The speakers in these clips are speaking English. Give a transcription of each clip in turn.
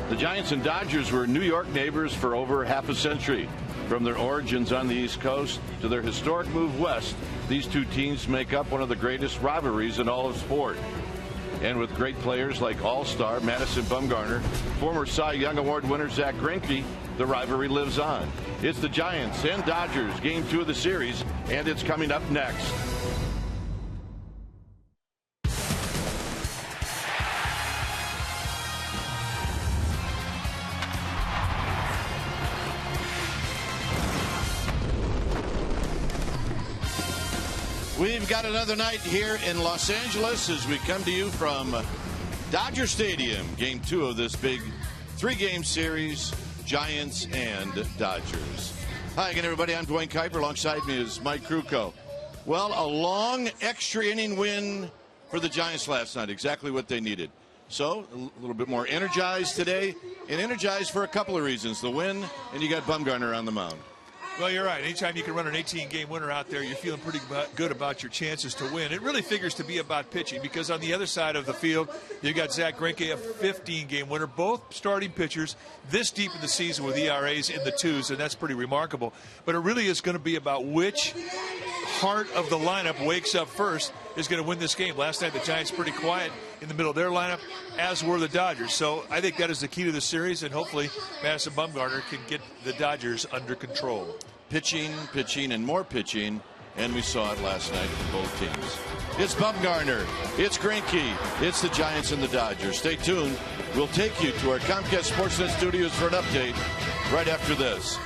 The Giants and Dodgers were New York neighbors for over half a century. From their origins on the East Coast to their historic move west, these two teams make up one of the greatest rivalries in all of sport. And with great players like All-Star Madison Bumgarner, former Cy Young Award winner Zack Greinke, the rivalry lives on. It's the Giants and Dodgers, Game 2 of the series, and it's coming up next. We've got another night here in Los Angeles as we come to you from Dodger Stadium. Game 2 of this big 3-game series, Giants and Dodgers. Hi again, everybody. I'm Dwayne Kuiper. Alongside me is Mike Krukow. Well, a long extra inning win for the Giants last night. Exactly what they needed. So, a little bit more energized today, and energized for a couple of reasons. The win, and you got Bumgarner on the mound. Well, you're right. Anytime you can run an 18-game winner out there, you're feeling pretty good about your chances to win. It really figures to be about pitching because on the other side of the field, you got Zack Greinke, a 15-game winner, both starting pitchers this deep in the season with ERAs in the 2s, and that's pretty remarkable. But it really is going to be about which heart of the lineup wakes up first is going to win this game. Last night, the Giants pretty quiet in the middle of their lineup, as were the Dodgers. So I think that is the key to the series, and hopefully Madison Bumgarner can get the Dodgers under control. Pitching, and more pitching, and we saw it last night from both teams. It's Bumgarner, it's Greinke, it's the Giants and the Dodgers. Stay tuned. We'll take you to our Comcast Sportsnet studios for an update right after this.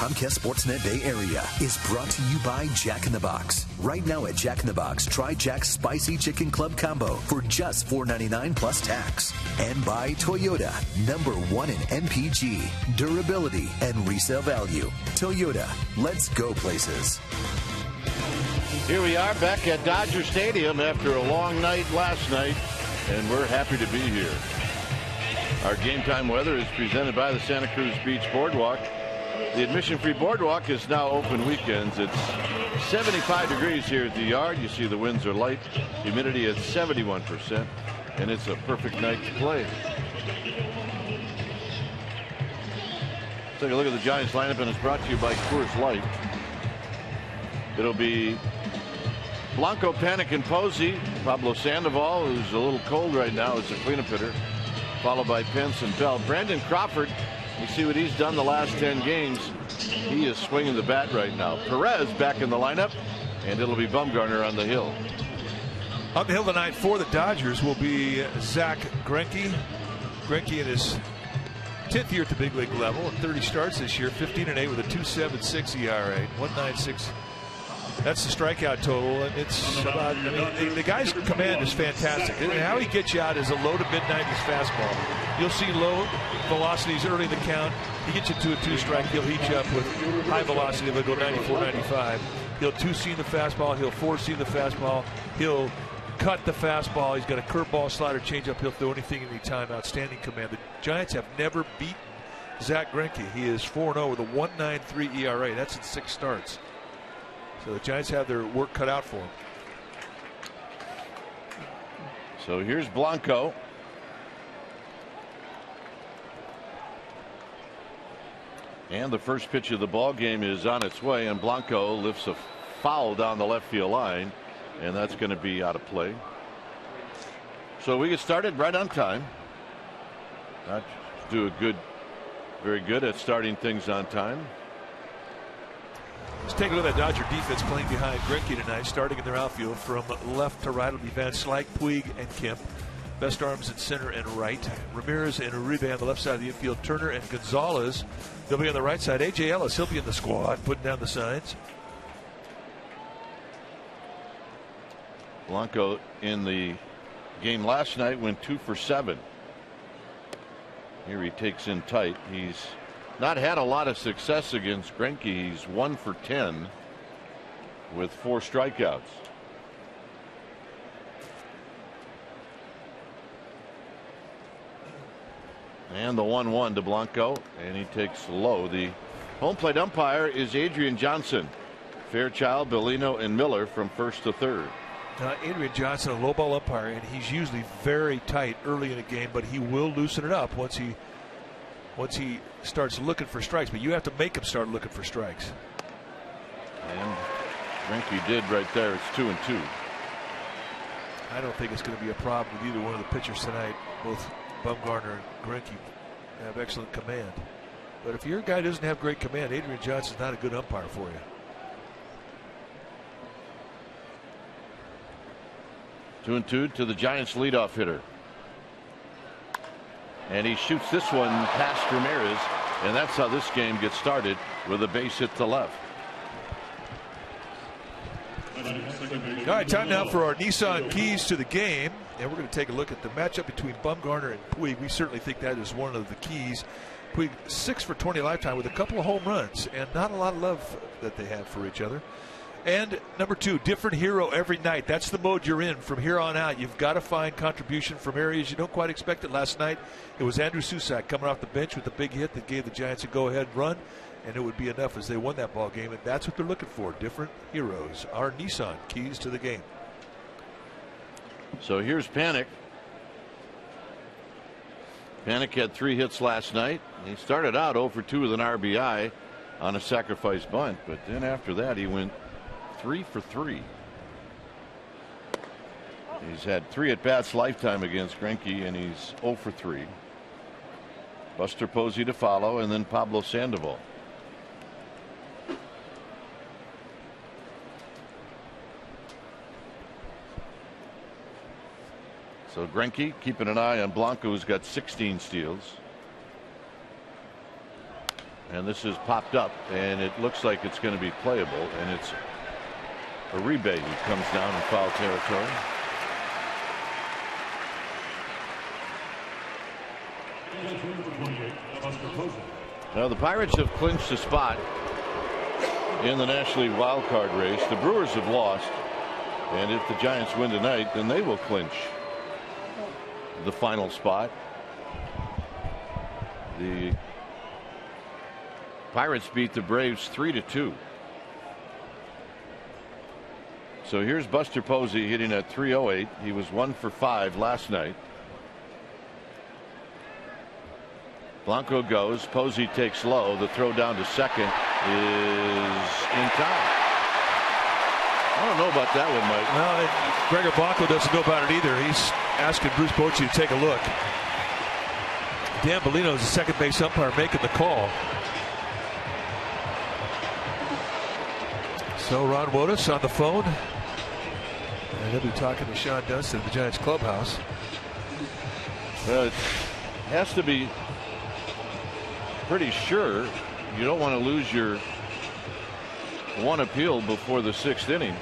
Comcast Sportsnet Bay Area is brought to you by Jack in the Box. Right now at Jack in the Box, try Jack's Spicy Chicken Club Combo for just $4.99 plus tax. And by Toyota, #1 in MPG, durability, and resale value. Toyota, let's go places. Here we are back at Dodger Stadium after a long night last night, and we're happy to be here. Our game time weather is presented by the Santa Cruz Beach Boardwalk. The admission-free boardwalk is now open weekends. It's 75 degrees here at the yard. You see the winds are light, humidity at 71%, and it's a perfect night to play. Take a look at the Giants lineup, and it's brought to you by Coors Light. It'll be Blanco, Panic, and Posey. Pablo Sandoval, who's a little cold right now, is a cleanup hitter, followed by Pence and Bell. Brandon Crawford, you see what he's done the last 10 games. He is swinging the bat right now. Perez back in the lineup, and it'll be Bumgarner on the hill. On the hill tonight for the Dodgers will be Zach Greinke. Greinke in his 10th year at the big league level, and 30 starts this year, 15-8 with a 2.76 ERA, 1.96. That's the strikeout total, and it's about, the guy's command is fantastic. And how he gets you out is a low to mid-90s fastball. You'll see low velocities early in the count. He gets you to a 2-strike. He'll heat you up with high velocity. They'll go 94, 95. He'll 2-seam the fastball. He'll 4-seam the fastball. He'll cut the fastball. He's got a curveball, slider, changeup. He'll throw anything anytime. Outstanding command. The Giants have never beaten Zach Greinke. He is 4-0 with a 1.93 ERA. That's in 6 starts. So the Giants have their work cut out for them. So here's Blanco. And the first pitch of the ball game is on its way, and Blanco lifts a foul down the left field line, and that's going to be out of play. So we get started right on time. Not do a good, very good at starting things on time. Let's take a look at that Dodger defense playing behind Greinke tonight. Starting in their outfield from left to right will be Van Slyke, Puig, and Kemp. Best arms in center and right. Ramirez and Uribe on the left side of the infield. Turner and Gonzalez, they'll be on the right side. A.J. Ellis, he'll be in the squad, putting down the signs. Blanco in the game last night went 2 for 7. Here he takes in tight. He's not had a lot of success against Greinke. He's 1 for 10 with 4 strikeouts. And the 1-1 to Blanco, and he takes low. The home plate umpire is Adrian Johnson. Fairchild, Bellino, and Miller from first to third. Adrian Johnson, a low ball umpire, and he's usually very tight early in a game, but he will loosen it up once he starts looking for strikes. But you have to make him start looking for strikes. And Greinke did right there. It's 2-2. I don't think it's going to be a problem with either one of the pitchers tonight. Both Bumgarner and Greinke have excellent command. But if your guy doesn't have great command, Adrian Johnson's not a good umpire for you. 2-2 to the Giants leadoff hitter. And he shoots this one past Ramirez, and that's how this game gets started, with a base hit to left. All right, time now for our Nissan keys to the game, and we're going to take a look at the matchup between Bumgarner and Puig. We certainly think that is one of the keys. Puig 6 for 20 lifetime with a couple of home runs, and not a lot of love that they have for each other. And number 2, different hero every night. That's the mode you're in from here on out. You've got to find contribution from areas you don't quite expect it. Last night, it was Andrew Susac coming off the bench with a big hit that gave the Giants a go-ahead run, and it would be enough as they won that ball game. And that's what they're looking for, different heroes. Our Nissan keys to the game. So here's Panic. Panic had 3 hits last night. He started out 0 for 2 with an RBI on a sacrifice bunt, but then after that he went 3 for 3. He's had 3 at-bats lifetime against Greinke, and he's 0 for 3. Buster Posey to follow, and then Pablo Sandoval. So Greinke keeping an eye on Blanco, who's got 16 steals. And this is popped up, and it looks like it's going to be playable, and it's Uribe who comes down in foul territory. Now the Pirates have clinched a spot in the National League wild card race. The Brewers have lost, and if the Giants win tonight, then they will clinch the final spot. The Pirates beat the Braves 3-2. So here's Buster Posey hitting at .308. He was 1 for 5 last night. Blanco goes. Posey takes low. The throw down to second is in time. I don't know about that one, Mike. Well, Gregor Blanco doesn't know about it either. He's asking Bruce Bochy to take a look. Dan Bellino is the second base umpire making the call. So Ron Wotus on the phone. And he'll be talking to Sean Dunston in the Giants clubhouse. Well, it has to be pretty sure you don't want to lose your one appeal before the 6th inning.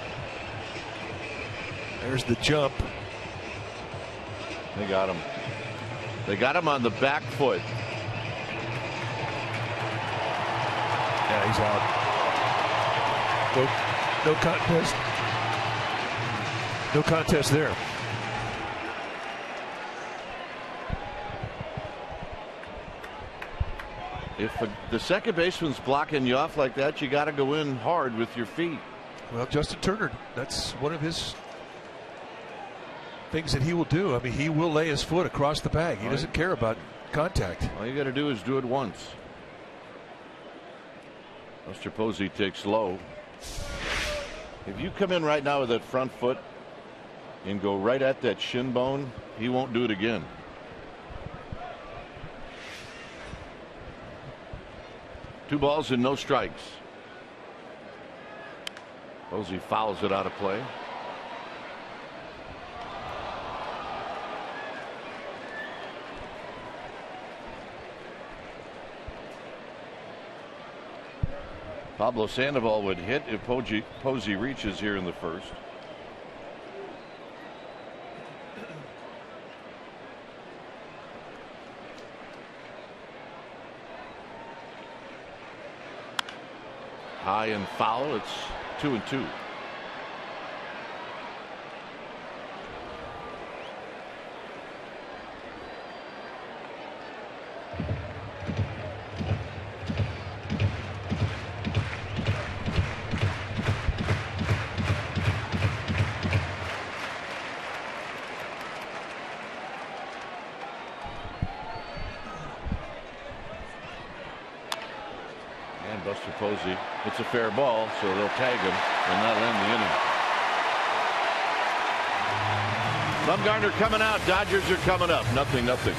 There's the jump. They got him. They got him on the back foot. Yeah, he's out. No contest. No contest there. If the second baseman's blocking you off like that, you got to go in hard with your feet. Well, Justin Turner, that's one of his things that he will do. I mean, he will lay his foot across the bag. He doesn't care about contact. All you got to do is do it once. Buster Posey takes low. If you come in right now with that front foot and go right at that shin bone, he won't do it again. Two balls and no strikes. Posey fouls it out of play. Pablo Sandoval would hit if Posey reaches here in the first. High and foul. It's 2-2. Buster Posey. It's a fair ball, so they'll tag him and that'll end the inning. Bumgarner coming out. Dodgers are coming up. 0-0.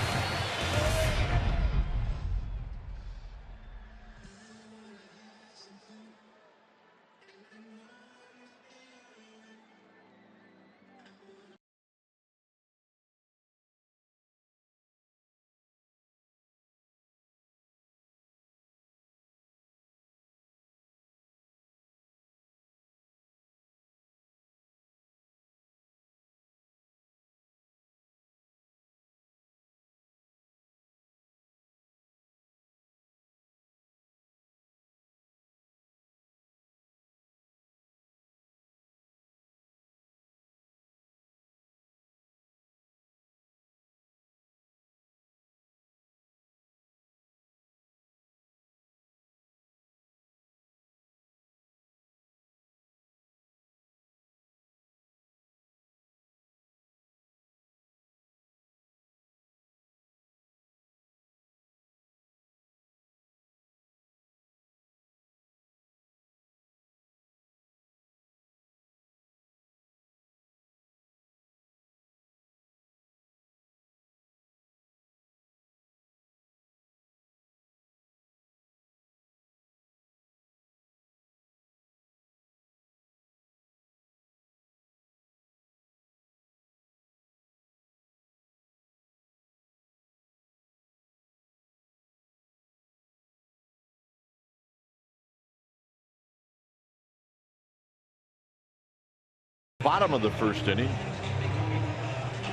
bottom of the first inning.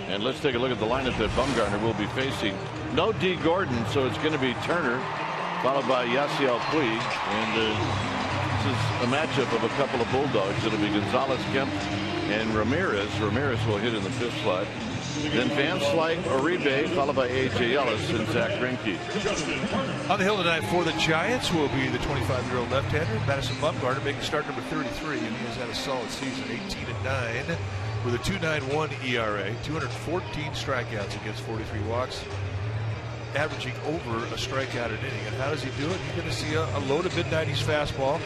And let's take a look at the lineup that Bumgarner will be facing. No D. Gordon, so it's going to be Turner, followed by Yasiel Puig. And this is a matchup of a couple of Bulldogs. It'll be Gonzalez, Kemp, and Ramirez. Ramirez will hit in the fifth slot. Then Van Slyke, Uribe, followed by A.J. Ellis and Zach Greinke. On the hill tonight for the Giants will be the 25-year-old left-hander Madison Bumgarner, making start number 33, and he has had a solid season, 18-9 with a 2.91 ERA, 214 strikeouts against 43 walks, averaging over a strikeout an inning. And how does he do it? You're going to see a low to mid-90s fastball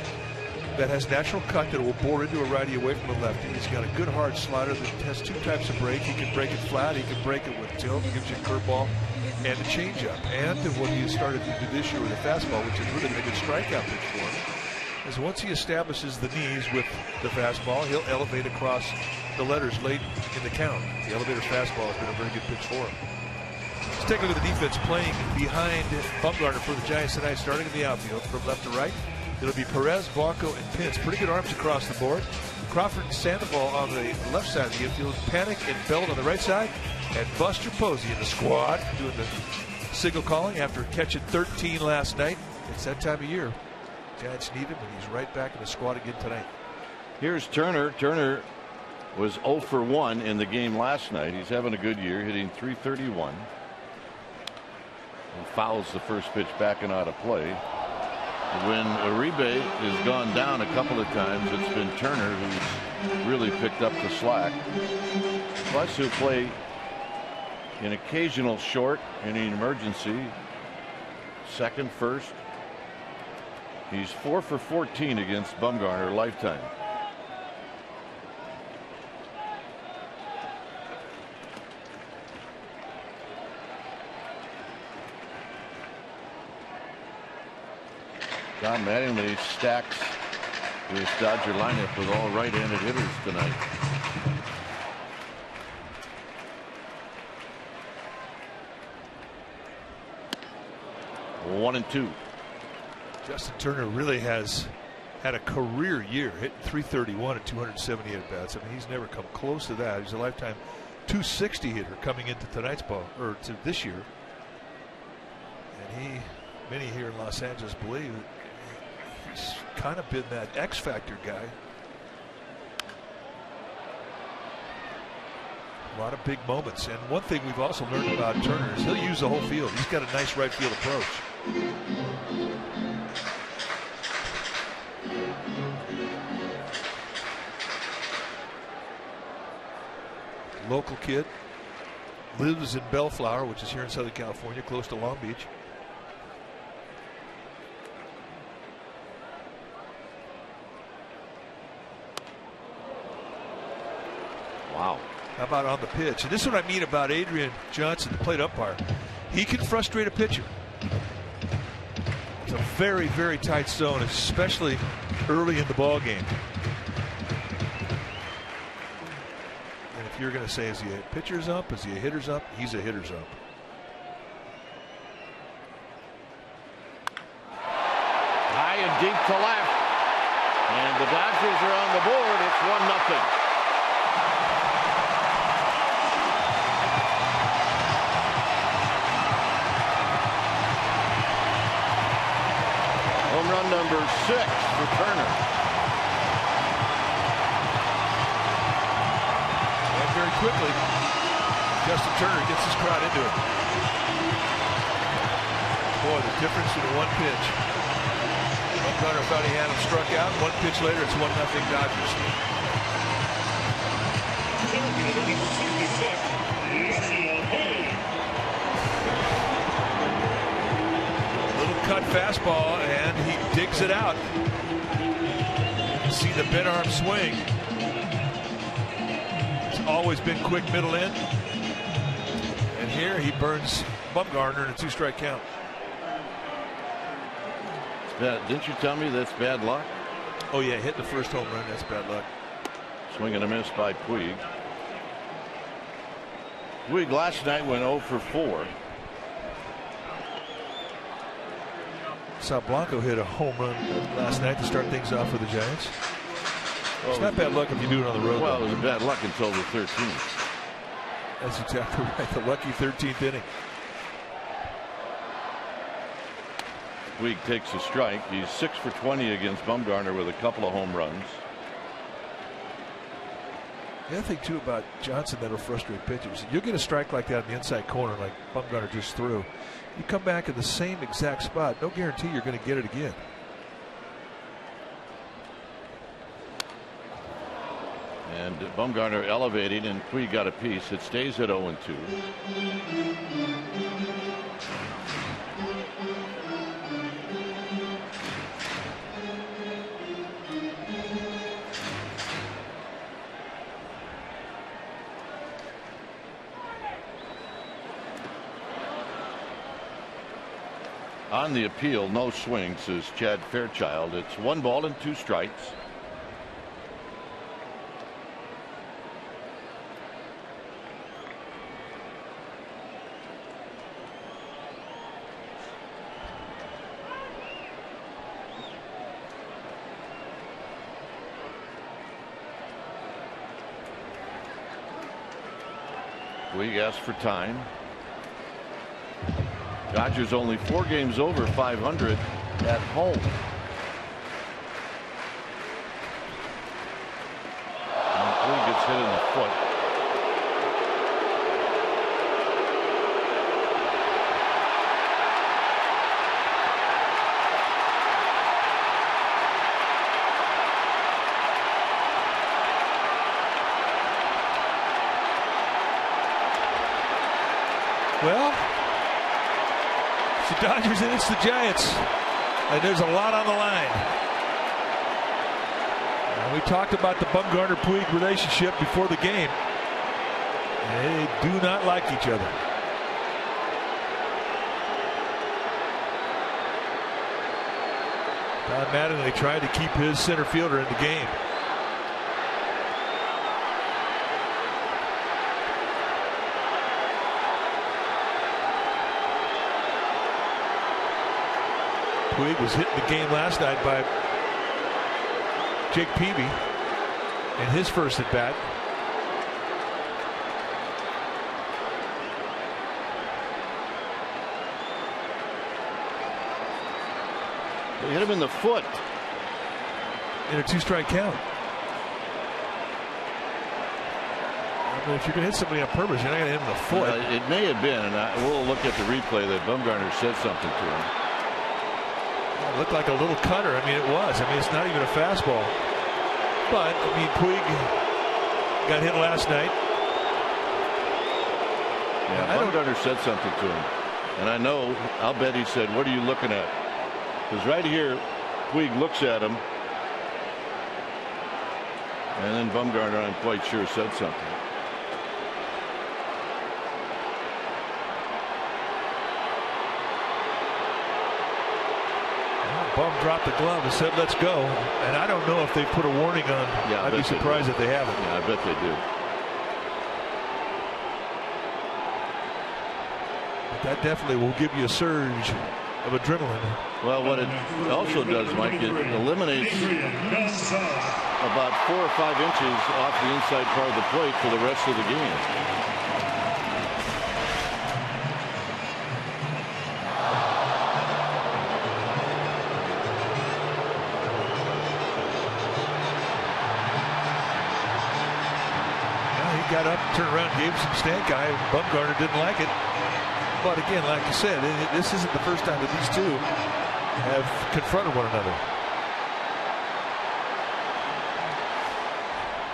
that has natural cut that will bore into a righty away from a lefty. He's got a good hard slider that has two types of break. He can break it flat, he can break it with tilt. He gives you a curveball and a changeup. And what he has started to do this year with a fastball, which has really been a good strikeout pitch for him, is once he establishes the knees with the fastball, he'll elevate across the letters late in the count. The elevator fastball has been a very good pitch for him. Let's take a look at the defense playing behind Bumgarner for the Giants tonight, starting in the outfield from left to right. It'll be Perez, Blanco, and Pence. Pretty good arms across the board. Crawford and Sandoval on the left side of the infield. Panic and Belt on the right side. And Buster Posey in the squad doing the signal calling after catching 13 last night. It's that time of year. Giants need him, and he's right back in the squad again tonight. Here's Turner. Turner was 0 for 1 in the game last night. He's having a good year, hitting .331. And fouls the first pitch back and out of play. When Uribe has gone down a couple of times, it's been Turner who's really picked up the slack. Plus, he'll play an occasional short in an emergency, second, first. He's 4 for 14 against Bumgarner lifetime. Don Mattingly stacks this Dodger lineup with all right-handed hitters tonight. One and two. Justin Turner really has had a career year, hitting .331 at 278 at bats. I mean, he's never come close to that. He's a lifetime .260 hitter coming into tonight's ball, or to this year. And many here in Los Angeles believe he's kind of been that X factor guy. A lot of big moments. And one thing we've also learned about Turner is he'll use the whole field. He's got a nice right field approach. Local kid, lives in Bellflower, which is here in Southern California, close to Long Beach. Wow. How about on the pitch? And this is what I mean about Adrian Johnson, the plate umpire. He can frustrate a pitcher. It's a very, very tight zone, especially early in the ball game. And if you're going to say, is he a pitcher's ump? Is he a hitter's ump? He's a hitter's ump. High and deep to left. And the Dodgers are on the board. It's 1-0. Home run number 6 for Turner. And very quickly, Justin Turner gets his crowd into it. Boy, the difference in the one pitch. Bumgarner thought he had him struck out. One pitch later, it's 1-0 Dodgers. Cut fastball, and he digs it out. You see the mid arm swing. It's always been quick middle in, and here he burns Bumgarner in a 2-strike count. It's bad. Didn't you tell me that's bad luck? Oh yeah, hit the first home run. That's bad luck. Swing and a miss by Puig. Puig last night went 0 for 4. Saw Blanco hit a home run last night to start things off for the Giants. It's not bad luck if you do it on the road. Well, it was bad luck until the 13th. That's exactly right. The lucky 13th inning. Puig takes a strike. He's 6 for 20 against Bumgarner with a couple of home runs. The other thing too about Johnson that'll frustrate pitchers, you'll get a strike like that in the inside corner like Bumgarner just threw. You come back in the same exact spot, no guarantee you're going to get it again. And Bumgarner elevating, and Puig got a piece. It stays at 0-2. On the appeal, no swing, says Chad Fairchild. It's 1 ball and 2 strikes. We asked for time. Dodgers only 4 games over 500 at home. And Puig gets hit in the foot. Well, it's the Dodgers and it's the Giants, and there's a lot on the line. And we talked about the Bumgarner-Puig relationship before the game. They do not like each other. Todd Mattingly tried to keep his center fielder in the game. Puig was hit in the game last night by Jake Peavy in his first at bat. They hit him in the foot. In a 2-strike count. I mean, if you're going to hit somebody on purpose, you're not going to hit him in the foot. It may have been, and we'll look at the replay, that Bumgarner said something to him. It looked like a little cutter. I mean, it was. I mean, it's not even a fastball. But, I mean, Puig got hit last night. Yeah, Bumgarner said something to him. And I'll bet he said, "What are you looking at?" Because right here, Puig looks at him. And then Bumgarner, I'm quite sure, said something. Bum dropped the glove and said, "Let's go." And I don't know if they put a warning on. Yeah, I'd be surprised if they haven't. Yeah, I bet they do. But that definitely will give you a surge of adrenaline. Well, what it also does, Mike, it eliminates about 4 or 5 inches off the inside part of the plate for the rest of the game. Got up, turned around, gave some stank eye. Bumgarner didn't like it. But again, like you said, this isn't the first time that these two have confronted one another.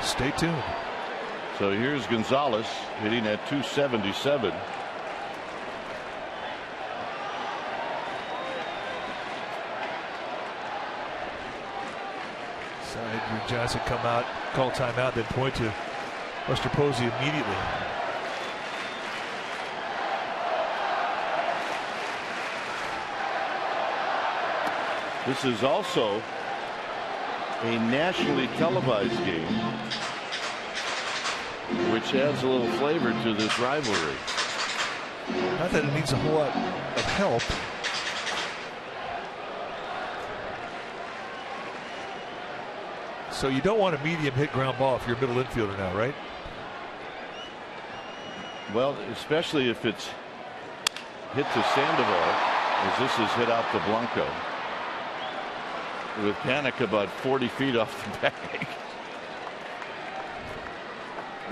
Stay tuned. So here's Gonzalez hitting at 277. Side Johnson come out, call timeout, then point to Buster Posey immediately. This is also a nationally televised game, which adds a little flavor to this rivalry. Not that it needs a whole lot of help. So you don't want a medium hit ground ball if you're a middle infielder now, right? Well, especially if it's hit to Sandoval, as this is hit out to Blanco. With Panic about 40 feet off the bag.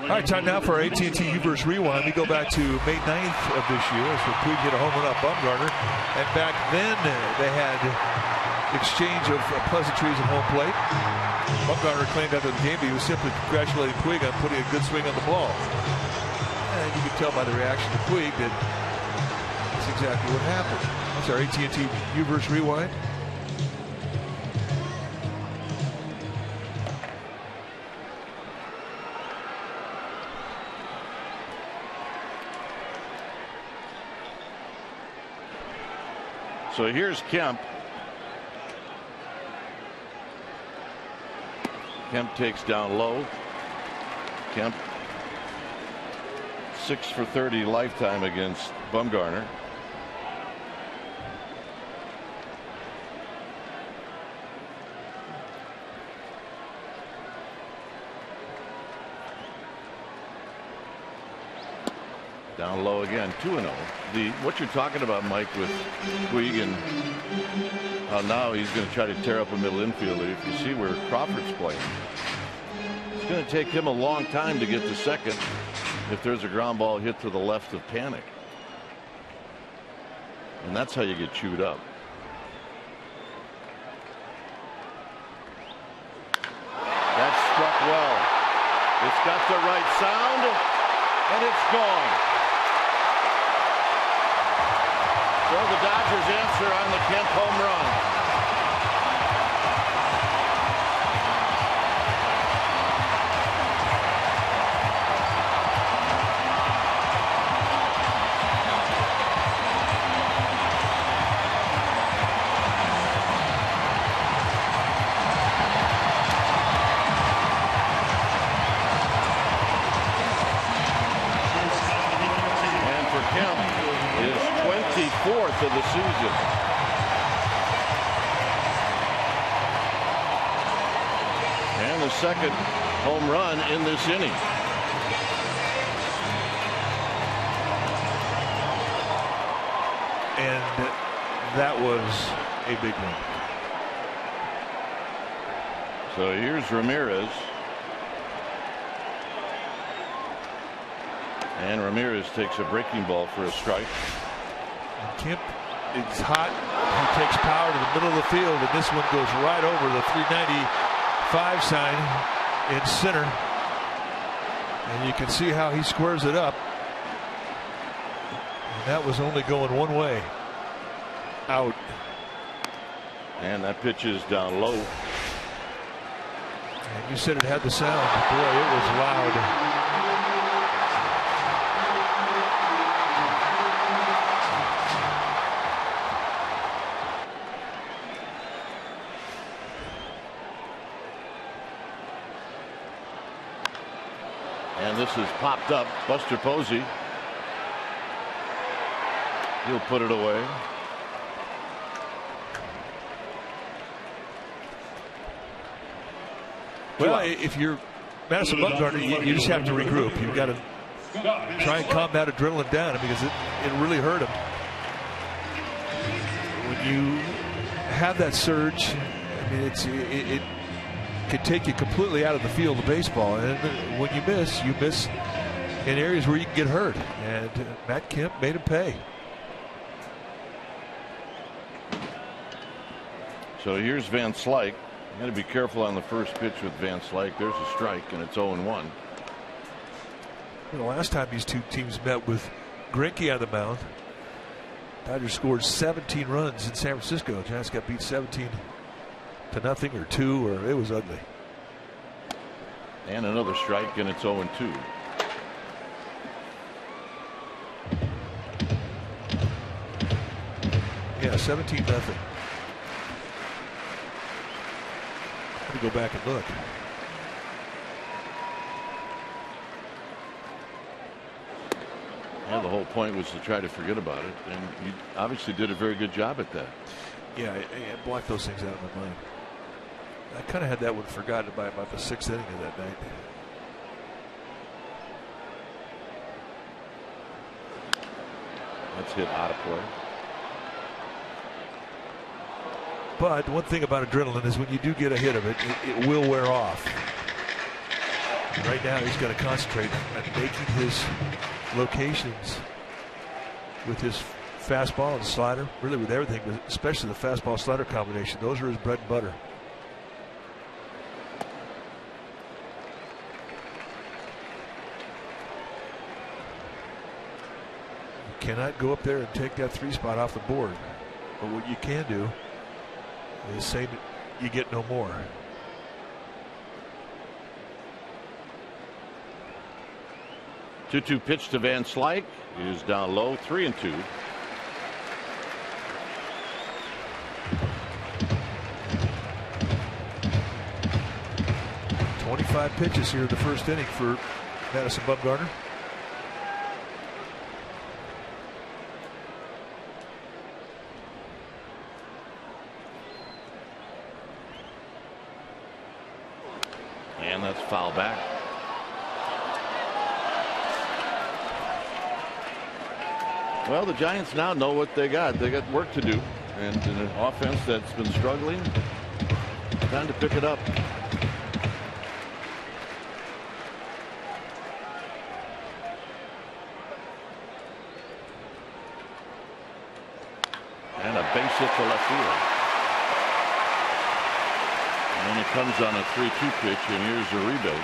All right, time now for our AT&T Uverse Rewind. We go back to May 9th of this year as Puig hit a home run off Bumgarner. And back then, they had exchange of pleasantries at home plate. Bumgarner claimed after the game he was simply congratulating Puig on putting a good swing on the ball. And you can tell by the reaction to Puig that that's exactly what happened. That's our AT&T Uverse Rewind. So here's Kemp. Kemp takes down low. Kemp 6 for 30 lifetime against Bumgarner. Down low again, 2-0. What you're talking about, Mike, with Puig and how now he's going to try to tear up a middle infielder. If you see where Crawford's playing, it's going to take him a long time to get to second if there's a ground ball hit to the left of Panic. And that's how you get chewed up. That's struck well. It's got the right sound, and it's gone. So the Dodgers answer on the Kemp home run. And for Kemp, his 24th of the season. And the second home run in this inning. And that was a big one. So here's Ramirez. And Ramirez takes a breaking ball for a strike. Kemp is hot. He takes power to the middle of the field, and this one goes right over the 395 sign in center. And you can see how he squares it up. And that was only going one way. Out. And that pitch is down low. And you said it had the sound. Boy, it was loud. And this is popped up. Buster Posey. He'll put it away. Well, if you're Madison Bumgarner, you just have to regroup. You've got to try and calm that adrenaline down because it really hurt him. When you have that surge, I mean, it can take you completely out of the field of baseball. And when you miss in areas where you can get hurt. And Matt Kemp made him pay. So here's Van Slyke. You got to be careful on the first pitch with Van Slyke. There's a strike, and it's 0-1. The last time these two teams met with Greinke on the mound, Dodgers scored 17 runs in San Francisco. Giants got beat 17-0 or 2, or it was ugly. And another strike, and it's 0-2. Yeah, 17-0. Let me go back and look. And the whole point was to try to forget about it, and you obviously did a very good job at that. Yeah, I blocked those things out of my mind. I kind of had that one forgotten by about the 6th inning of that night. That's hit out of play. But one thing about adrenaline is when you do get a hit of it, it will wear off. Right now he's got to concentrate on making his locations with his fastball and slider, really with everything, but especially the fastball slider combination. Those are his bread and butter. You cannot go up there and take that 3 spot off the board, but what you can do is say that you get no more. Two pitch to Van Slyke is down low, 3-2. "25 pitches here in the first inning for Madison Bumgarner. And that's foul back. Well, the Giants now know what they got. They got work to do. And in an offense that's been struggling, time to pick it up. And a base hit to left field. And it comes on a 3-2 pitch, and here's Uribe.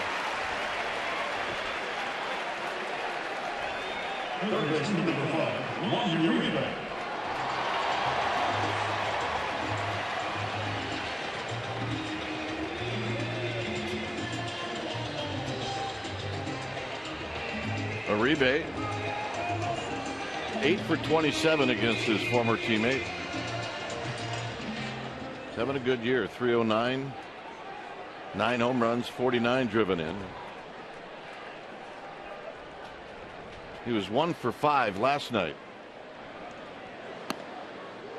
Uribe, 8 for 27 against his former teammate. He's having a good year. 309, 9 home runs, 49 driven in. He was 1 for 5 last night.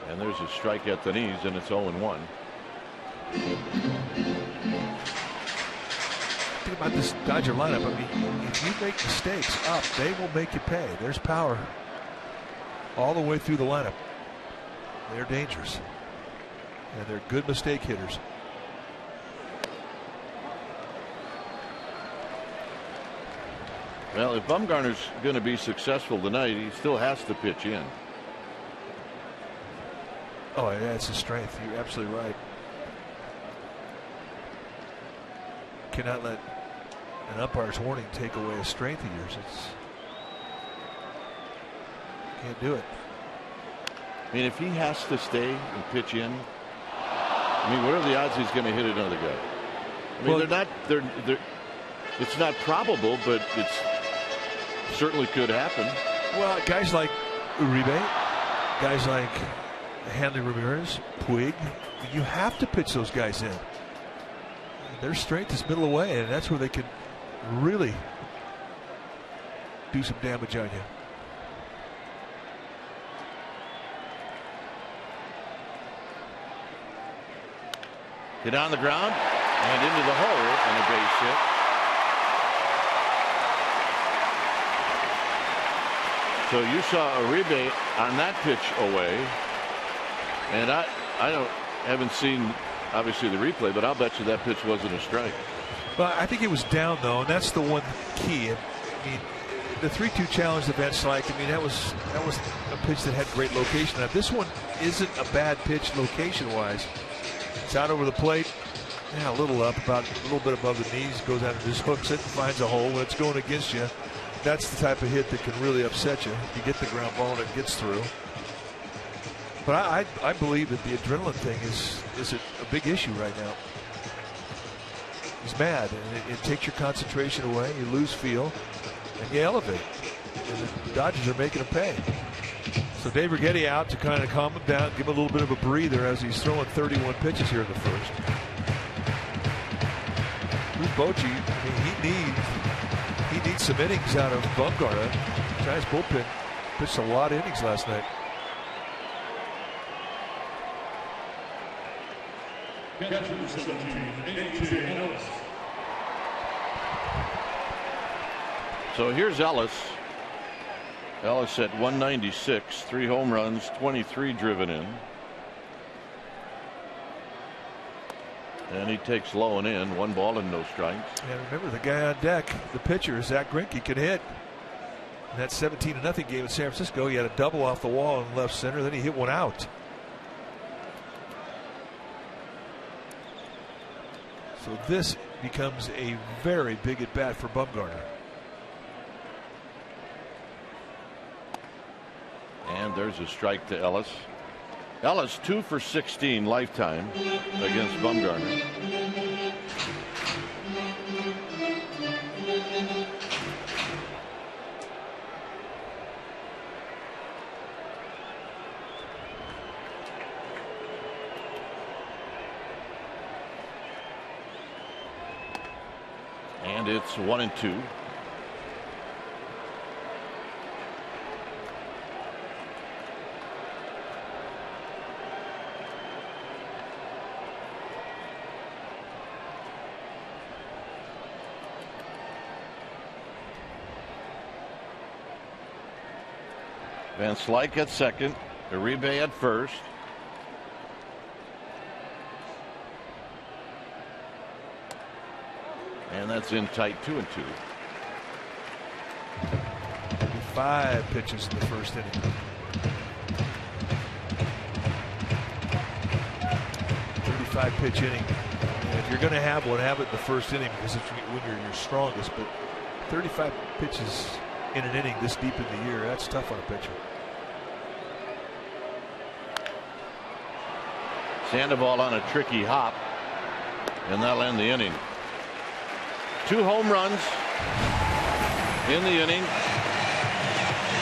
And there's a strike at the knees, and it's 0-1. Think about this Dodger lineup. I mean, if you make mistakes up, they will make you pay. There's power all the way through the lineup. They're dangerous, and they're good mistake hitters. Well, if Bumgarner's going to be successful tonight, he still has to pitch in. Oh, yeah, it's his strength. You're absolutely right. Cannot let an umpire's warning take away a strength of yours. Can't do it. I mean, if he has to stay and pitch in, I mean, what are the odds he's going to hit another guy? I mean, Well, they're it's not probable, but it's certainly could happen. Well, guys like Uribe, guys like Hanley Ramirez, Puig, you have to pitch those guys in. Their strength is middle away, and that's where they can really do some damage on you. Hit on the ground and into the hole, and a base hit. So you saw Uribe on that pitch away, and I haven't seen obviously the replay, but I'll bet you that pitch wasn't a strike. Well, I think it was down though, and that's the one key. I mean, the 3-2 challenge, the Van Slyke, I mean, that was a pitch that had great location. Now this one isn't a bad pitch location wise. It's out over the plate, yeah, a little up, about a little bit above the knees, goes out and just hooks it and finds a hole. When it's going against you, that's the type of hit that can really upset you. You get the ground ball and it gets through. But I believe that the adrenaline thing is a big issue right now. He's mad, and it takes your concentration away. You lose feel, and you elevate. And the Dodgers are making him pay. So Dave Righetti out to kind of calm him down, give him a little bit of a breather as he's throwing 31 pitches here in the first. Bochy, I mean, he needs some innings out of Bumgarner. Giants bullpen pitched a lot of innings last night. So here's Ellis. Ellis at 196, 3 home runs, 23 driven in. And he takes low and in, 1 ball and no strikes. And remember, the guy on deck, the pitcher, Zach Greinke, can hit. In that 17-0 game in San Francisco, he had a double off the wall in left center, then he hit one out. So this becomes a very big at bat for Bumgarner. And there's a strike to Ellis. Ellis 2 for 16 lifetime against Bumgarner. And it's 1-2. Van Slyke at second, Uribe at first. And that's in tight, 2-2. 5 pitches in the first inning. .35 pitch inning. And if you're going to have one, have it in the first inning because it's when you're your strongest. But 35 pitches in an inning this deep in the year, that's tough on a pitcher. Sandoval on a tricky hop, and that'll end the inning. 2 home runs in the inning.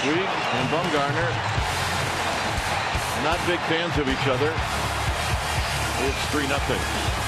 Puig and Bumgarner not big fans of each other. It's 3-0.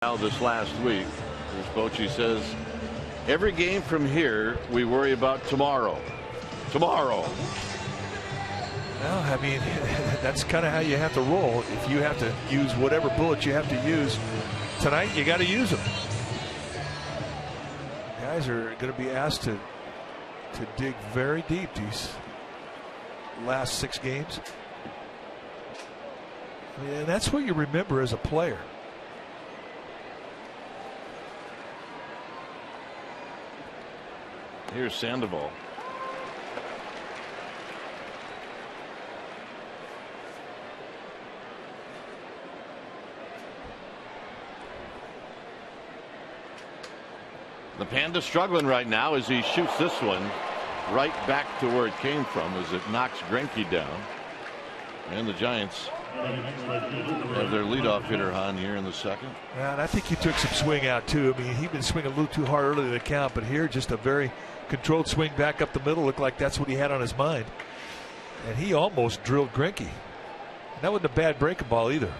Now this last week, as Bochy says, every game from here we worry about tomorrow. Tomorrow. Well, I mean, that's kind of how you have to roll. If you have to use whatever bullet you have to use tonight, you got to use them. Guys are going to be asked to dig very deep these last 6 games. And that's what you remember as a player. Here's Sandoval. The Panda struggling right now as he shoots this one right back to where it came from as it knocks Greinke down. And the Giants have their leadoff hitter on here in the second. Yeah, and I think he took some swing out too. I mean, he'd been swinging a little too hard early in the count, but here just a very controlled swing back up the middle. Looked like that's what he had on his mind. And he almost drilled Greinke. And that wasn't a bad breaking ball either.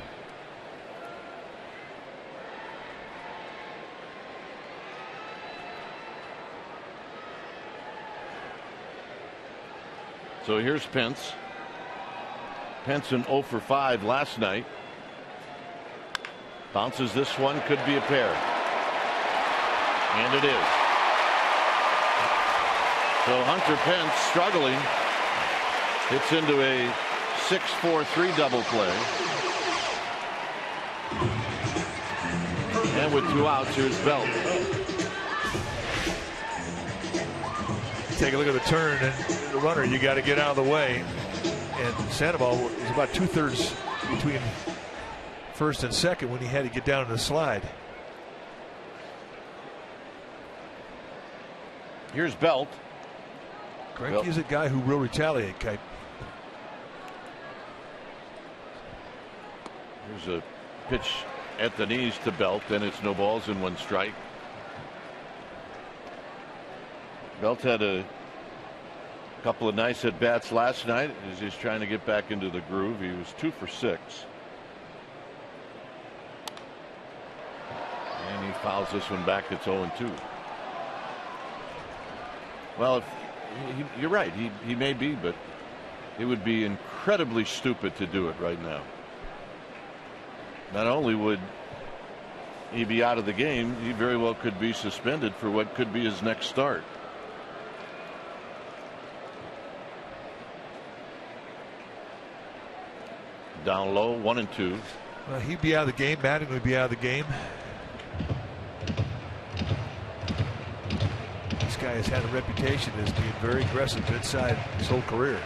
So here's Pence. Pence in 0 for 5 last night. Bounces this one, could be a pair. And it is. So Hunter Pence struggling. Hits into a 6-4-3 double play. And with 2 outs, here's Belt. Take a look at the turn and the runner, you got to get out of the way. And Sandoval is about 2/3 between first and second when he had to get down to the slide. Here's Belt. Greinke is a guy who will retaliate, Kite. Here's a pitch at the knees to Belt, and it's no balls and 1 strike. Belt had a couple of nice at bats last night as he's trying to get back into the groove. He was 2 for 6. And he fouls this one back. It's 0-2. Well, you're right. He may be, but it would be incredibly stupid to do it right now. Not only would he be out of the game, he very well could be suspended for what could be his next start. Down low, 1-2. Well, he'd be out of the game. Madden would be out of the game. This guy has had a reputation as being very aggressive inside his whole career.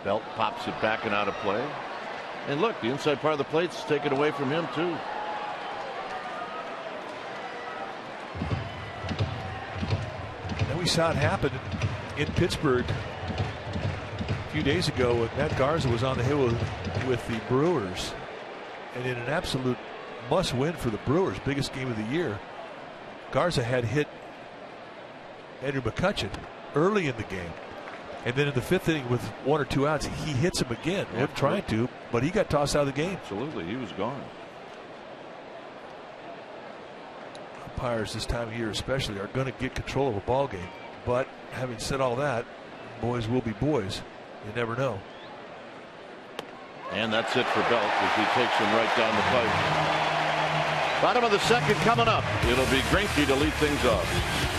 Belt pops it back and out of play. And look, the inside part of the plate's taken away from him too. We saw it happen in Pittsburgh a few days ago when Matt Garza was on the hill with the Brewers, and in an absolute must-win for the Brewers, biggest game of the year, Garza had hit Andrew McCutchen early in the game, and then in the 5th inning with 1 or 2 outs, he hits him again. Yeah, wasn't trying to, but he got tossed out of the game. Absolutely, he was gone. Umpires this time of year especially are going to get control of a ball game, but having said all that, boys will be boys. You never know. And that's it for Belt as he takes him right down the pipe. Bottom of the second coming up. It'll be Greinke to lead things off.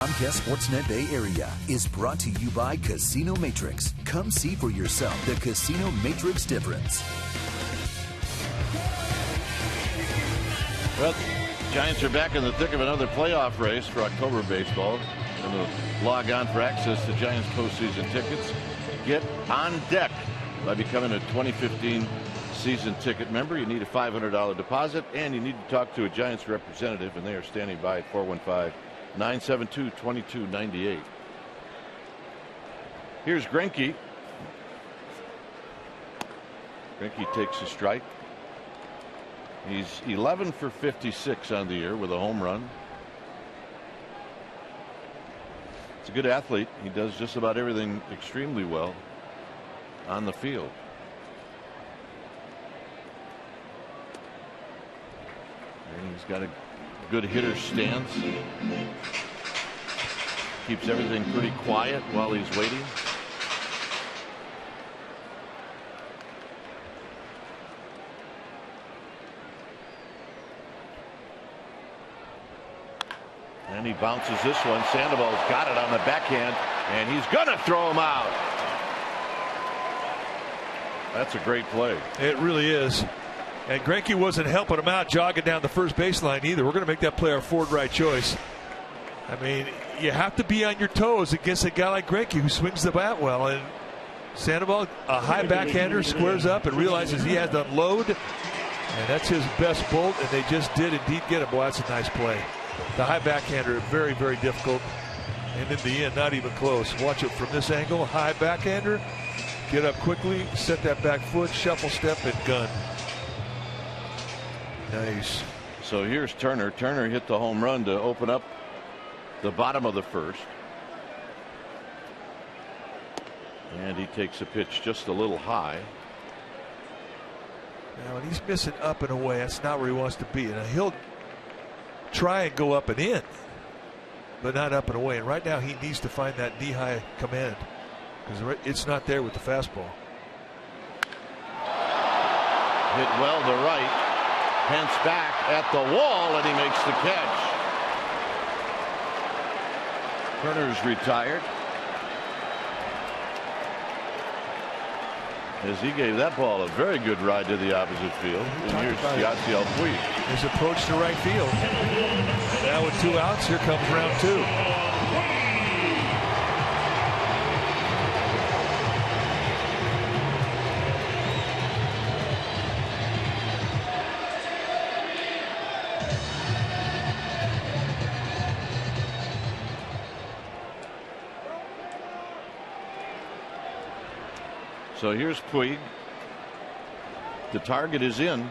Comcast Sportsnet Bay Area is brought to you by Casino Matrix. Come see for yourself the Casino Matrix difference. Well, Giants are back in the thick of another playoff race for October baseball. And to log on for access to Giants postseason tickets, get on deck by becoming a 2015 season ticket member. You need a $500 deposit, and you need to talk to a Giants representative, and they are standing by at 415-972-2298. Here's Greinke. Greinke takes a strike. He's 11 for 56 on the year with a home run. He's a good athlete. He does just about everything extremely well on the field. And he's got a good hitter stance. Keeps everything pretty quiet while he's waiting. And he bounces this one. Sandoval's got it on the backhand, and he's going to throw him out. That's a great play. It really is. And Greinke wasn't helping him out jogging down the first baseline either. We're going to make that play our forward right choice. I mean, you have to be on your toes against a guy like Greinke who swings the bat well. And Sandoval, a high backhander, squares up and realizes he has to unload. And that's his best bolt, and they just did indeed get him. Boy, that's a nice play. The high backhander, very, very difficult. And in the end, not even close. Watch it from this angle. High backhander. Get up quickly, set that back foot, shuffle step, and gun. Nice. So here's Turner. Turner hit the home run to open up the bottom of the first. And he takes a pitch just a little high. Now, when he's missing up and away, that's not where he wants to be. And he'll try and go up and in, but not up and away. And right now he needs to find that knee-high command because it's not there with the fastball. Hit well to right, hence back at the wall, and he makes the catch. Turner's retired as he gave that ball a very good ride to the opposite field. And here's Yasiel Puig. His approach to right field. And now with 2 outs, here comes round 2. So here's Puig. The target is in,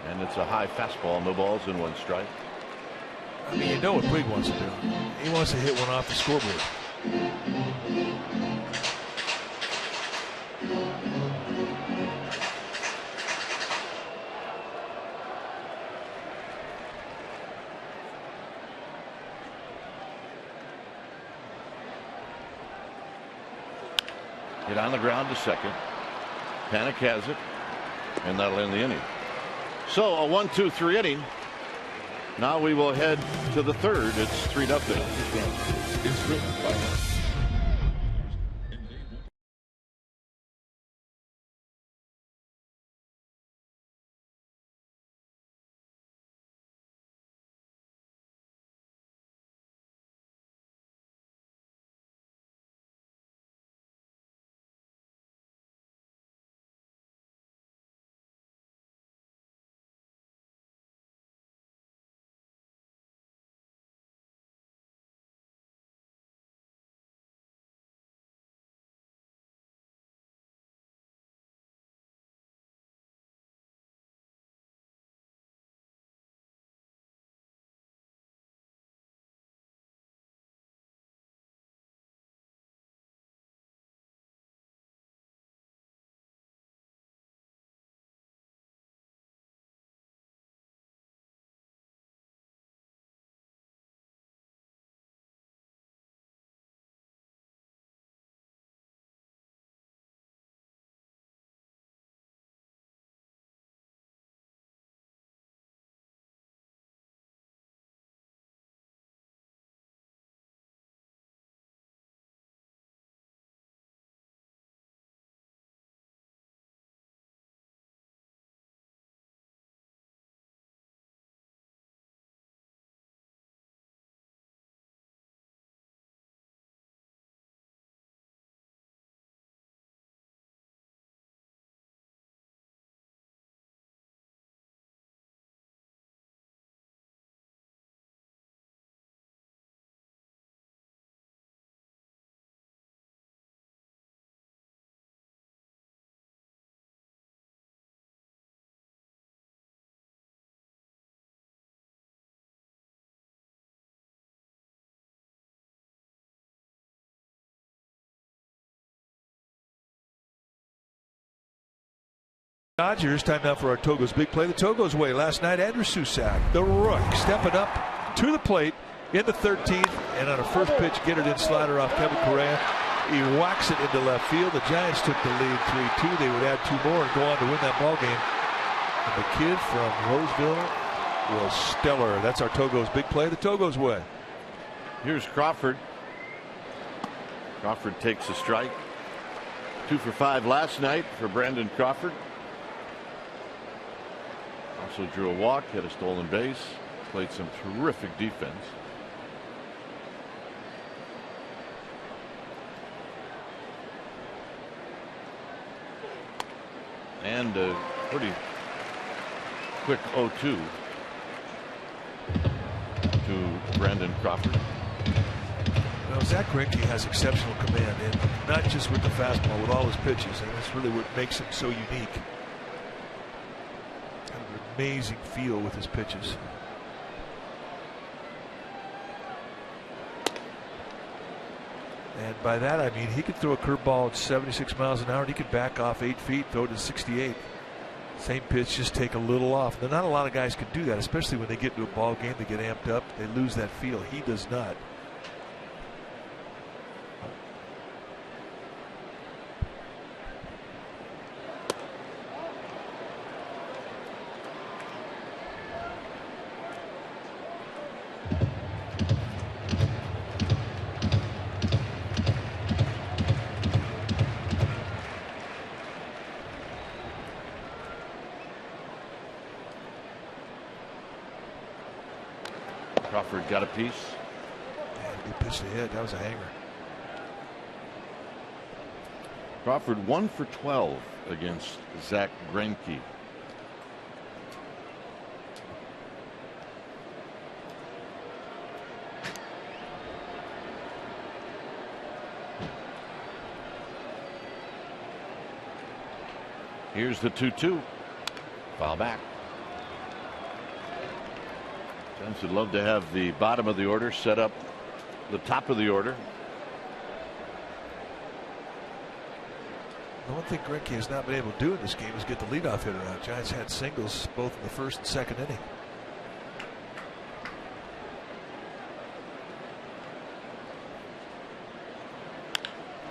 and it's a high fastball. No balls and 1 strike. I mean, you know what Puig wants to do. He wants to hit one off the scoreboard. Hit on the ground to second. Panik has it, and that'll end the inning. So a 1-2-3 inning. Now we will head to the third. It's 3-0. Dodgers, time now for our Togo's big play. The Togo's way last night, Andrew Susac, the Rook, stepping up to the plate in the 13th, and on a first pitch, get it in slider off Kevin Correa. He whacks it into left field. The Giants took the lead 3-2. They would add 2 more and go on to win that ball game. And the kid from Roseville was stellar. That's our Togo's big play, the Togo's way. Here's Crawford. Crawford takes a strike. 2 for 5 last night for Brandon Crawford. Also drew a walk, hit a stolen base, played some terrific defense. And a pretty quick 0-2 to Brandon Crawford. Well, Zach Greinke has exceptional command, and not just with the fastball, with all his pitches, and that's really what makes him so unique. Kind of an amazing feel with his pitches. And by that I mean he could throw a curveball at 76 miles an hour, and he could back off 8 feet, throw it to 68. Same pitch, just take a little off. Now, not a lot of guys can do that, especially when they get into a ball game, they get amped up, they lose that feel. He does not. Crawford got a piece. Yeah, good pitch to hit. That was a hanger. Crawford 1 for 12 against Zach Greinke. Here's the 2-2. Foul back. Giants would love to have the bottom of the order set up the top of the order. The one thing Greinke has not been able to do in this game is get the leadoff hitter out. Giants had singles both in the first and second inning.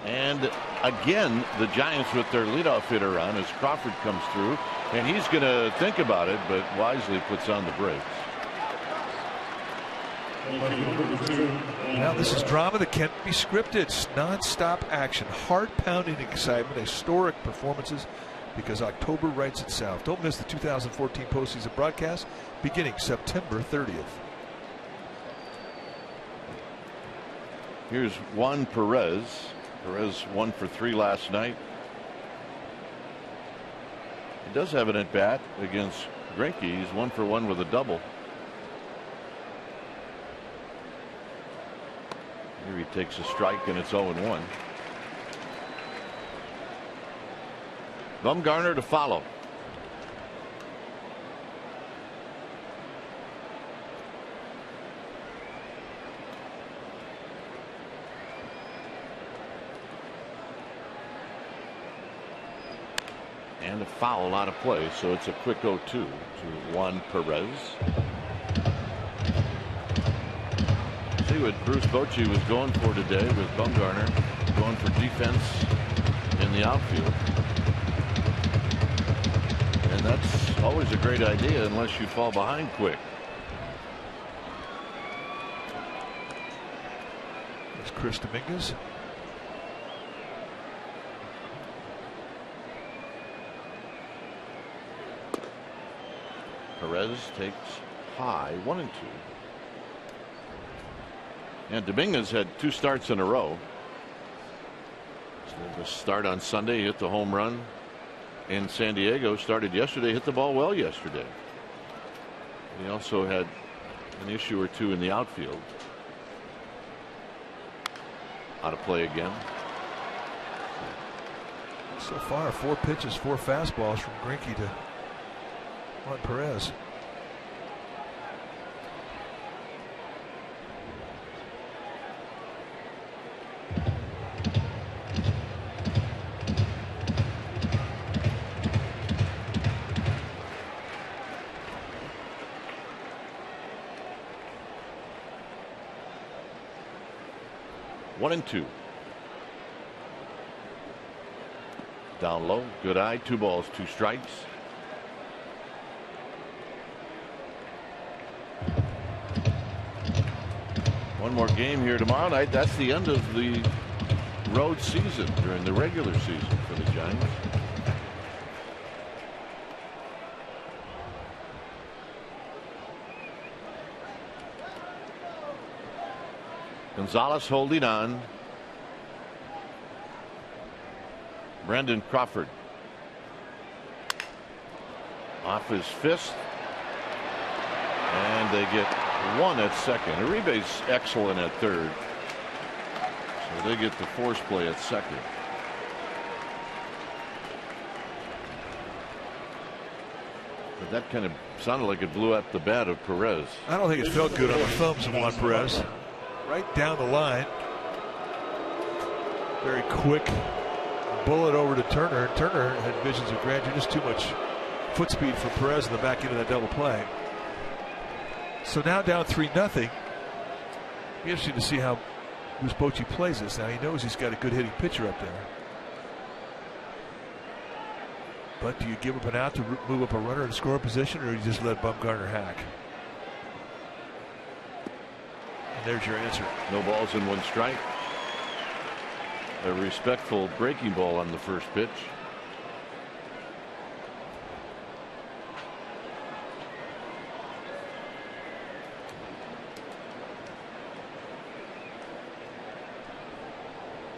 And again, the Giants with their leadoff hitter on as Crawford comes through, and he's going to think about it, but wisely puts on the brakes. Now this is drama that can't be scripted. It's non-stop action, heart-pounding excitement, historic performances, because October writes itself. Don't miss the 2014 postseason broadcast beginning September 30th. Here's Juan Perez. Perez 1 for 3 last night. He does have an at bat against Greinke. He's 1 for 1 with a double. Here he takes a strike, and it's 0-1. Bumgarner to follow. And a foul out of play, so it's a quick 0-2 to Juan Perez. See what Bruce Bochy was going for today with Bumgarner going for defense in the outfield. And that's always a great idea unless you fall behind quick. There's Chris Dominguez. Perez takes high, 1-2. And Dominguez had 2 starts in a row. So the start on Sunday, he hit the home run in San Diego. Started yesterday, hit the ball well yesterday. He also had an issue or 2 in the outfield. Out of play again. So far, 4 pitches, 4 fastballs from Greinke to Juan Perez. 1-2. Down low, good eye, 2 balls, 2 strikes. One more game here tomorrow night. That's the end of the road season during the regular season for the Giants. Gonzalez holding on. Brandon Crawford off his fist, and they get 1 at second. Uribe's excellent at third, so they get the force play at second. But that kind of sounded like it blew up the bat of Perez. I don't think it felt good on the thumbs of Juan Perez. Right down the line. Very quick bullet over to Turner. Turner had visions of grandeur, just too much foot speed for Perez in the back end of that double play. So now down 3-0. Be interesting to see how Bochy plays this. Now he knows he's got a good hitting pitcher up there. But do you give up an out to move up a runner in score position, or do you just let Bumgarner hack? And there's your answer. No balls and 1 strike. A respectful breaking ball on the first pitch.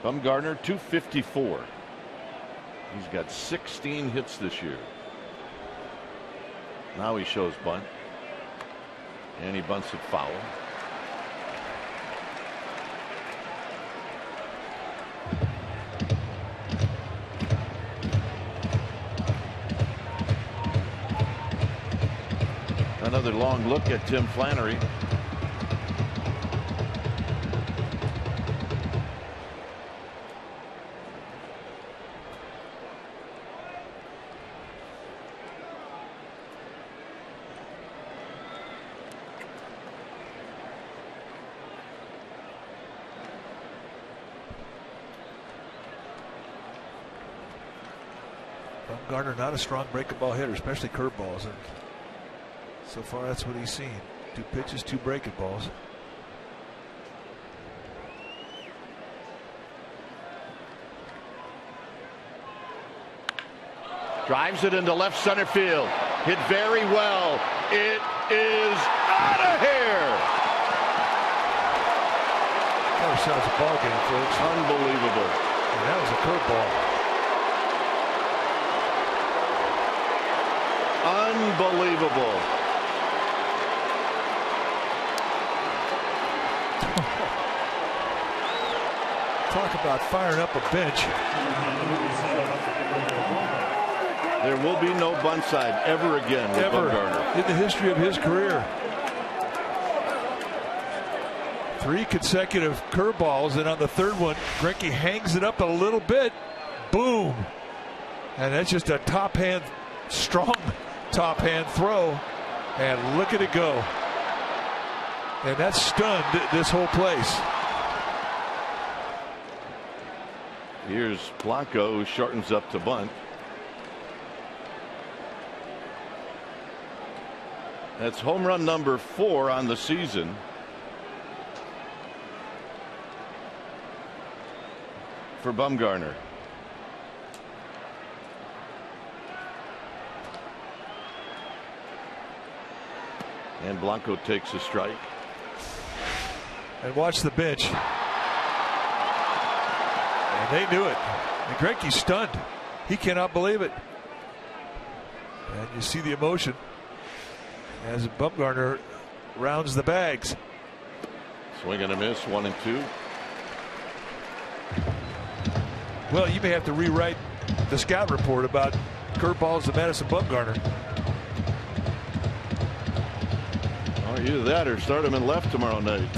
Bumgarner, 254. He's got 16 hits this year. Now he shows bunt, and he bunts it foul. Another long look at Tim Flannery. Bumgarner not a strong breaking ball hitter, especially curveballs, and so far that's what he's seen. 2 pitches, 2 breaking balls. Drives it into left center field. Hit very well. It is out of here. That was a ball game, folks. Unbelievable. And that was a curveball. Unbelievable. Talk about firing up a bench. There will be no bunt side ever again with Bumgarner. In the history of his career. 3 consecutive curveballs, and on the third one, Greinke hangs it up a little bit. Boom. And that's just a top hand, strong top hand throw. And look at it go. And that stunned this whole place. Here's Blanco, who shortens up to bunt. That's home run number 4 on the season. For Bumgarner. And Blanco takes a strike. And watch the bench. And they knew it. And Greinke's stunned. He cannot believe it. And you see the emotion as Bumgarner rounds the bags. Swing and a miss, 1-2. Well, you may have to rewrite the scout report about curveballs to Madison Bumgarner. Oh, either that or start him in left tomorrow night.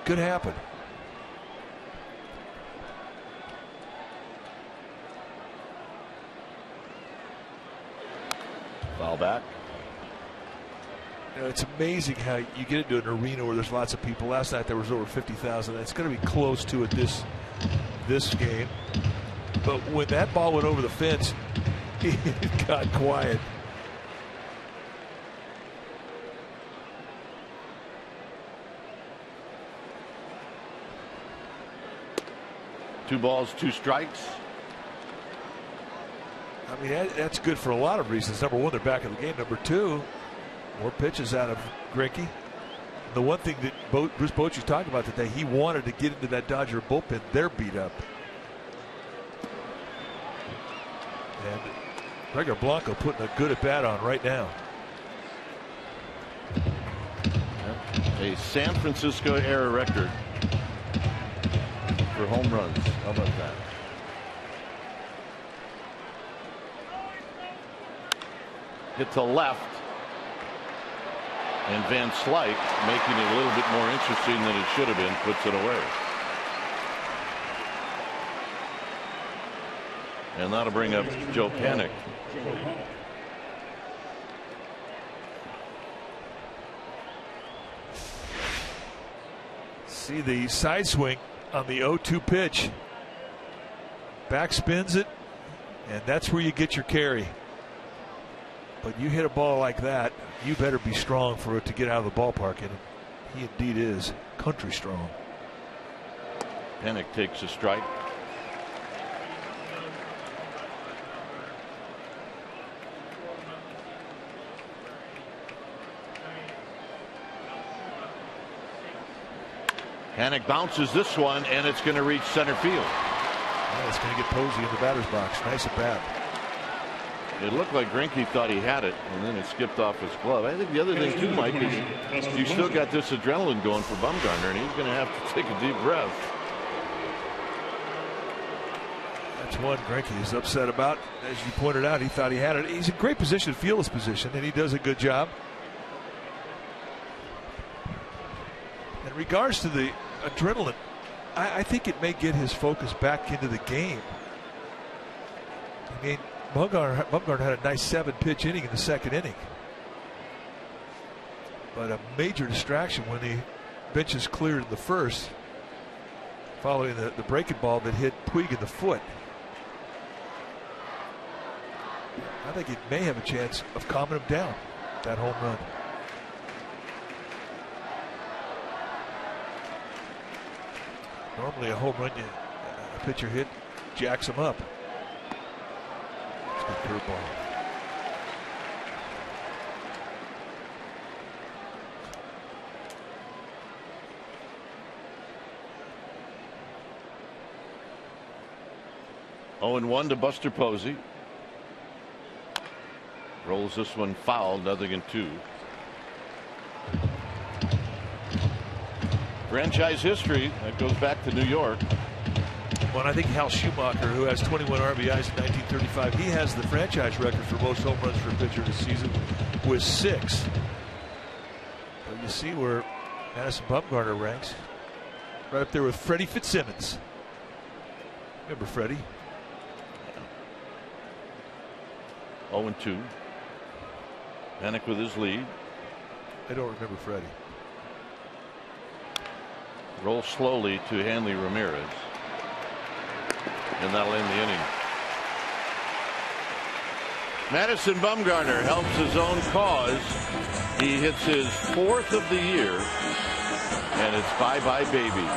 Could happen. Foul back. You know, it's amazing how you get into an arena where there's lots of people. Last night there was over 50,000. It's going to be close to it this game. But when that ball went over the fence, it got quiet. Two balls, two strikes. I mean, that's good for a lot of reasons. Number one, they're back in the game. Number two, more pitches out of Greinke. The one thing that Bruce Bochy's talking about today, he wanted to get into that Dodger bullpen. They're beat up. And Gregor Blanco putting a good at bat on right now. A San Francisco era record for home runs. How about that? Hit to left. And Van Slyke, making it a little bit more interesting than it should have been, puts it away. And that'll bring up Joe Panik. See the side swing on the 0-2 pitch. Back spins it, and that's where you get your carry. But you hit a ball like that, you better be strong for it to get out of the ballpark, and he indeed is country strong. Panik takes a strike. Panik bounces this one, and it's going to reach center field. Yeah, it's going to get Posey in the batter's box. Nice at bat. It looked like Greinke thought he had it, and then it skipped off his glove. I think the other thing too, Mike, is you still got this adrenaline going for Bumgarner, and he's going to have to take a deep breath. That's one Greinke is upset about. As you pointed out, he thought he had it. He's in great position, fieldless position, and he does a good job. In regards to the adrenaline, I think it may get his focus back into the game. I mean, Bumgarner had a nice 7-pitch inning in the second inning. But a major distraction when the benches cleared in the first, following the breaking ball that hit Puig in the foot. I think it may have a chance of calming him down, that home run. Normally a home run, a pitcher hit jacks him up. Good curveball. Oh, and 1 to Buster Posey. Rolls this one foul, 0-2. Franchise history that goes back to New York. Well, I think Hal Schumacher, who has 21 RBIs in 1935, he has the franchise record for most home runs for a pitcher this season with 6. But you see where Madison Bumgarner ranks, right up there with Freddie Fitzsimmons. Remember Freddie? 0-2. Panik with his lead. I don't remember Freddie. Roll slowly to Hanley Ramirez. And that'll end the inning. Madison Bumgarner helps his own cause. He hits his 4th of the year, and it's bye-bye baby.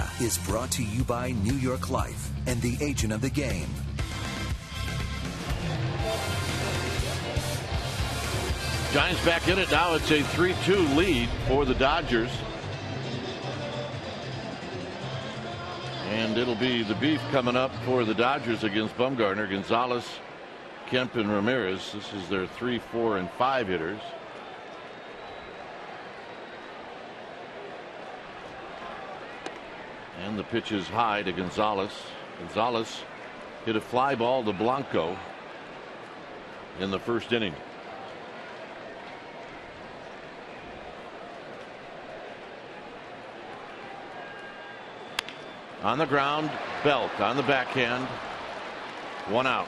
area is brought to you by New York Life and the agent of the game. Giants back in it now. It's a 3-2 lead for the Dodgers. And it'll be the beef coming up for the Dodgers against Bumgarner, Gonzalez, Kemp, and Ramirez. This is their 3, 4, and 5 hitters. And the pitch is high to Gonzalez. Gonzalez hit a fly ball to Blanco in the first inning. On the ground, Belt on the backhand. 1 out.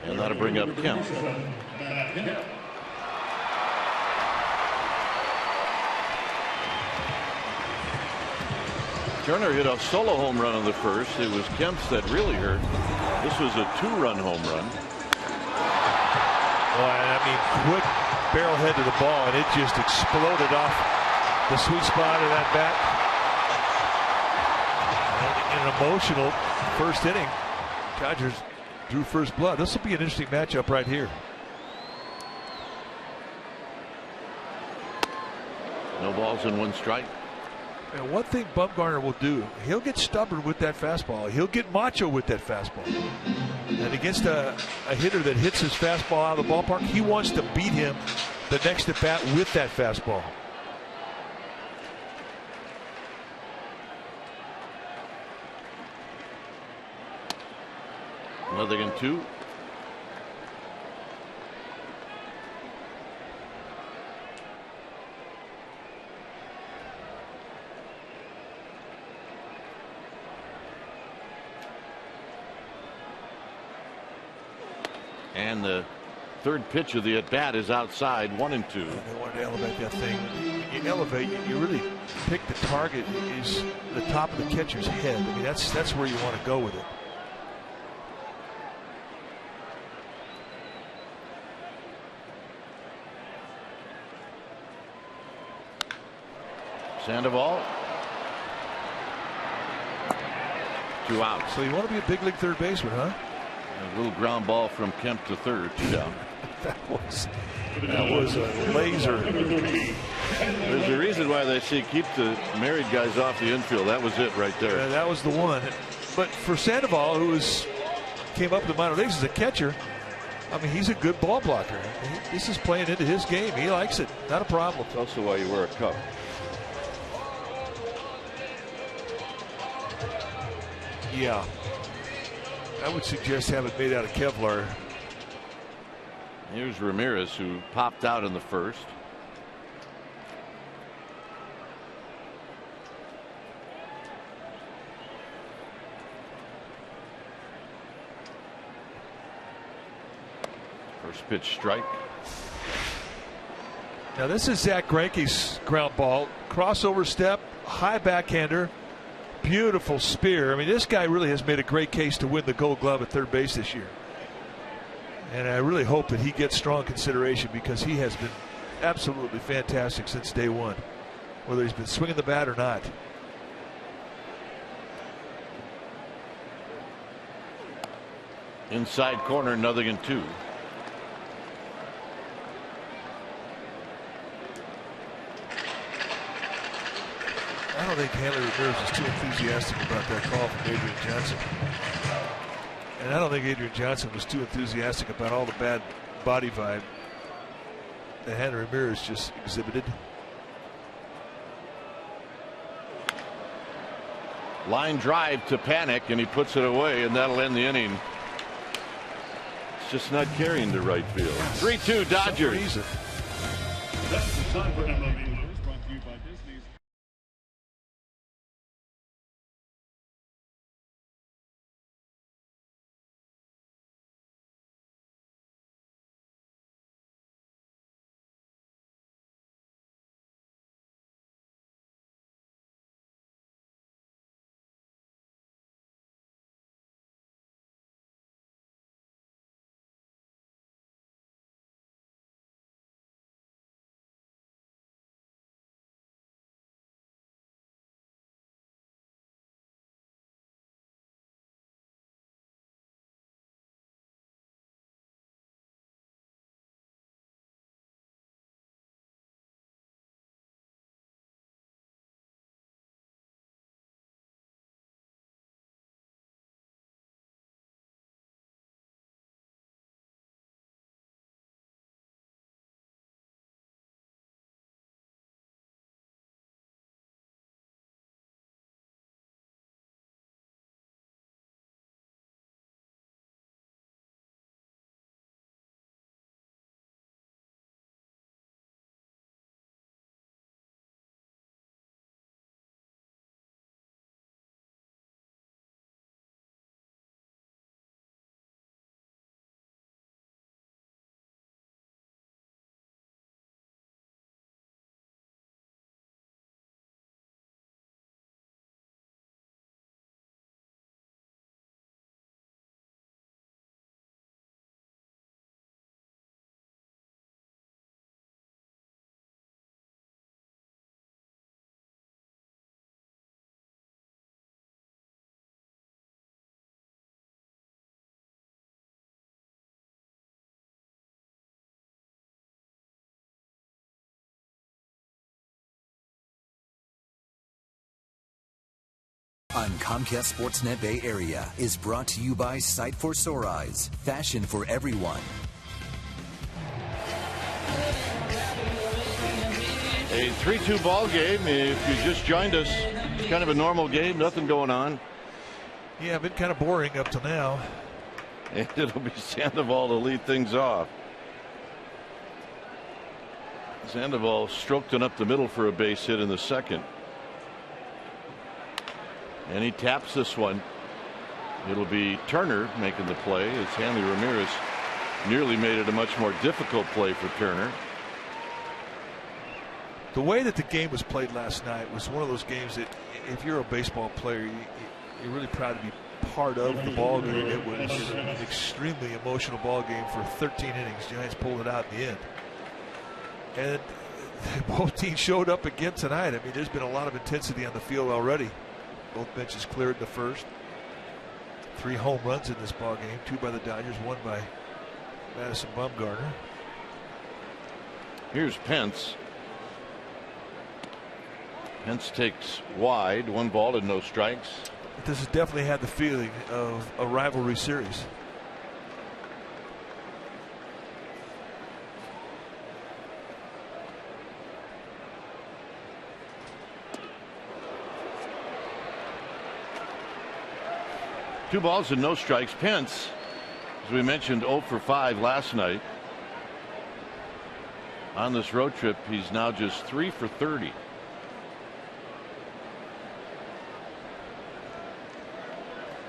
And that'll bring up Kemp. Turner hit a solo home run in the first. It was Kemp's that really hurt. This was a 2-run home run. Well, I mean, quick barrel head to the ball, and it just exploded off the sweet spot of that bat. And an emotional first inning. Dodgers drew first blood. This will be an interesting matchup right here. No balls and 1 strike. And one thing Bumgarner will do, he'll get stubborn with that fastball. He'll get macho with that fastball. And against a hitter that hits his fastball out of the ballpark, he wants to beat him the next at bat with that fastball. Another in 2. And the third pitch of the at bat is outside. 1 and 2. They wanted to elevate that thing. You elevate, you really pick the target is the top of the catcher's head. I mean, that's where you want to go with it. Sandoval. 2 outs. So you want to be a big league third baseman, huh? A little ground ball from Kemp to third. 2 down. that was a laser. There's a reason why they say keep the married guys off the infield. That was it right there. Yeah, that was the one. But for Sandoval, who came up to the minor leagues as a catcher, I mean, he's a good ball blocker. This is playing into his game. He likes it. Not a problem. It's also why you wear a cup. Yeah. I would suggest have it made out of Kevlar. Here's Ramirez, who popped out in the first. First pitch strike. Now this is Zach Greinke's ground ball. Crossover step, high backhander. Beautiful spear. I mean, this guy really has made a great case to win the Gold Glove at third base this year. And I really hope that he gets strong consideration because he has been absolutely fantastic since day one, whether he's been swinging the bat or not. Inside corner, 0-2. I don't think Hanley Ramirez is too enthusiastic about that call from Adrian Johnson. And I don't think Adrian Johnson was too enthusiastic about all the bad body vibe that Hanley Ramirez just exhibited. Line drive to Panic, and he puts it away, and that'll end the inning. It's just not carrying to right field. 3-2 Dodgers. That's the time for MLB. on Comcast Sportsnet Bay Area is brought to you by Sight for Sore Eyes, fashion for everyone. A 3-2 ball game. If you just joined us, it's kind of a normal game, nothing going on. Yeah, been kind of boring up to now. And it'll be Sandoval to lead things off. Sandoval stroked it up the middle for a base hit in the second. And he taps this one. It'll be Turner making the play as Hanley Ramirez nearly made it a much more difficult play for Turner. The way that the game was played last night was one of those games that if you're a baseball player, you're really proud to be part of the ball game. It was an extremely emotional ball game for 13 innings. Giants pulled it out in the end. And both teams showed up again tonight. I mean, there's been a lot of intensity on the field already. Both benches cleared in the first. 3 home runs in this ball game. 2 by the Dodgers, 1 by Madison Bumgarner. Here's Pence. Pence takes wide, 1 ball and no strikes. This has definitely had the feeling of a rivalry series. Two balls and no strikes. Pence, as we mentioned, 0 for 5 last night. On this road trip, he's now just 3 for 30.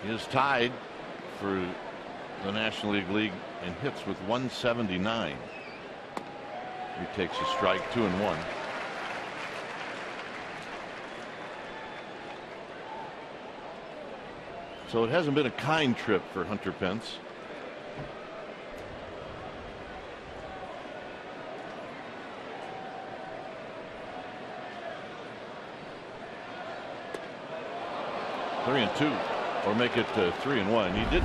He is tied for the National League lead in hits with 179. He takes a strike, 2-1. So it hasn't been a kind trip for Hunter Pence. Three and 2, or make it 3-1. He did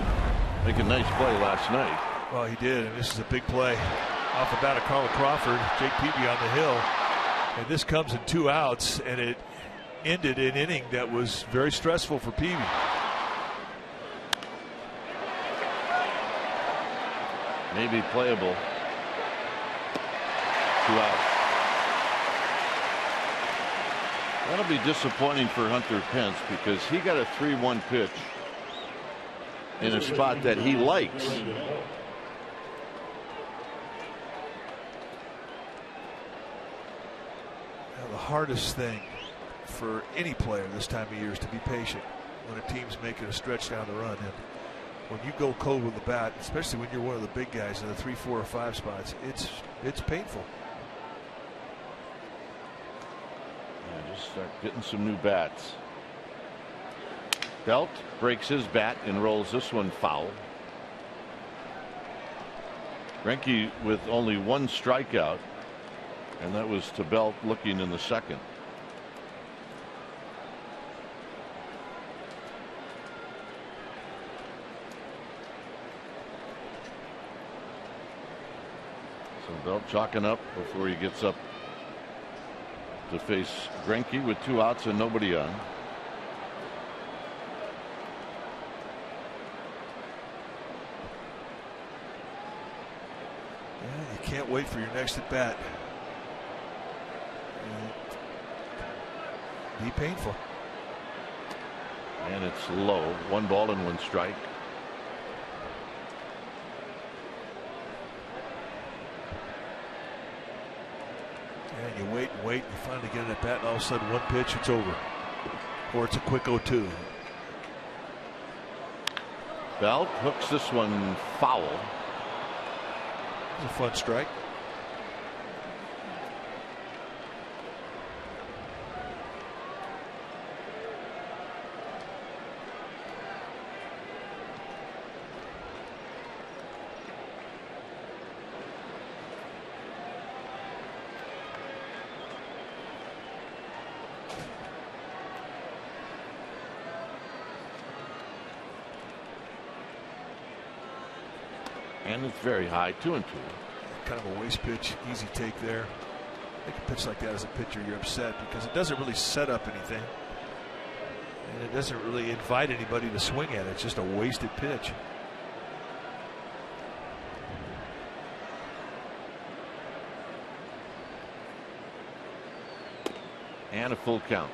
make a nice play last night. Well, he did, and this is a big play off the bat of Carl Crawford. Jake Peavy on the hill, and this comes in 2 outs, and it ended an inning that was very stressful for Peavy. Maybe playable. 2 outs. That'll be disappointing for Hunter Pence because he got a 3-1 pitch in a spot that he likes. Now, the hardest thing for any player this time of year is to be patient when a team's making a stretch down the run. And when you go cold with the bat, especially when you're one of the big guys in the 3, 4, or 5 spots, it's painful. Yeah, just start getting some new bats. Belt breaks his bat and rolls this one foul. Greinke with only 1 strikeout, and that was to Belt looking in the second. Belt chalking up before he gets up to face Greinke with 2 outs and nobody on. Yeah, you can't wait for your next at bat. Be painful. And it's low. 1 ball and 1 strike. And you wait and wait, and you finally get it at bat, and all of a sudden 1 pitch, it's over. Or it's a quick 0-2. Belt hooks this one foul. It's a fun strike. And it's very high, 2-2. Kind of a waste pitch, easy take there. I think a pitch like that as a pitcher, you're upset because it doesn't really set up anything. And it doesn't really invite anybody to swing at it. It's just a wasted pitch. And a full count.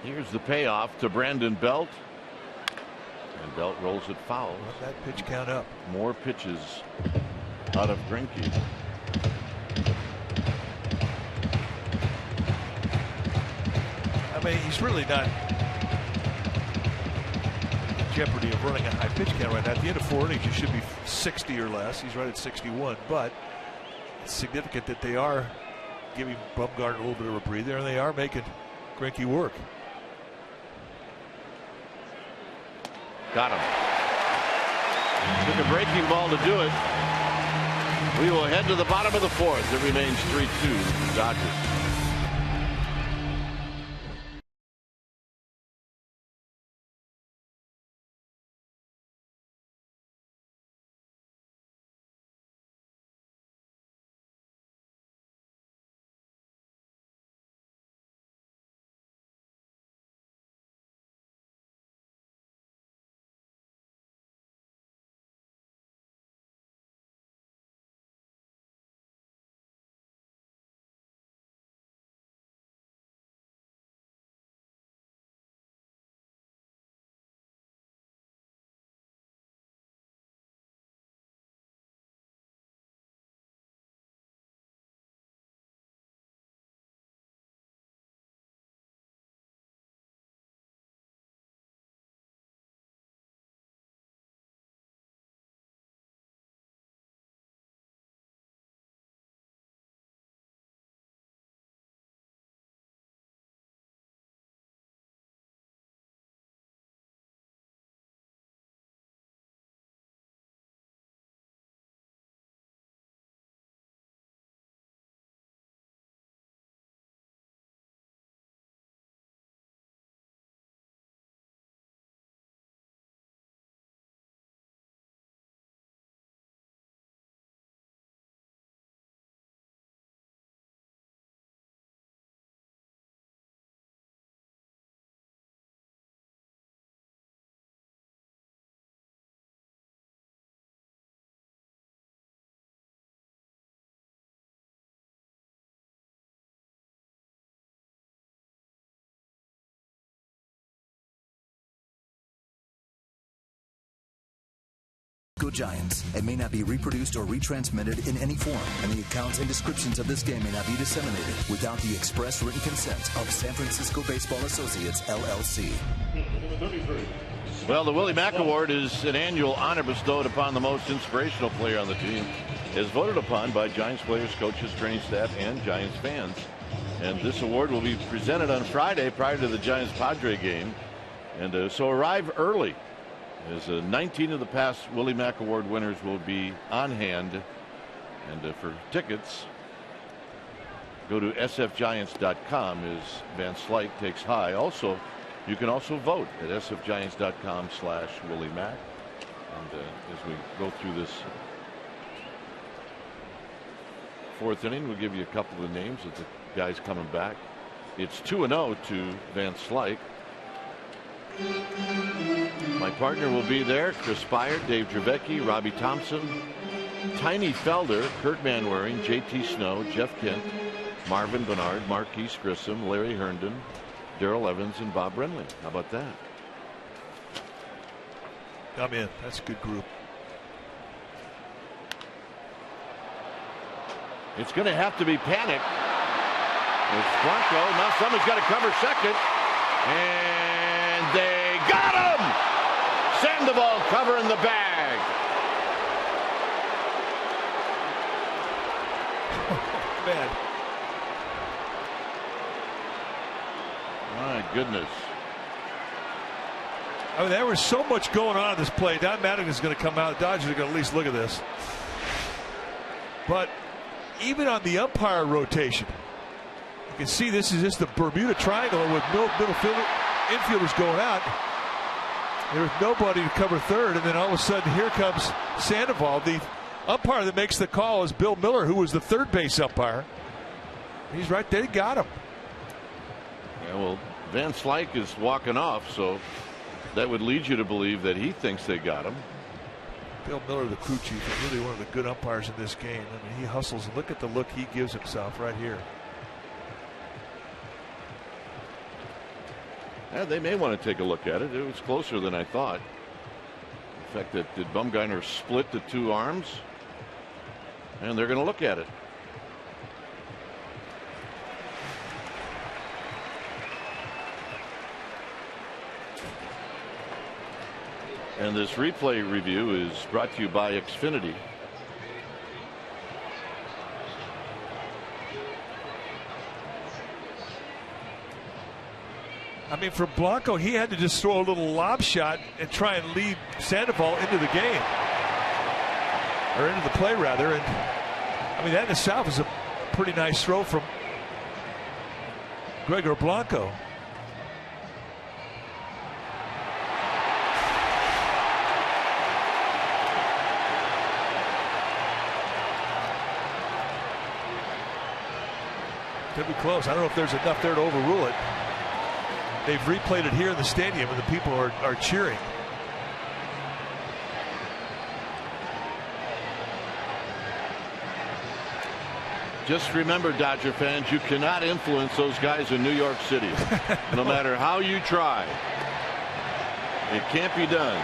Here's the payoff to Brandon Belt. And Belt rolls it foul. Let that pitch count up. More pitches out of Greinke. I mean, he's really not in jeopardy of running a high pitch count right now. At the end of 4 innings, you should be 60 or less. He's right at 61, but it's significant that they are giving Bumgarner a little bit of a breather, and they are making Greinke work. Got him. Took a breaking ball to do it. We will head to the bottom of the 4th. It remains 3-2 Dodgers. Go Giants. It may not be reproduced or retransmitted in any form, and the accounts and descriptions of this game may not be disseminated without the express written consent of San Francisco Baseball Associates, LLC. Well, the Willie Mack Award is an annual honor bestowed upon the most inspirational player on the team. It is voted upon by Giants players, coaches, training staff, and Giants fans. And this award will be presented on Friday prior to the Giants-Padre game. And so arrive early, as 19 of the past Willie Mack Award winners will be on hand. And for tickets, go to sfgiants.com as Van Slyke takes high. Also, you can also vote at sfgiants.com/Willie Mack. And as we go through this 4th inning, we'll give you a couple of names of the guys coming back. It's 2-0 to Van Slyke. My partner will be there: Chris Spire, Dave Trevecki, Robbie Thompson, Tiny Felder, Kurt Manwaring, JT Snow, Jeff Kent, Marvin Bernard, Marquise Grissom, Larry Herndon, Darrell Evans, and Bob Brenly. How about that? I'm in. That's a good group. It's going to have to be panic. It's Blanco. Now somebody's got to cover second. And they got him! Sandoval covering the bag. Man. My goodness. I mean, there was so much going on in this play. Don Madden is going to come out. The Dodgers are going to at least look at this. But even on the umpire rotation, can see this is just the Bermuda Triangle with middle fielder, infielders going out. There's nobody to cover third, and then all of a sudden here comes Sandoval. The umpire that makes the call is Bill Miller, who was the third base umpire. He's right there. He got him. Yeah, well, Van Slyke is walking off, so that would lead you to believe that he thinks they got him. Bill Miller, the crew chief, is really one of the good umpires in this game. I mean, he hustles. Look at the look he gives himself right here. Yeah, they may want to take a look at it. It was closer than I thought. The fact that did Bumgarner split the two arms, and they're going to look at it. And this replay review is brought to you by Xfinity. I mean, for Blanco, he had to just throw a little lob shot and try and lead Sandoval into the game. Or into the play, rather. And I mean, that in itself is a pretty nice throw from Gregor Blanco. Could be close. I don't know if there's enough there to overrule it. They've replayed it here in the stadium, and the people are cheering. Just remember, Dodger fans, you cannot influence those guys in New York City. No matter how you try. It can't be done.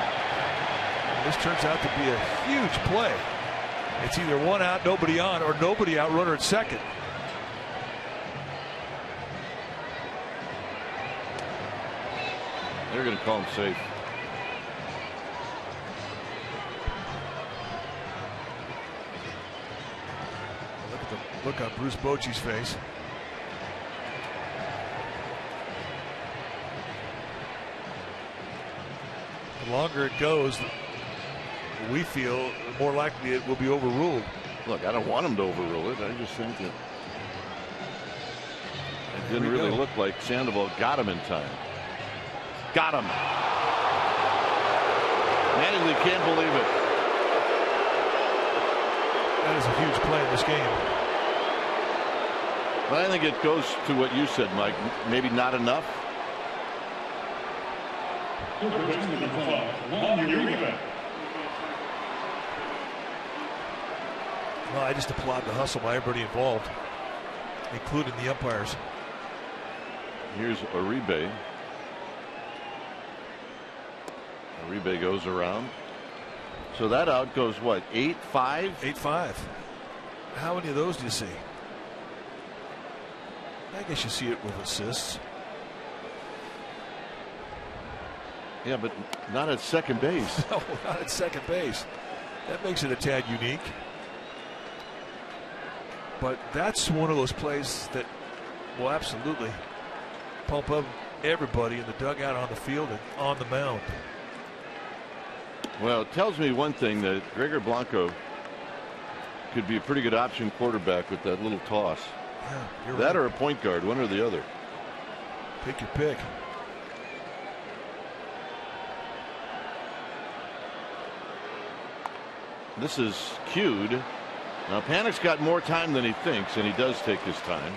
This turns out to be a huge play. It's either one out, nobody on, or nobody out, runner at second. They're going to call him safe. Look at the look on Bruce Bochy's face. The longer it goes, we feel the more likely it will be overruled. Look, I don't want him to overrule it. I just think that it didn't really look like Sandoval got him in time. Got him. Mattingly can't believe it. That is a huge play in this game. But I think it goes to what you said, Mike. Maybe not enough. Well, I just applaud the hustle by everybody involved, including the umpires. Here's Uribe. Uribe goes around. So that out goes what, 8-5? 8-5. How many of those do you see? I guess you see it with assists. Yeah, but not at second base. No, not at second base. That makes it a tad unique. But that's one of those plays that will absolutely pump up everybody in the dugout, on the field, and on the mound. Well, it tells me one thing, that Gregor Blanco could be a pretty good option quarterback with that little toss. Yeah, you're that right. or a point guard, one or the other. Pick your pick. This is cued. Now Panic's got more time than he thinks, and he does take his time.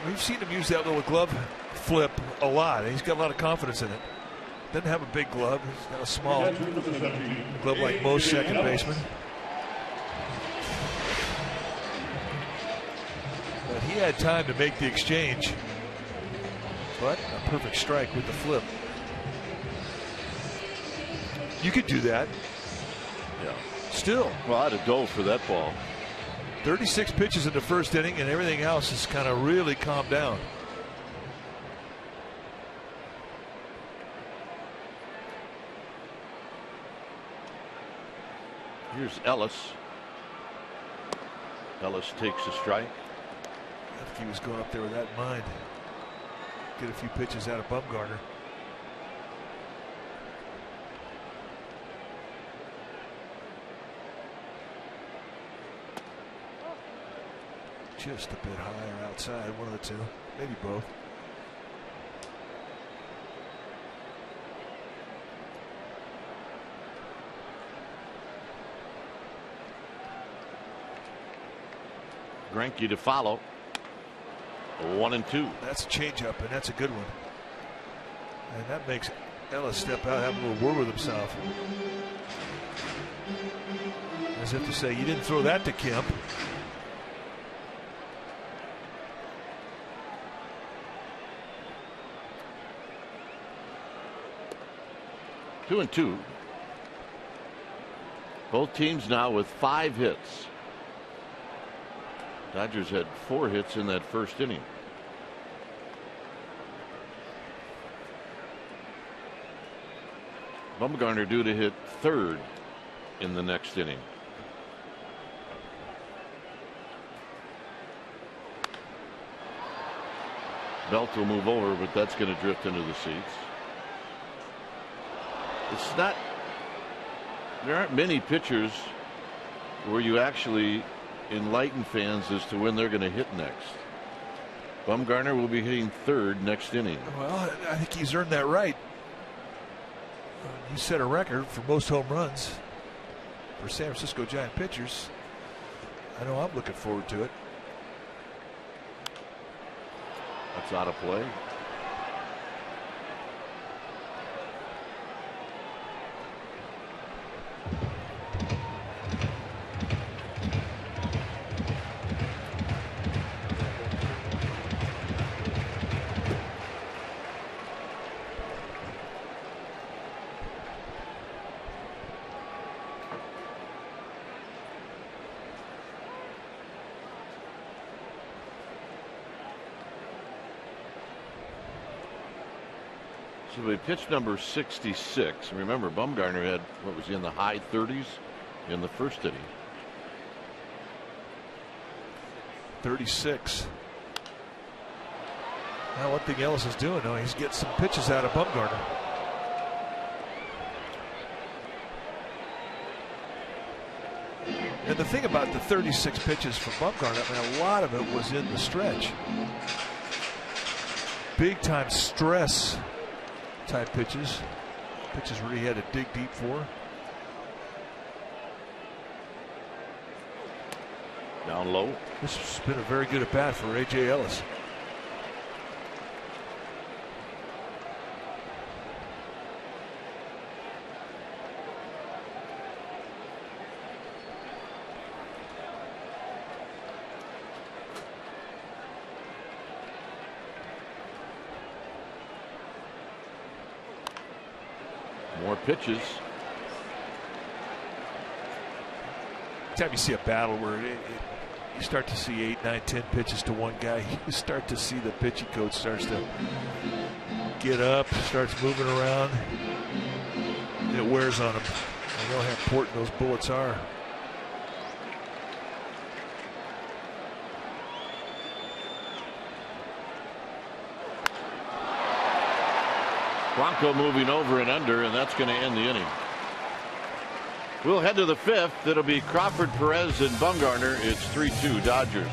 We've seen him use that little glove flip a lot. He's got a lot of confidence in it. Doesn't have a big glove. He's got a small glove like most second basemen. But he had time to make the exchange. But a perfect strike with the flip. You could do that. Yeah. Still. Well, I'd have dove for that ball. 36 pitches in the first inning, and everything else has kind of really calmed down. Here's Ellis. Ellis takes a strike. I think he was going up there with that in mind. Get a few pitches out of Bumgarner. Just a bit higher outside, one of the two. maybe both. Greinke to follow. 1-2. That's a changeup, and that's a good one. And that makes Ellis step out, have a little word with himself. As if to say, you didn't throw that to Kemp. Two and two. Both teams now with 5 hits. Dodgers had 4 hits in that first inning. Bumgarner due to hit 3rd in the next inning. Belt will move over, but that's going to drift into the seats. It's not. There aren't many pitchers where you actually enlighten fans as to when they're going to hit next. Bumgarner will be hitting 3rd next inning. Well, I think he's earned that right. He set a record for most home runs for San Francisco Giant pitchers. I know I'm looking forward to it. That's out of play. So we pitched number 66. Remember, Bumgarner had what was in the high 30s in the first inning. 36. Now, one thing Ellis is doing, though, he's getting some pitches out of Bumgarner. And the thing about the 36 pitches from Bumgarner, I mean, a lot of it was in the stretch. Big time stress type pitches where he had to dig deep for. Down low. This has been a very good at bat for A.J. Ellis. More pitches. Anytime you see a battle where you start to see 8, 9, 10 pitches to one guy, you start to see the pitching coach starts to get up, starts moving around. It wears on him. I know how important those bullets are. Bronco moving over and under, and that's going to end the inning. We'll head to the 5th. It'll be Crawford, Perez, and Bumgarner. It's 3-2 Dodgers.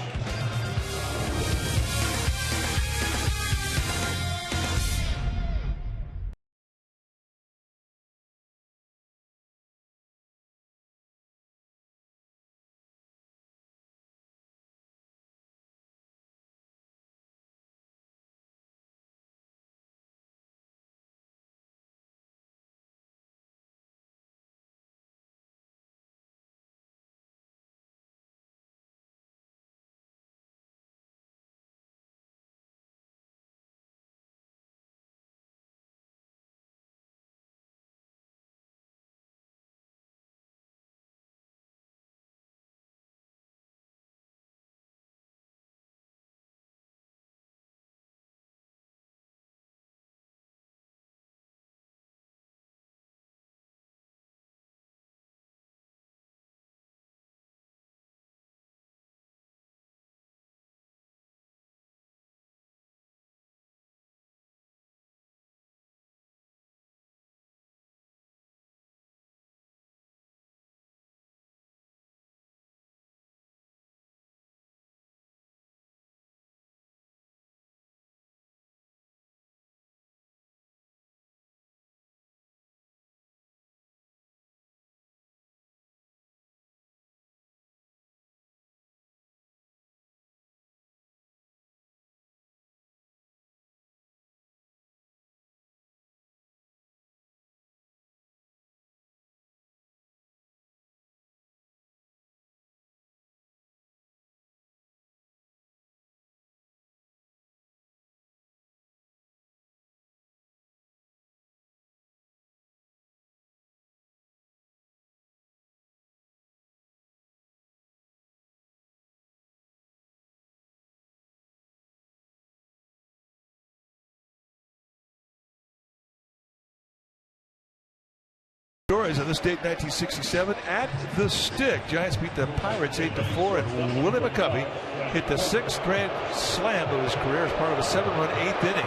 stories on this date, 1967, at the Stick. Giants beat the Pirates 8-4, and Willie McCovey hit the 6th grand slam of his career as part of a 7-run 8th inning.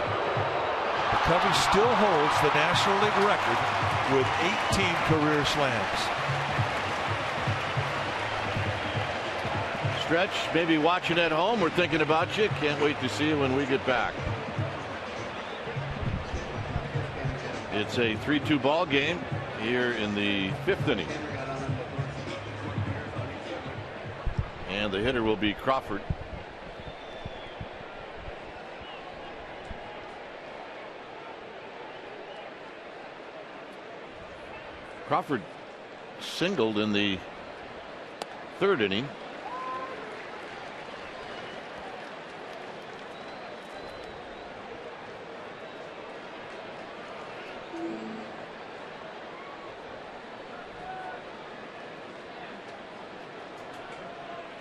McCovey still holds the National League record with 18 career slams. Stretch, maybe watching at home. We're thinking about you. Can't wait to see you when we get back. It's a 3-2 ball game here in the 5th inning. And the hitter will be Crawford. Crawford singled in the 3rd inning.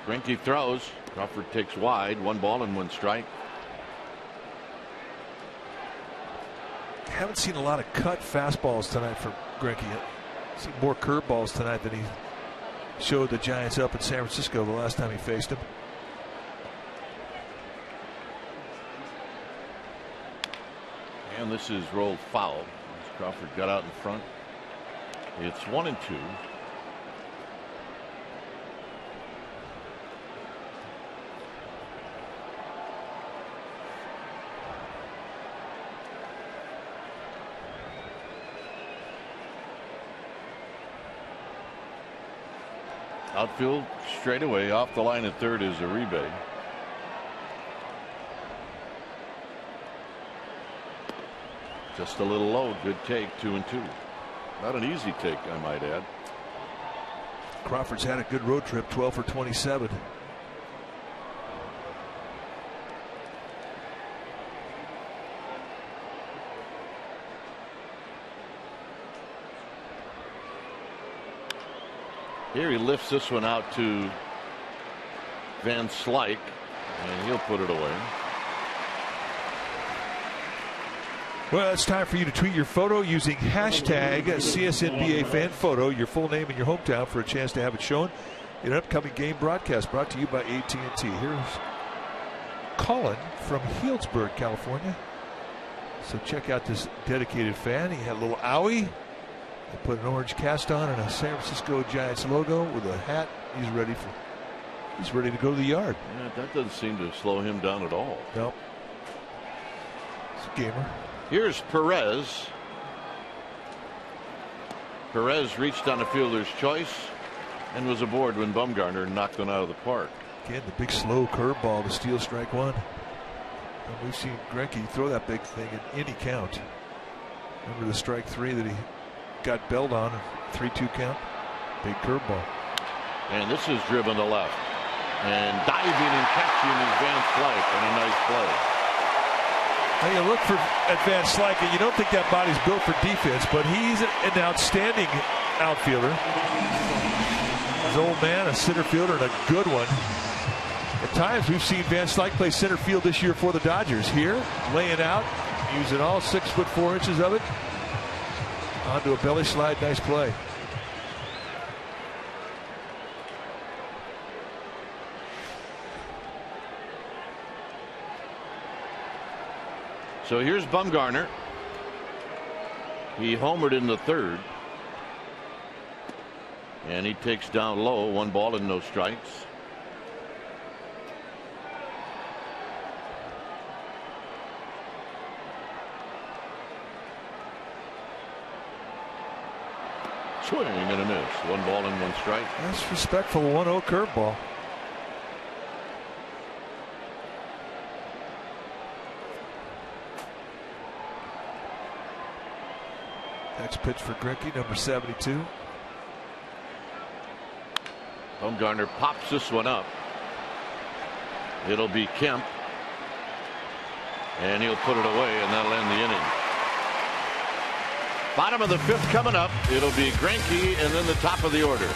Greinke throws. Crawford takes wide. 1 ball and 1 strike. Haven't seen a lot of cut fastballs tonight for Greinke. Seen more curveballs tonight than he showed the Giants up in San Francisco the last time he faced him. And this is rolled foul. As Crawford got out in front. It's 1-2. Outfield straight away off the line at 3rd is Uribe. Just a little low. Good take. 2-2. Not an easy take, I might add. Crawford's had a good road trip. 12 for 27. Here he lifts this one out to Van Slyke, and he'll put it away. Well, it's time for you to tweet your photo using hashtag CSNBAFanPhoto, your full name and your hometown, for a chance to have it shown in an upcoming game broadcast brought to you by AT&T. Here's Colin from Healdsburg, California. So check out this dedicated fan. He had a little owie. They put an orange cast on and a San Francisco Giants logo with a hat. He's ready to go to the yard. Yeah, that doesn't seem to slow him down at all. Nope. It's a gamer. Here's Perez. Perez reached on a fielder's choice and was aboard when Bumgarner knocked one out of the park. Again, the big slow curveball to steal strike 1. And we've seen Greinke throw that big thing in any count. Remember the strike 3 that he got belled on, 3-2 count. Big curveball. And this is driven to left. And diving and catching is Van Slyke, and a nice play. Now you look for advanced Slyke, and you don't think that body's built for defense, but he's an outstanding outfielder. His old man, a center fielder, and a good one. At times we've seen Van Slyke play center field this year for the Dodgers. Here, laying out, using all 6'4" of it. Onto a belly slide, nice play. So here's Bumgarner. He homered in the 3rd. And he takes down low. 1 ball and no strikes. Swing and a miss. 1 ball and 1 strike. That's respectful. 1-0 curveball. Next pitch for Greinke, number 72. Bumgarner pops this one up. It'll be Kemp. And he'll put it away, and that'll end the inning. Bottom of the 5th coming up. It'll be Greinke and then the top of the order.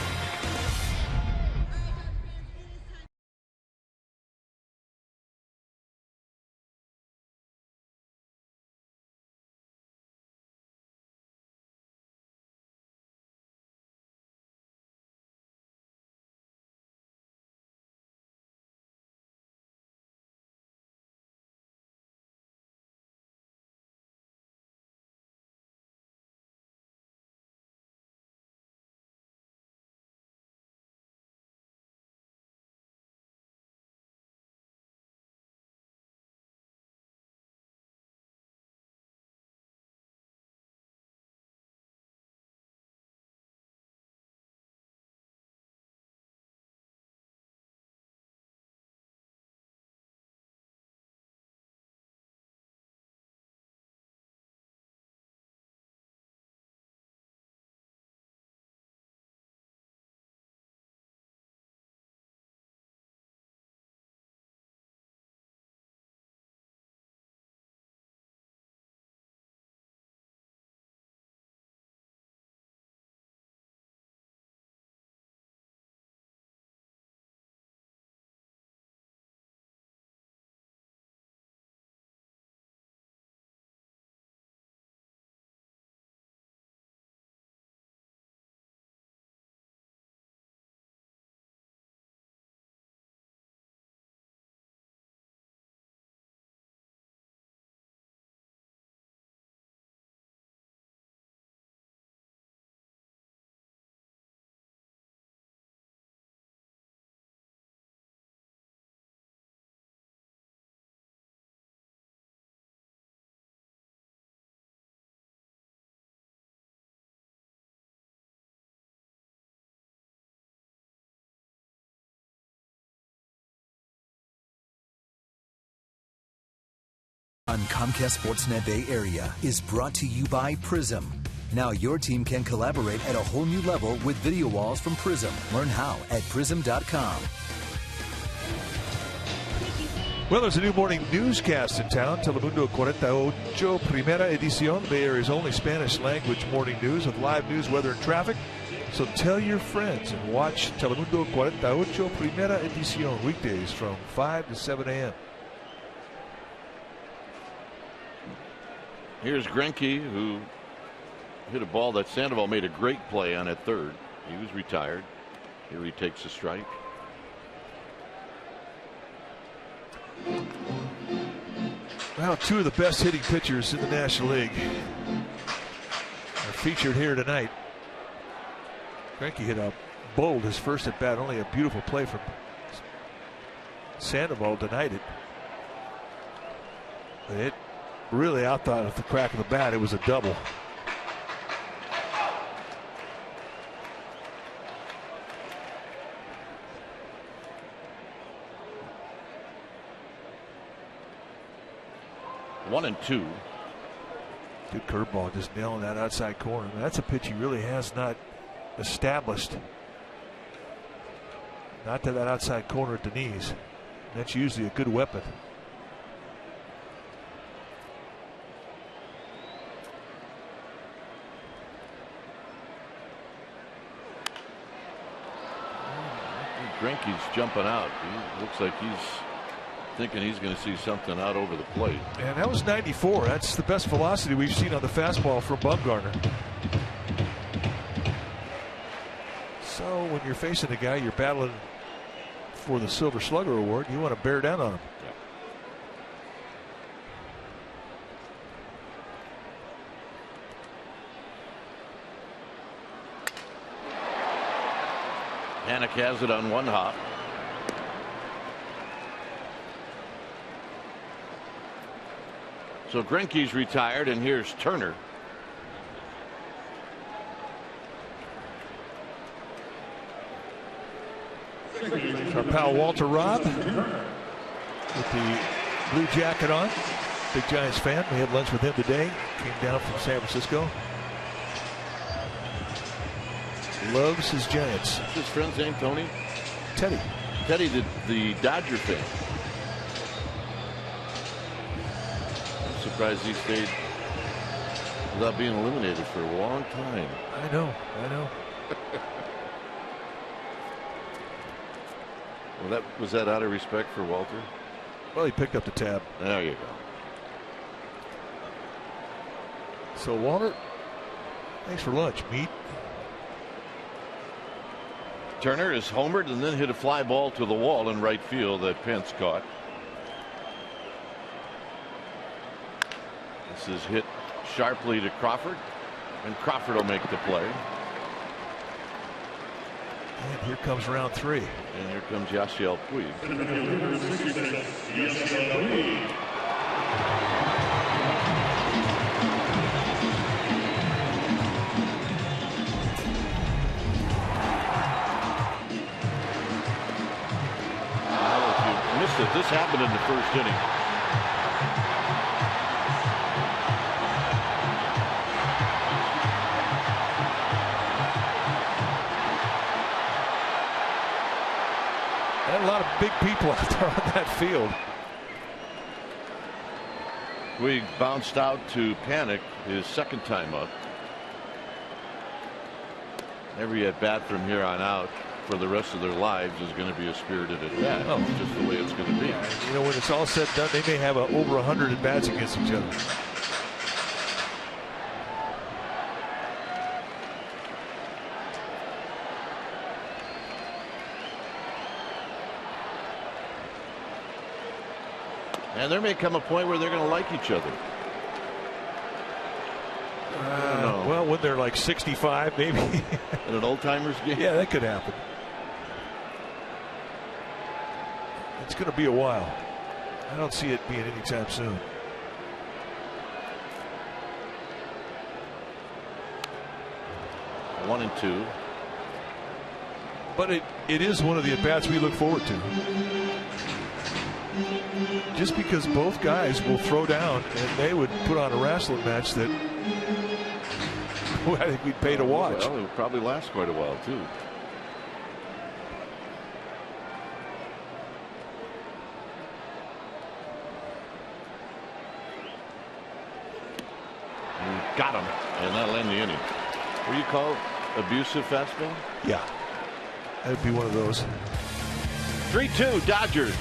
On Comcast Sportsnet Bay Area is brought to you by Prism. Now your team can collaborate at a whole new level with video walls from Prism. Learn how at prism.com. Well, there's a new morning newscast in town. Telemundo 48, Primera Edición, Bay Area's only Spanish language morning news with live news, weather, and traffic. So tell your friends and watch Telemundo 48, Primera Edición, weekdays from 5 to 7 a.m. Here's Greinke, who hit a ball that Sandoval made a great play on at third. He was retired. Here he takes a strike. Well, two of the best hitting pitchers in the National League are featured here tonight. Greinke hit a bold his first at bat, only a beautiful play from Sandoval denied it. But it really outthought at the crack of the bat. It was a double. One and two. Good curveball, just nailing that outside corner. That's a pitch he really has not established. Not to that outside corner at the knees. That's usually a good weapon. Greinke's jumping out. He looks like he's thinking he's going to see something out over the plate. And that was 94. That's the best velocity we've seen on the fastball from Bumgarner. So when you're facing a guy you're battling for the Silver Slugger Award, you want to bear down on him. Panik has it on one hop. So Greinke's retired, and here's Turner. Our pal Walter Robb with the blue jacket on. Big Giants fan. We had lunch with him today. Came down from San Francisco. Loves his Giants. What's his friend's name, Tony? Teddy. Teddy, the Dodger fan. I'm surprised he stayed without being eliminated for a long time. I know. Well, was that out of respect for Walter? Well, he picked up the tab. There you go. So Walter, thanks for lunch, meat. Turner is homered and then hit a fly ball to the wall in right field that Pence caught. This is hit sharply to Crawford, and Crawford will make the play. And here comes round three. And here comes Yasiel Puig. This happened in the first inning. Had a lot of big people out there on that field. We bounced out to Panik his second time up. Every at bat from here on out for the rest of their lives is going to be a spirited at bat. Oh, it's just the way it's going to be. You know, when it's all said and done, they may have over 100 at bats against each other. And there may come a point where they're going to like each other. Well, when they're like 65, maybe. In an old-timers game? Yeah, that could happen. It's going to be a while. I don't see it being anytime soon. One and two. But it is one of the at-bats we look forward to. just because both guys will throw down, and they would put on a wrestling match that I think we'd pay to watch. Well, it would probably last quite a while too. Got him, and that'll end the inning. What do you call abusive fastball? Yeah, that'd be one of those. 3-2 Dodgers.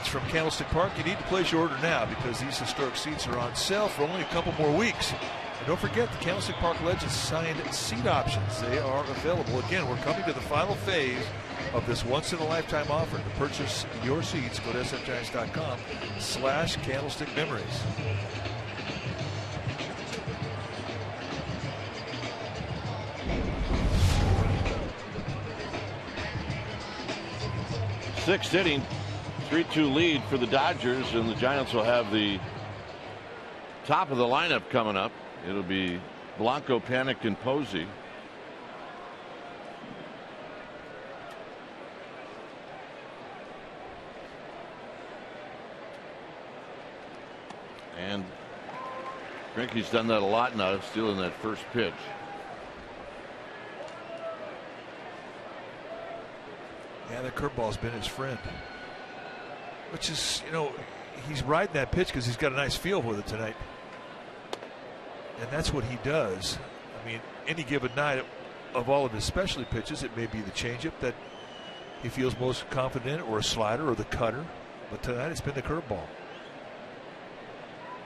From Candlestick Park, you need to place your order now because these historic seats are on sale for only a couple more weeks. And don't forget the Candlestick Park Legends signed seat options. They are available. Again, we're coming to the final phase of this once-in-a-lifetime offer. To purchase your seats, go to sfgiants.com/Candlestick Memories. Sixth inning. 3-2 lead for the Dodgers, and the Giants will have the top of the lineup coming up. It'll be Blanco, Panic, and Posey. And Greinke's done that a lot now, stealing that first pitch. Yeah, the curveball's been his friend. Which is, you know, he's riding that pitch because he's got a nice feel with it tonight. And that's what he does. I mean, any given night of all of his specialty pitches, it may be the changeup that he feels most confident in, or a slider, or the cutter. But tonight it's been the curveball.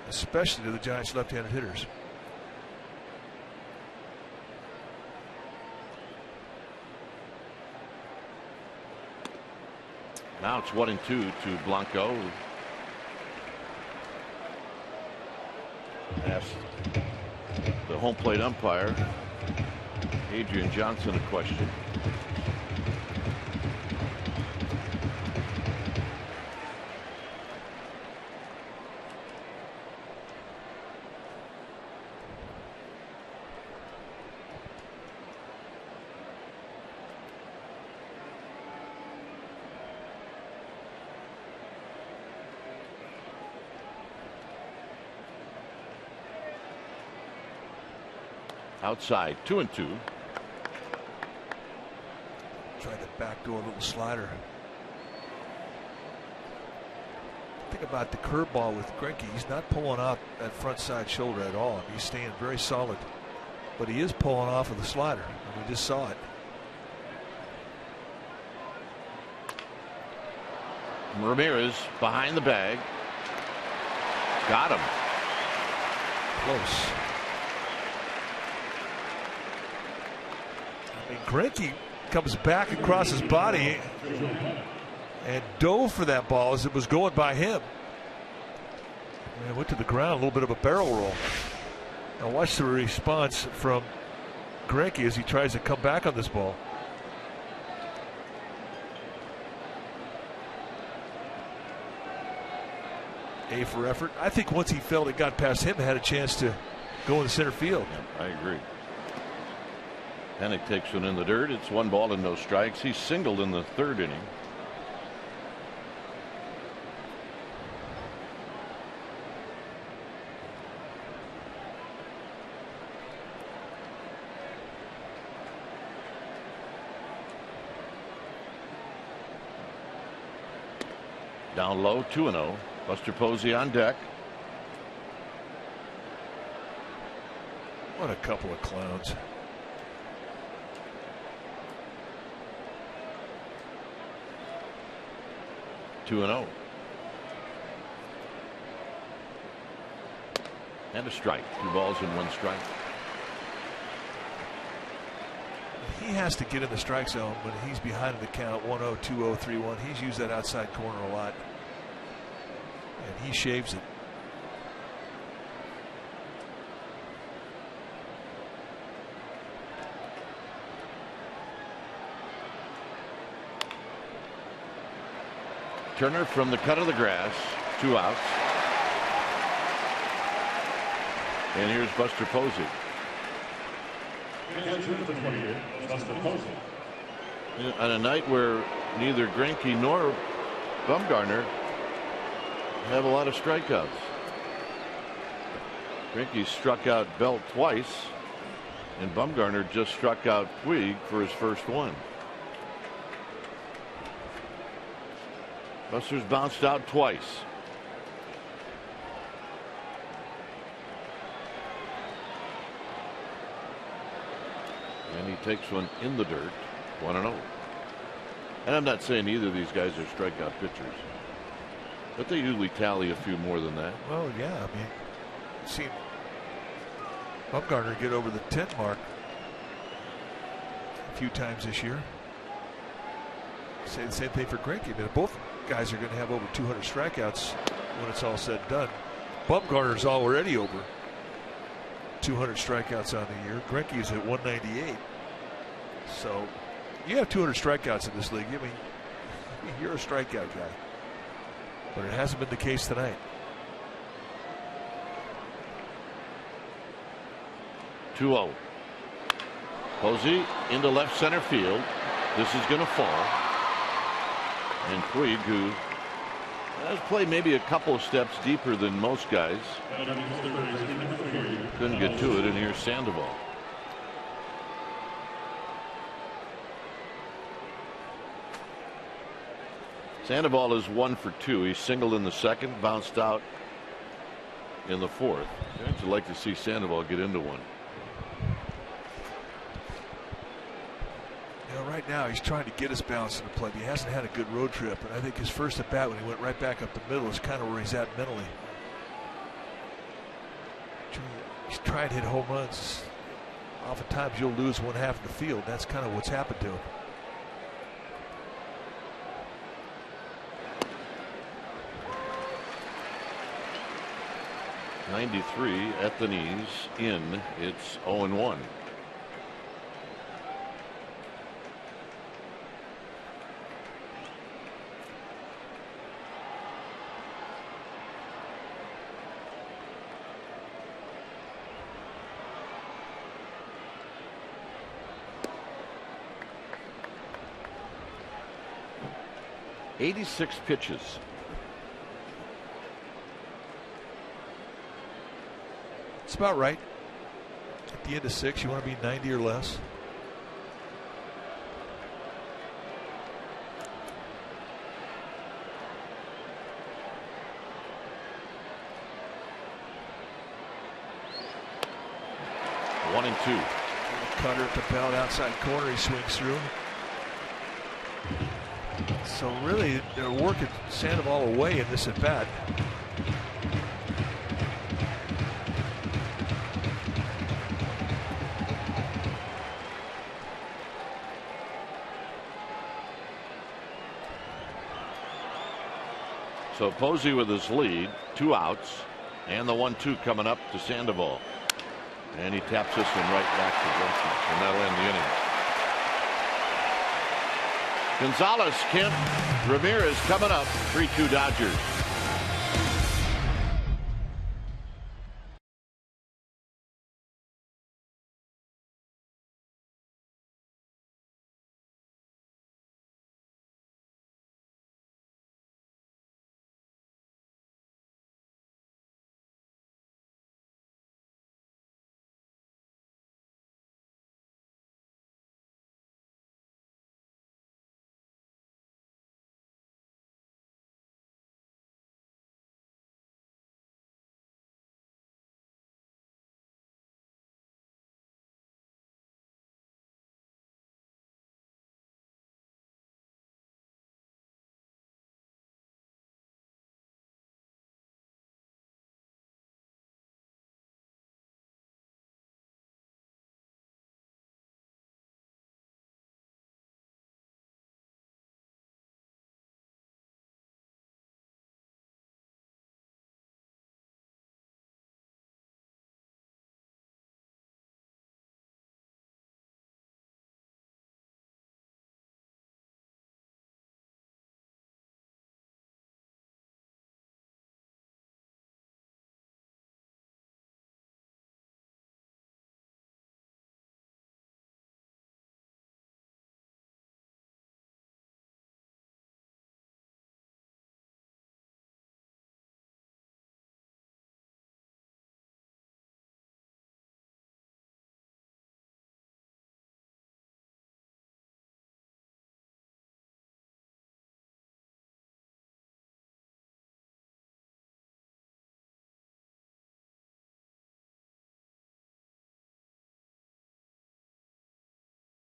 Especially to the Giants' left-handed hitters. Now it's 1-2 to Blanco. Asked the home plate umpire, Adrian Johnson, a question. Outside, 2-2. Tried to backdoor a little slider. Think about the curveball with Greinke. He's not pulling out that front side shoulder at all. He's staying very solid. but he is pulling off of the slider. We just saw it. Ramirez behind the bag. Got him. Close. I mean, Greinke comes back across his body and dove for that ball as it was going by him. And went to the ground, a little bit of a barrel roll. Now watch the response from Greinke as he tries to come back on this ball. A for effort. I think once he felt it got past him, had a chance to go in the center field. Yeah, I agree. Panik takes one in the dirt. It's 1 ball and no strikes. He singled in the 3rd inning. Down low, 2-0. Buster Posey on deck. What a couple of clowns. Two and a strike. 2 balls and 1 strike. He has to get in the strike zone when he's behind the count 1-0, 2-0, 3-1. He's used that outside corner a lot, and he shaves it. Turner from the cut of the grass. 2 outs. And here's Buster Posey. On a night where neither Greinke nor Bumgarner have a lot of strikeouts. Greinke struck out Belt twice, and Bumgarner just struck out Puig for his first one. Buster's bounced out twice. And he takes one in the dirt, 1-0. And I'm not saying either of these guys are strikeout pitchers, but they usually tally a few more than that. Well, yeah, I mean, I've seen Bumgarner get over the 10 mark a few times this year. Say the same thing for Greinke. I mean, both guys are going to have over 200 strikeouts when it's all said and done. Bumgarner's already over 200 strikeouts on the year. Greinke is at 198. So you have 200 strikeouts in this league. I mean, you're a strikeout guy. But it hasn't been the case tonight. 2-0. Posey into left center field. This is going to fall. And Puig, who has played maybe a couple of steps deeper than most guys, couldn't get to it, and here's Sandoval. Sandoval is 1 for 2. He singled in the 2nd, bounced out in the 4th. I'd like to see Sandoval get into one. Right now he's trying to get his balance in the plate. He hasn't had a good road trip, and I think his first at bat when he went right back up the middle is kind of where he's at mentally. He's trying to hit home runs. Oftentimes you'll lose one half of the field. That's kind of what's happened to him. '93 at the knees in. It's 0-1. .86 pitches. It's about right. At the end of 6, you want to be 90 or less. 1-2. Cutter at the belt, outside corner, he swings through. So really, they're working Sandoval away in this at bat. So Posey with his lead, 2 outs, and the 1-2 coming up to Sandoval. And he taps this one right back to Wilson, and that'll end the inning. Gonzalez, Kemp, Ramirez coming up, 3-2 Dodgers.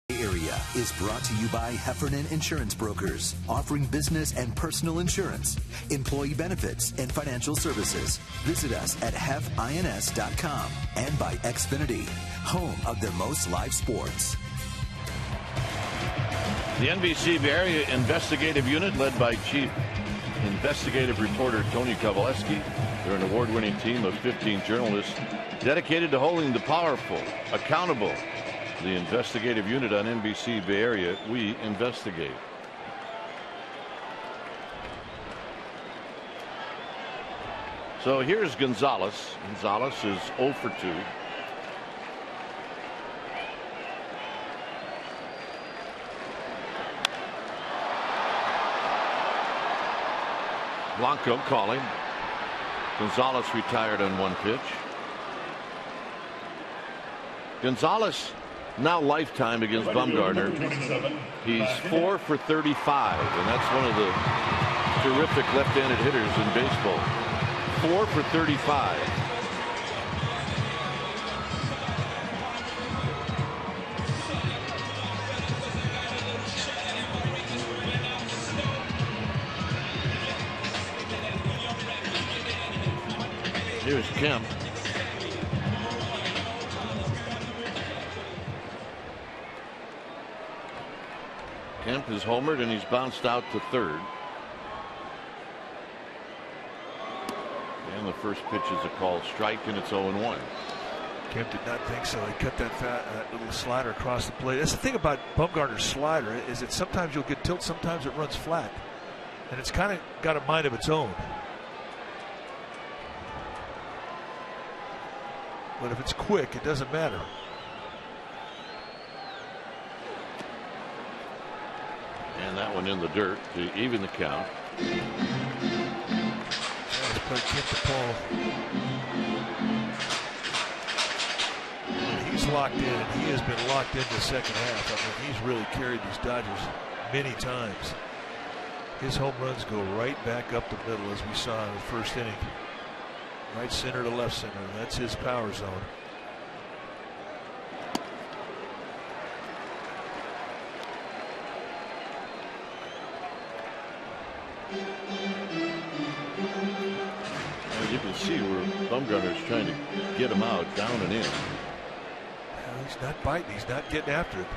Area is brought to you by Heffernan Insurance Brokers, offering business and personal insurance, employee benefits, and financial services. Visit us at hefins.com and by Xfinity, home of the most live sports. The NBC Bay Area Investigative Unit, led by Chief Investigative Reporter Tony Kowaleski. They're an award-winning team of 15 journalists dedicated to holding the powerful accountable. The investigative unit on NBC Bay Area, we investigate. So here's Gonzalez. Gonzalez is 0 for 2. Blanco calling. Gonzalez retired on 1 pitch. Gonzalez now lifetime against Bumgarner. He's 4 for 35, and that's one of the terrific left-handed hitters in baseball. 4 for 35. Here's Kemp. Kemp is homered and he's bounced out to third. And the first pitch is a called strike, and it's 0-1. Kemp did not think so. He cut that little slider across the plate. That's the thing about Bumgarner's slider, is that sometimes you'll get tilt, sometimes it runs flat. And it's kind of got a mind of its own. But if it's quick, it doesn't matter. And that one in the dirt to even the count. Let's play Kemp to Paul. He's locked in, and he has been locked in the second half. I mean, he's really carried these Dodgers many times. His home runs go right back up the middle, as we saw in the first inning. Right center to left center. That's his power zone. see where Bumgarner's trying to get him out, down and in. Well, he's not biting. He's not getting after it.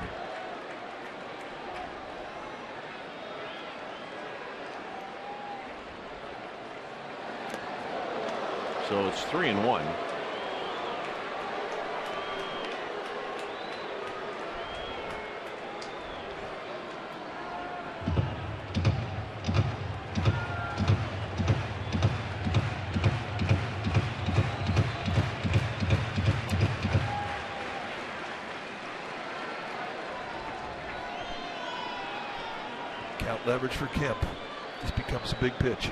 So it's 3-1. Count leverage for Kemp. This becomes a big pitch.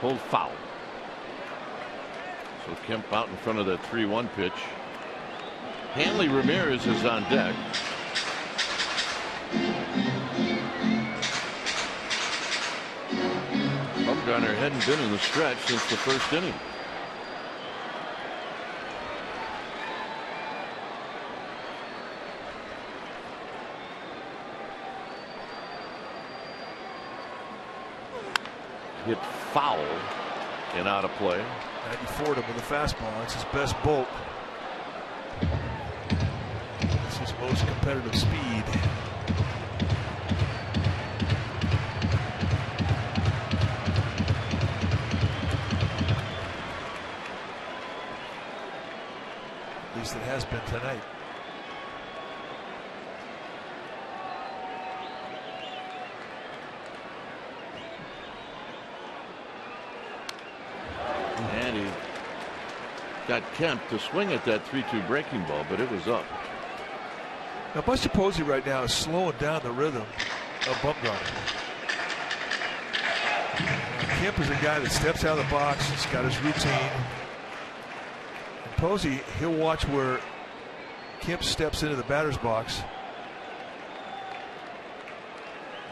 Hold foul. So Kemp out in front of that 3-1 pitch. Hanley Ramirez is on deck. Bumgarner hadn't been in the stretch since the first inning. Hit foul and out of play. 94 to him with a fastball. It's his best bolt. It's his most competitive speed. At least it has been tonight. And he got Kemp to swing at that 3-2 breaking ball, but it was up. Now Buster Posey right now is slowing down the rhythm of Bumgarner. Kemp is a guy that steps out of the box. He's got his routine. And Posey, he'll watch where Kemp steps into the batter's box,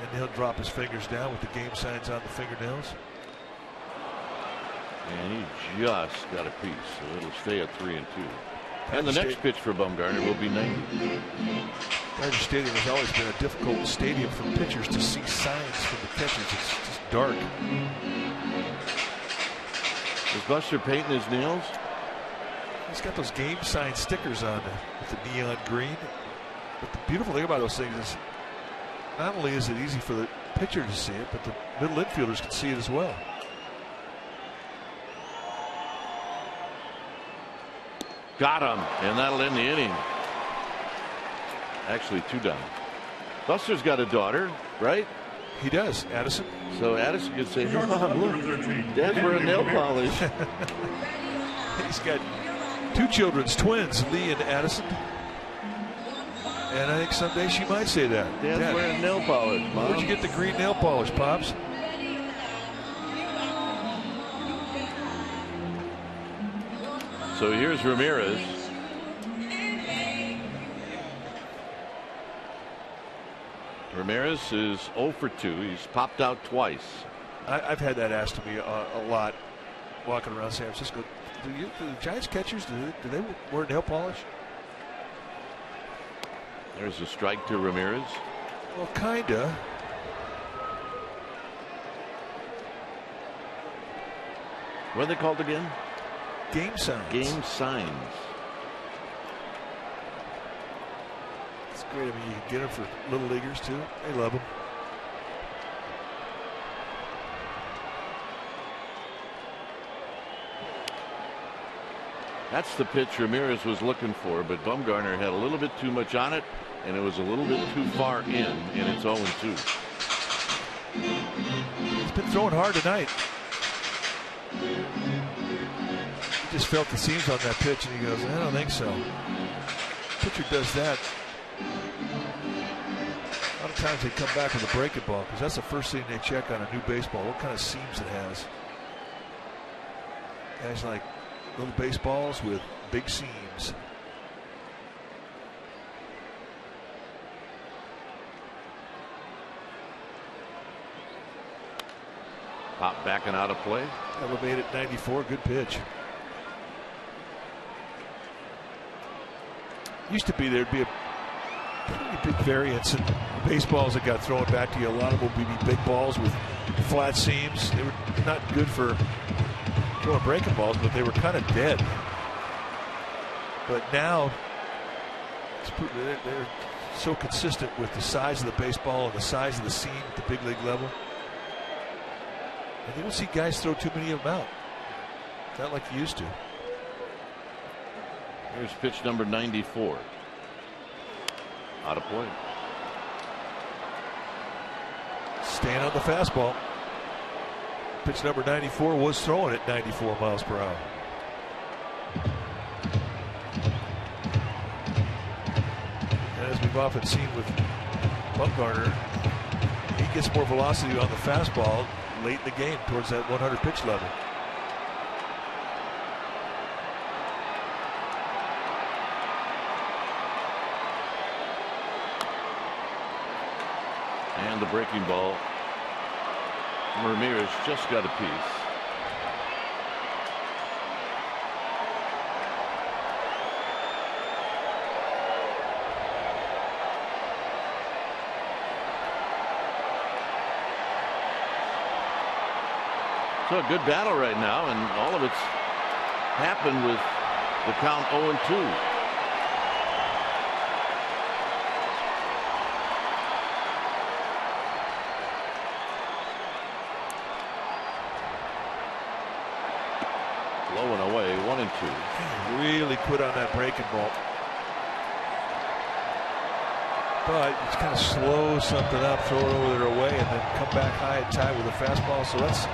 and he'll drop his fingers down with the game signs on the fingernails. And he just got a piece, so it'll stay at 3-2. And the next pitch for Bumgarner will be 90. Dodger Stadium has always been a difficult stadium for pitchers to see signs from the catchers. It's just dark. Is Buster painting his nails? He's got those game sign stickers on with the neon green. But the beautiful thing about those things is not only is it easy for the pitcher to see it, but the middle infielders can see it as well. Got him, and that'll end the inning. Actually, 2 down. Buster's got a daughter, right? He does, Addison. So Addison could say, "Mom, look, Dad's wearing nail polish." He's got 2 children's twins, Lee and Addison. And I think someday she might say that. Dad's wearing nail polish, Mom. Where'd you get the green nail polish, Pops? So here's Ramirez. Ramirez is 0 for 2. He's popped out twice. I've had that asked of me a lot walking around San Francisco. Do the Giants catchers, do they wear nail polish? There's a strike to Ramirez. Well, kinda. What are they called again? Game signs. Game signs. It's great. I mean, you can get them for little leaguers too. They love them. That's the pitch Ramirez was looking for, but Bumgarner had a little bit too much on it, and it was a little bit too far in, and it's 0-2. He's been throwing hard tonight. He just felt the seams on that pitch, and he goes, I don't think so. Pitcher does that. A lot of times they come back with a breaking ball, because that's the first thing they check on a new baseball, what kind of seams it has. Guys like little baseballs with big seams. Pop back and out of play. Elevated 94, good pitch. Used to be there'd be a pretty big variance in baseballs that got thrown back to you. A lot of them would be big balls with flat seams. They were not good for throwing breaking balls, but they were kind of dead. But now they're so consistent with the size of the baseball and the size of the seam at the big league level. And you don't see guys throw too many of them out. Not like you used to. Here's pitch number 94. Out of play. Staying on the fastball. Pitch number 94 was throwing at 94 miles per hour. And as we've often seen with Bumgarner, he gets more velocity on the fastball late in the game towards that 100 pitch level. And the breaking ball. Ramirez just got a piece. So a good battle right now, and all of it's happened with the count 0-2. Low and away, 1-2. Really put on that breaking ball. But it's kind of slow something up, throw it over their way, and then come back high and tight with a fastball. So that's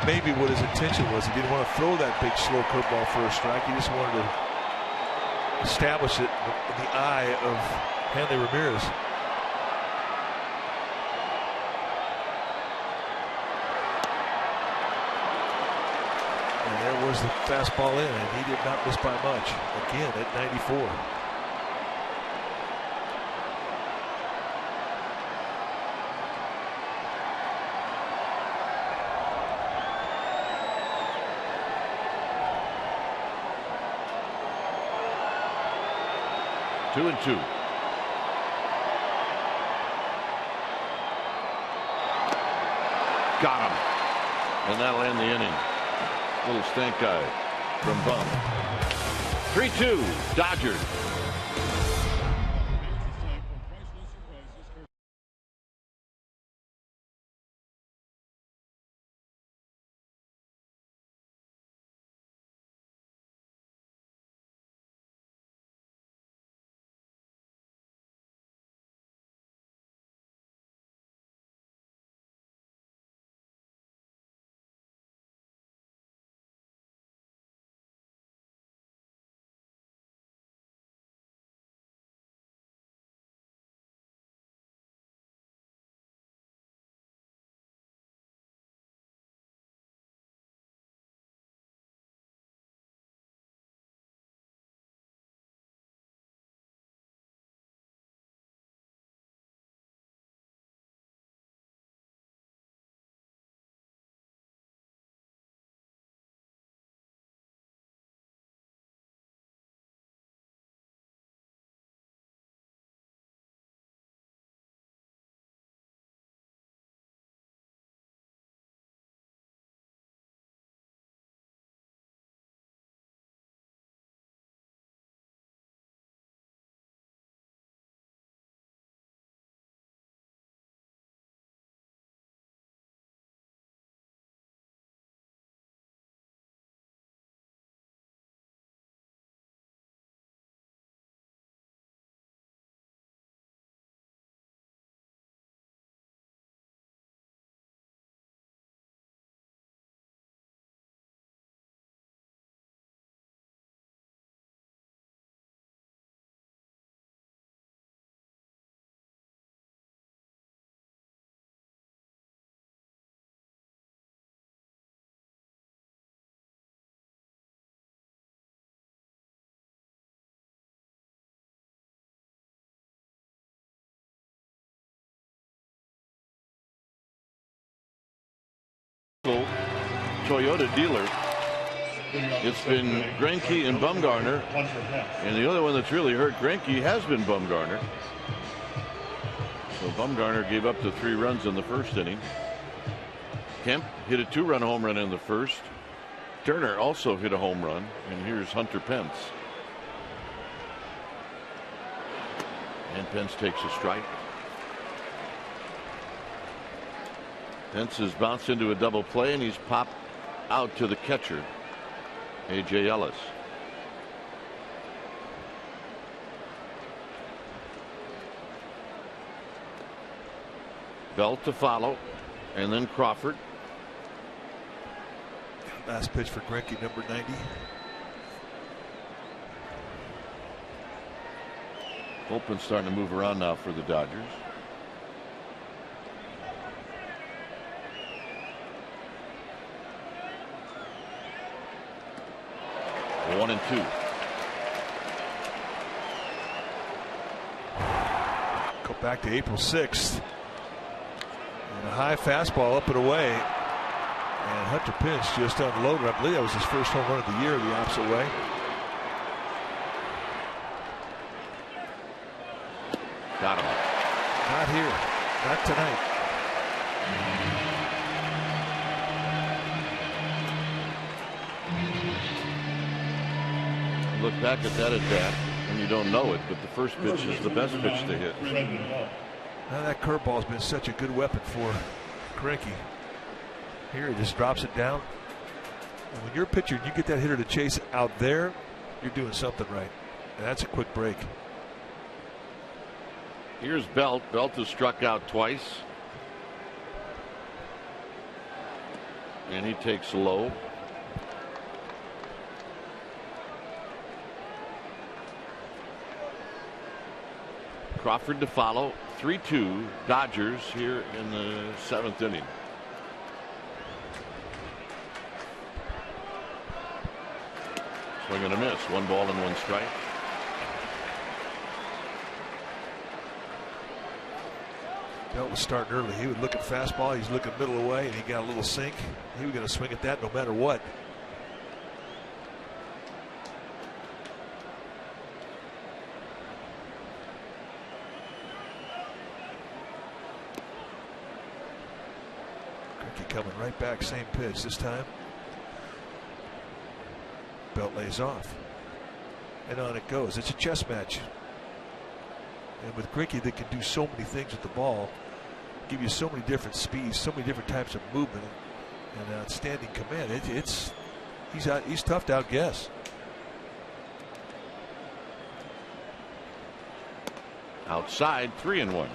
maybe what his intention was. He didn't want to throw that big slow curveball for a strike. He just wanted to establish it in the eye of Hanley Ramirez. And there was the fastball in, and he did not miss by much. Again at 94. Two and two. Got him. And that'll end the inning. Little stank guy from Bum. 3-2 Dodgers. Toyota dealer. It's been Greinke and Bumgarner, and the other one that's really hurt Greinke has been Bumgarner. So Bumgarner gave up the 3 runs in the first inning. Kemp hit a 2-run home run in the first. Turner also hit a home run, and here's Hunter Pence. And Pence takes a strike. Pence has bounced into a double play, and he's popped out to the catcher, A.J. Ellis. Belt to follow, and then Crawford. Last pitch for Greinke, number 90. Bullpen's starting to move around now for the Dodgers. One and two. Go back to April 6th. And a high fastball up and away. And Hunter Pence just unloaded. I believe that was his first home run of the year the opposite way. Got him. Not here. Not tonight. Look back at that at bat, and you don't know it, but the first pitch is the best pitch to hit. Now that curveball has been such a good weapon for Greinke. Here he just drops it down. And when you're a pitcher and you get that hitter to chase out there, you're doing something right. And that's a quick break. Here's Belt. Belt has struck out twice. And he takes low. Crawford to follow. 3-2 Dodgers here in the 7th inning. Swing and a miss. 1 ball and 1 strike. Belt was starting early. He would look at fastball. He's looking middle away, and he got a little sink. He was going to swing at that no matter what. Coming right back, same pitch this time. Belt lays off, and on it goes. It's a chess match, and with Greinke, they can do so many things with the ball, give you so many different speeds, so many different types of movement, and outstanding command. He's tough to outguess. Outside, 3-1.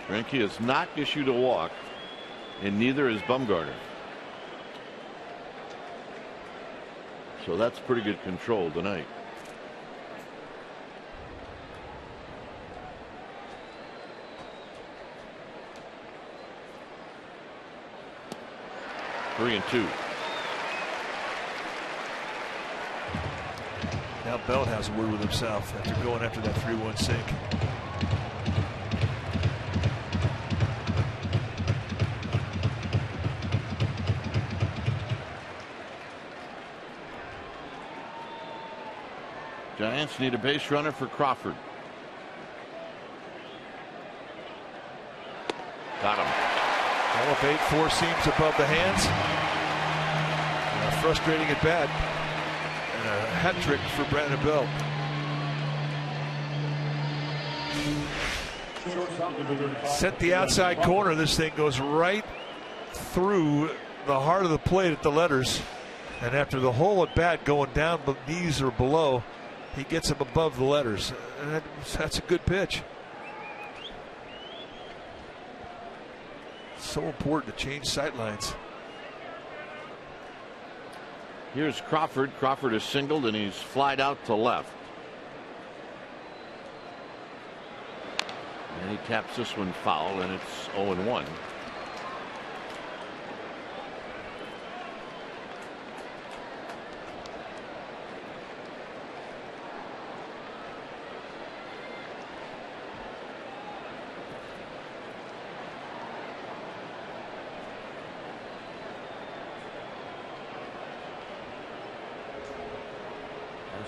Greinke has not issued a walk, and neither is Bumgarner. So that's pretty good control tonight. Three and two. Now Belt has a word with himself after going after that 3-1 sink. Giants need a base runner for Crawford. Got him. Elevate 4 seams above the hands. And a frustrating at bat. And a hat trick for Brandon Belt. Set the outside corner. This thing goes right through the heart of the plate at the letters. And after the whole at bat going down the knees or below, he gets him above the letters. And that's a good pitch. So important to change sight lines. Here's Crawford. Crawford is singled and he's flied out to left. And he taps this one foul, and it's 0-1.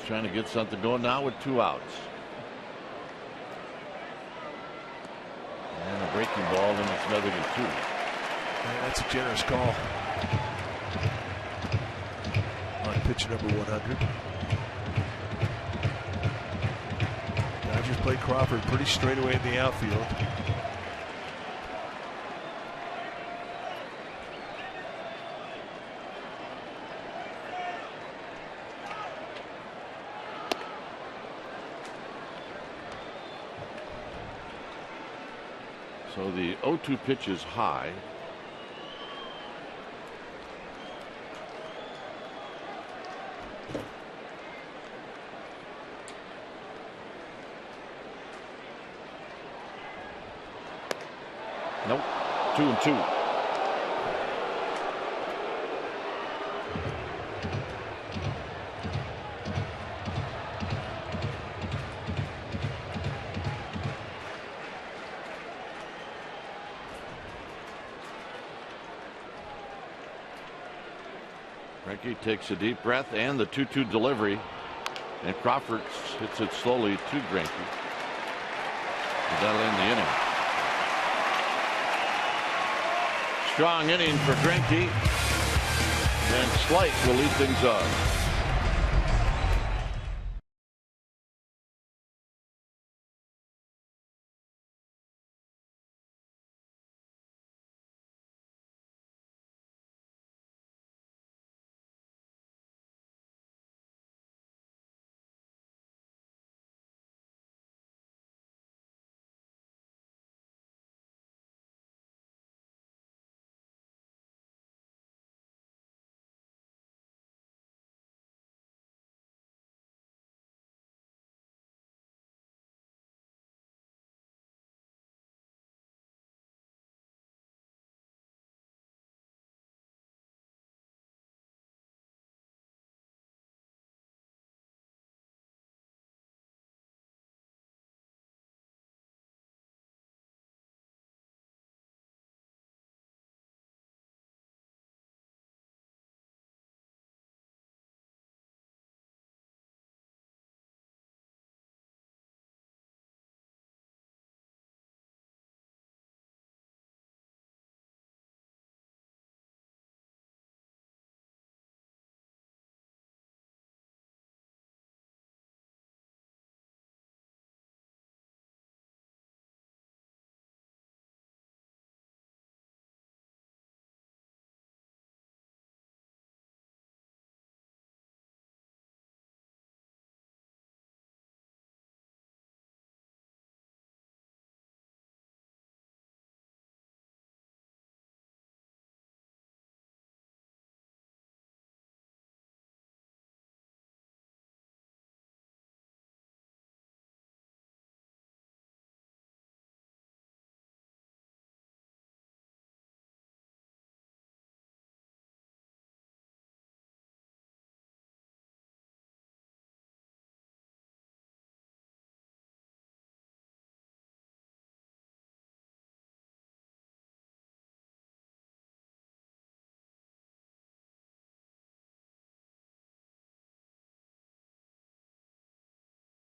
Trying to get something going now with 2 outs. And a breaking ball, and it's another to 2. And that's a generous call on pitch number 100. Dodgers play Crawford pretty straight away in the outfield. So the 0-2 pitch is high. Nope. 2-2. Greinke takes a deep breath and the 2-2 delivery, and Crawford hits it slowly to Greinke. That'll end the inning. Strong inning for Greinke, and Slight will lead things off.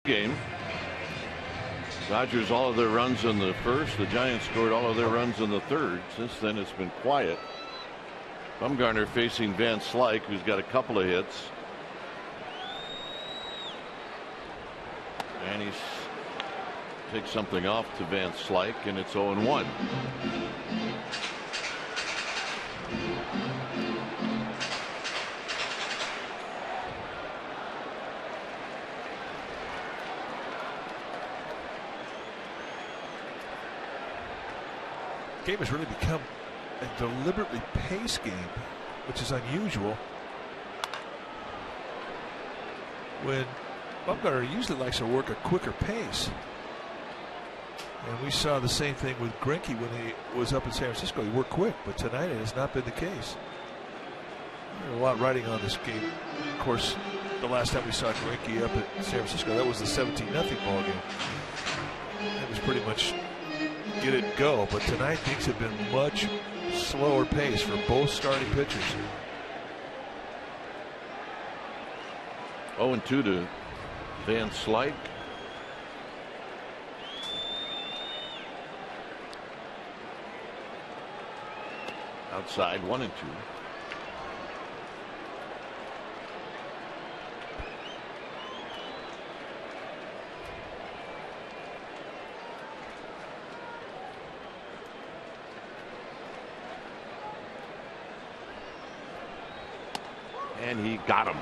Game. Dodgers all of their runs in the first. The Giants scored all of their runs in the third. Since then it's been quiet. Bumgarner facing Van Slyke, who's got a couple of hits. And he takes something off to Van Slyke, and it's 0-1. Game has really become a deliberately paced game, which is unusual. When Bumgarner usually likes to work a quicker pace. And we saw the same thing with Greinke when he was up in San Francisco. He worked quick, but tonight it has not been the case. There's a lot riding on this game. Of course, the last time we saw Greinke up at San Francisco, that was the 17-0 ball game. It was pretty much get it and go, but tonight things have been much slower pace for both starting pitchers. 0-2 to Van Slyke. Outside, 1-2. And he got him.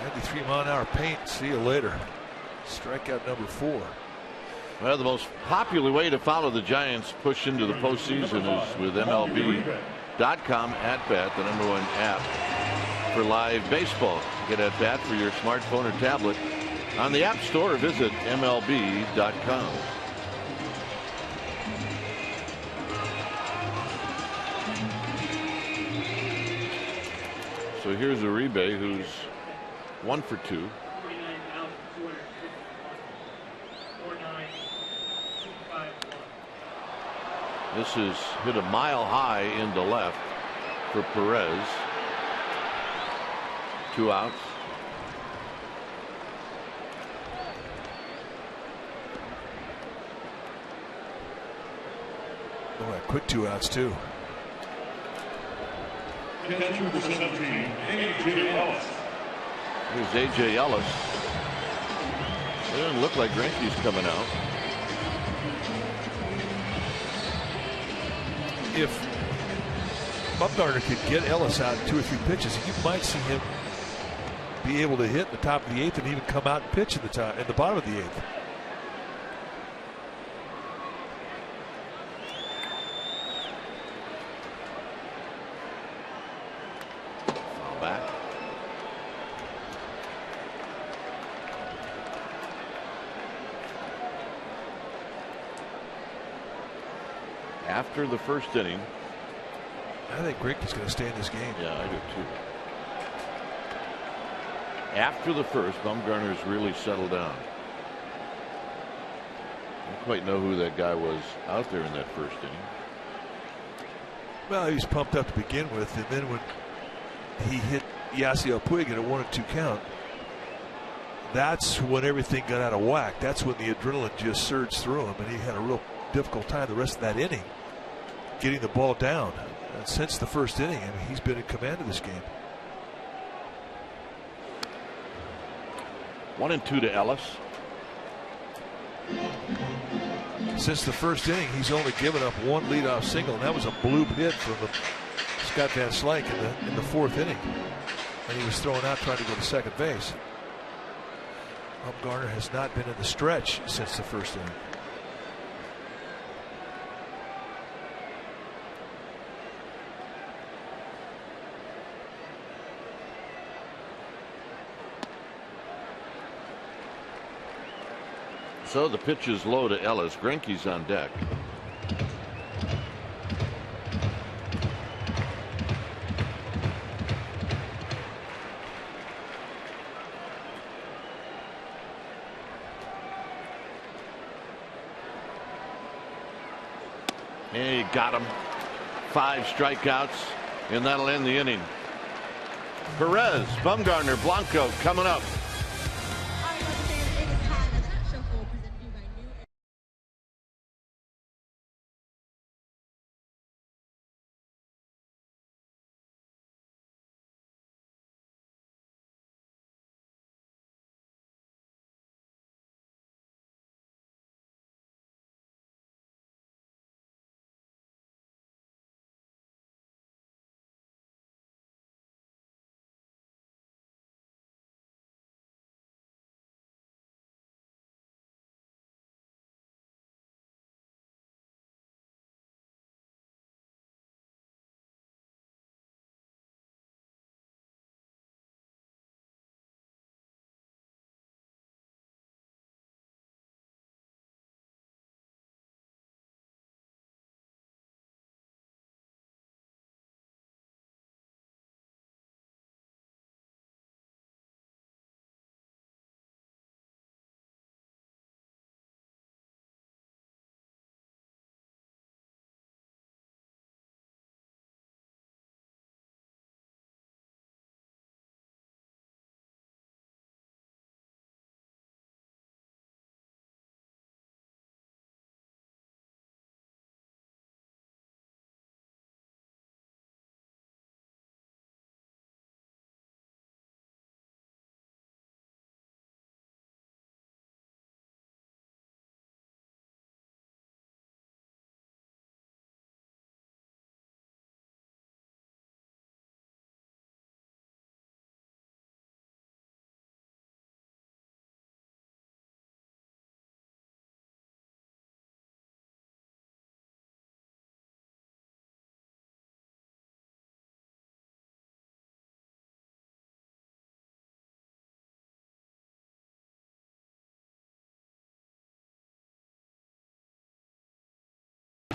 93-mile-an-hour paint. See you later. Strikeout number 4. Well, the most popular way to follow the Giants push into the postseason is with MLB.com at bat, the #1 app for live baseball. Get at bat for your smartphone or tablet on the App Store or visit MLB.com. So here's Uribe, who's 1 for 2. This is hit a mile high into left for Perez. 2 outs. Oh, a quick 2 outs too. Catcher for 17, A.J. Ellis. Here's A.J. Ellis. It doesn't look like Greinke's coming out. If Bumgarner could get Ellis out in 2 or 3 pitches, you might see him be able to hit in the top of the 8th and even come out and pitch in the bottom of the 8th. Foul back. After the first inning. I think Greinke's going to stay in this game. Yeah, I do too. After the first, Bumgarner's really settled down. I don't quite know who that guy was out there in that first inning. Well, he was pumped up to begin with, and then when he hit Yasiel Puig at a 1-2 count, that's when everything got out of whack. That's when the adrenaline just surged through him, and he had a real difficult time the rest of that inning getting the ball down. And since the first inning, I mean, he's been in command of this game. 1-2 to Ellis. Since the first inning, he's only given up 1 leadoff single, and that was a bloop hit from Scott Van Slyke in the 4th inning. And he was thrown out trying to go to second base. Bumgarner has not been in the stretch since the first inning. So the pitch is low to Ellis. Greinke's on deck. And he got him. 5 strikeouts, and that'll end the inning. Perez, Bumgarner, Blanco coming up.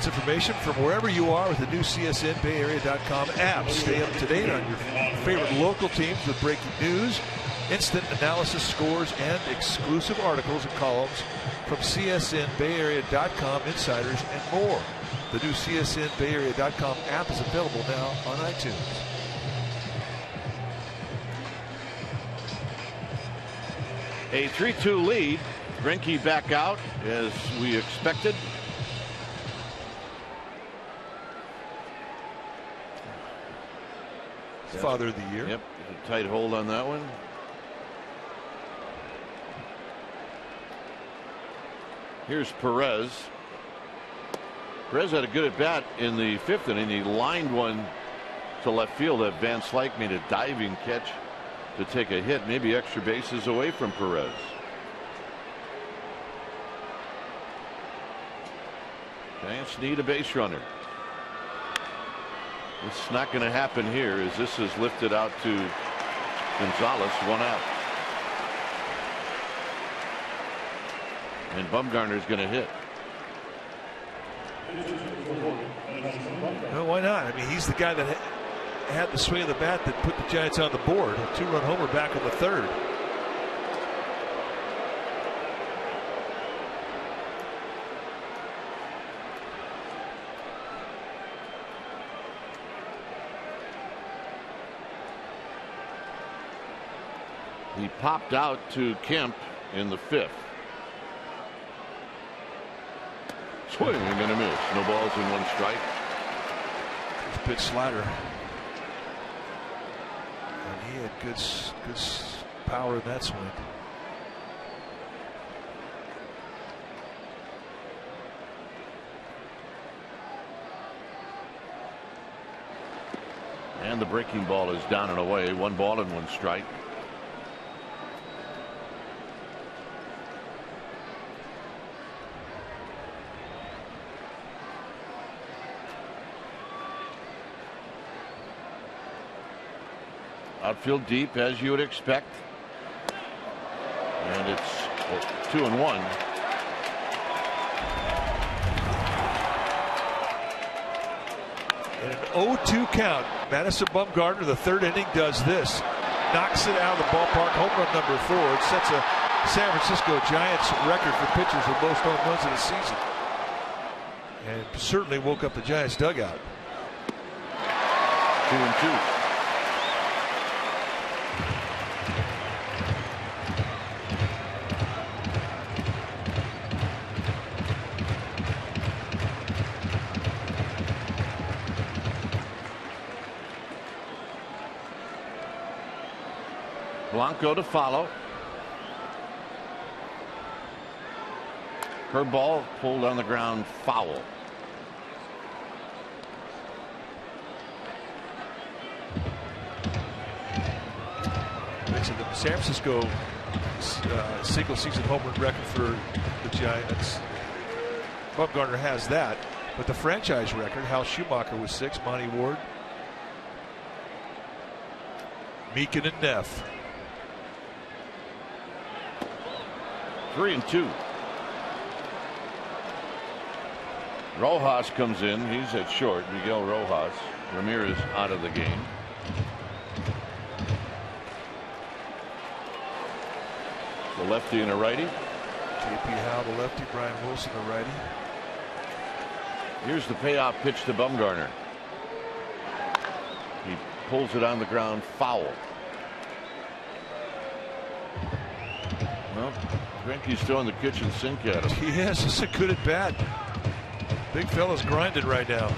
Information from wherever you are with the new CSNBayArea.com app. Stay up to date on your favorite local teams with breaking news, instant analysis, scores, and exclusive articles and columns from CSNBayArea.com insiders and more. The new CSNBayArea.com app is available now on iTunes. A 3-2 lead. Greinke back out as we expected. Father of the year. Yep, a tight hold on that one. Here's Perez. Perez had a good at bat in the 5th inning. He lined one to left field that Van Slyke made a diving catch to take a hit, maybe extra bases away from Perez. Giants need a base runner. It's not going to happen here as this is lifted out to Gonzalez, 1 out. And Bumgarner's going to hit. Well, why not? I mean, he's the guy that had the swing of the bat that put the Giants on the board. A 2-run homer back in the 3rd. He popped out to Kemp in the 5th. Swing and a miss. No balls and 1 strike. Pitch slider. And he had good power in that swing. And the breaking ball is down and away. 1 ball and 1 strike. Outfield deep as you would expect. And it's 2-1. In an 0-2 count, Madison Bumgarner, the 3rd inning, does this. Knocks it out of the ballpark. Home run number 4. It sets a San Francisco Giants record for pitchers with most home runs in a season. And certainly woke up the Giants dugout. 2-2. Blanco to follow. Curveball pulled on the ground, foul. Mentioned the San Francisco single season home run record for the Giants. Bumgarner has that, but the franchise record, Hal Schumacher was 6, Monty Ward, Meekin, and Neff. 3-2. Rojas comes in. He's at short. Miguel Rojas. Ramirez out of the game. The lefty and a righty. J.P. Howe, the lefty. Brian Wilson, the righty. Here's the payoff pitch to Bumgarner. He pulls it on the ground, foul. Well, Greinke's throwing the kitchen sink at him. He is. This is a good at bat. Big fella's grinding right now.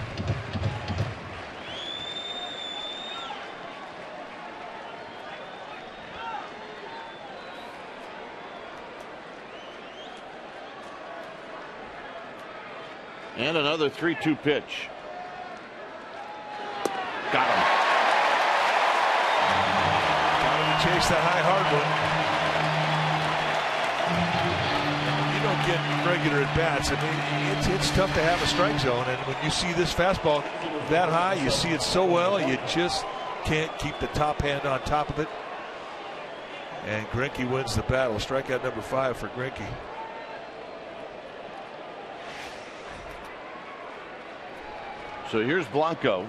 And another 3-2 pitch. Got him. Got him to chase that high hard one. You don't get regular at bats. I mean, it's tough to have a strike zone, and when you see this fastball that high, you see it so well, you just can't keep the top hand on top of it. And Greinke wins the battle. Strikeout number 5 for Greinke. So here's Blanco.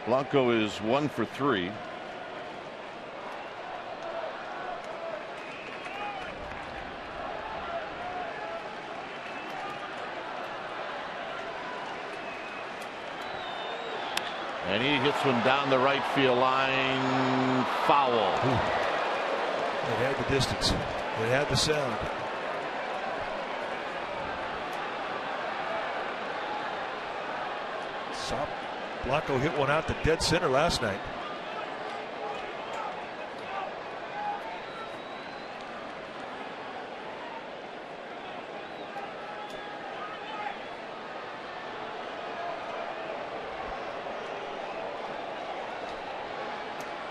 Blanco is 1 for 3. And he hits one down the right field line. Foul. It had the distance. It had the sound. Blanco hit one out to dead center last night.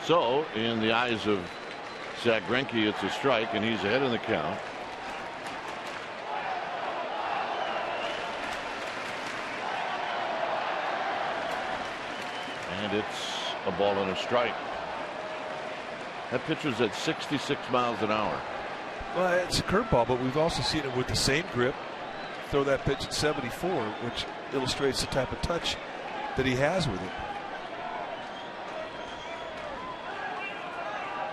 So, in the eyes of Zach Greinke, it's a strike, and he's ahead in the count. And it's a ball and a strike. That pitcher's at 66 miles an hour. Well, it's a curveball, but we've also seen it with the same grip throw that pitch at 74, which illustrates the type of touch that he has with it.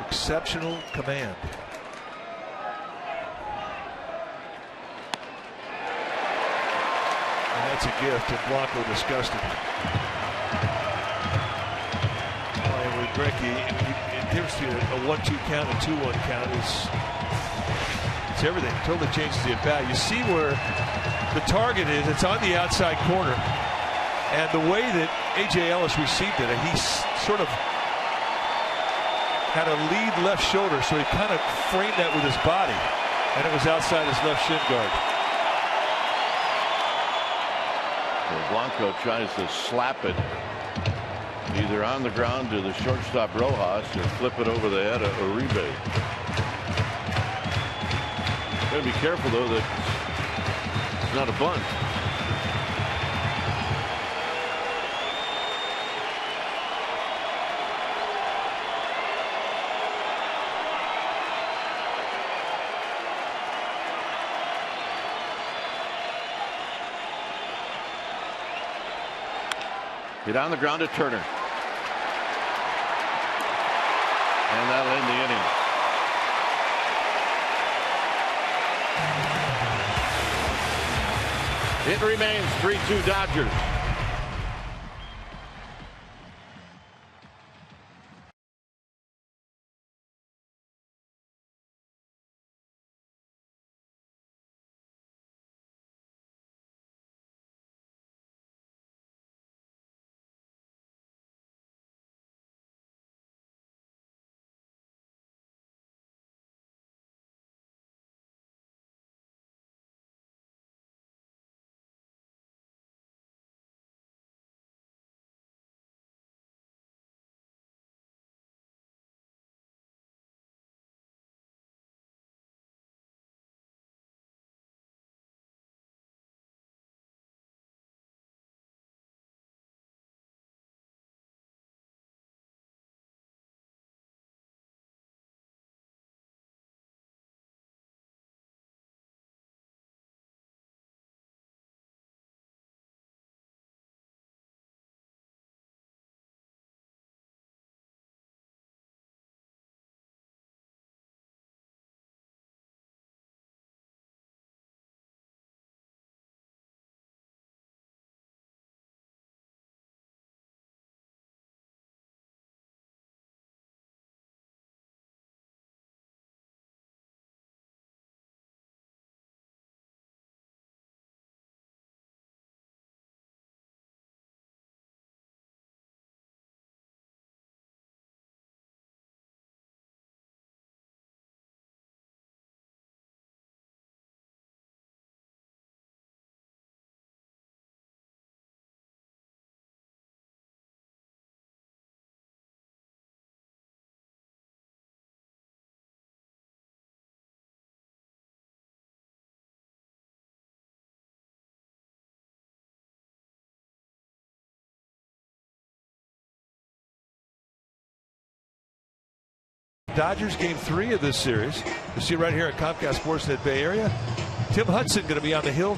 Exceptional command. And that's a gift, and Blanco disgusted. Playing with Greinke, it gives you a 1-2 count, a 2-1 count. It's everything. Totally changes the at-bat. You see where the target is. It's on the outside corner. And the way that A.J. Ellis received it, he sort of had a lead left shoulder, so he kind of framed that with his body, and it was outside his left shin guard. So Blanco tries to slap it either on the ground to the shortstop Rojas or flip it over the head of Uribe. Got to be careful though that it's not a bunt. Hit on the ground to Turner. And that'll end the inning. It remains 3-2 Dodgers. Dodgers game 3 of this series. You see right here at Comcast Sportsnet Bay Area. Tim Hudson going to be on the hill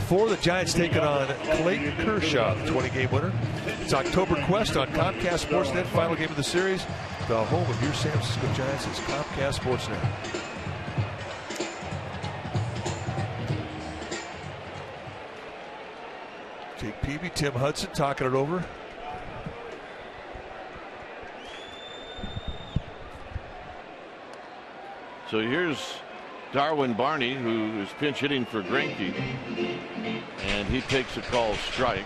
4, the Giants taking on Clayton Kershaw, the 20-game winner. It's October Quest on Comcast Sportsnet. Final game of the series. The home of your San Francisco Giants is Comcast Sportsnet. Jake Peavy, Tim Hudson talking it over. So here's Darwin Barney, who is pinch hitting for Greinke, and he takes a call strike.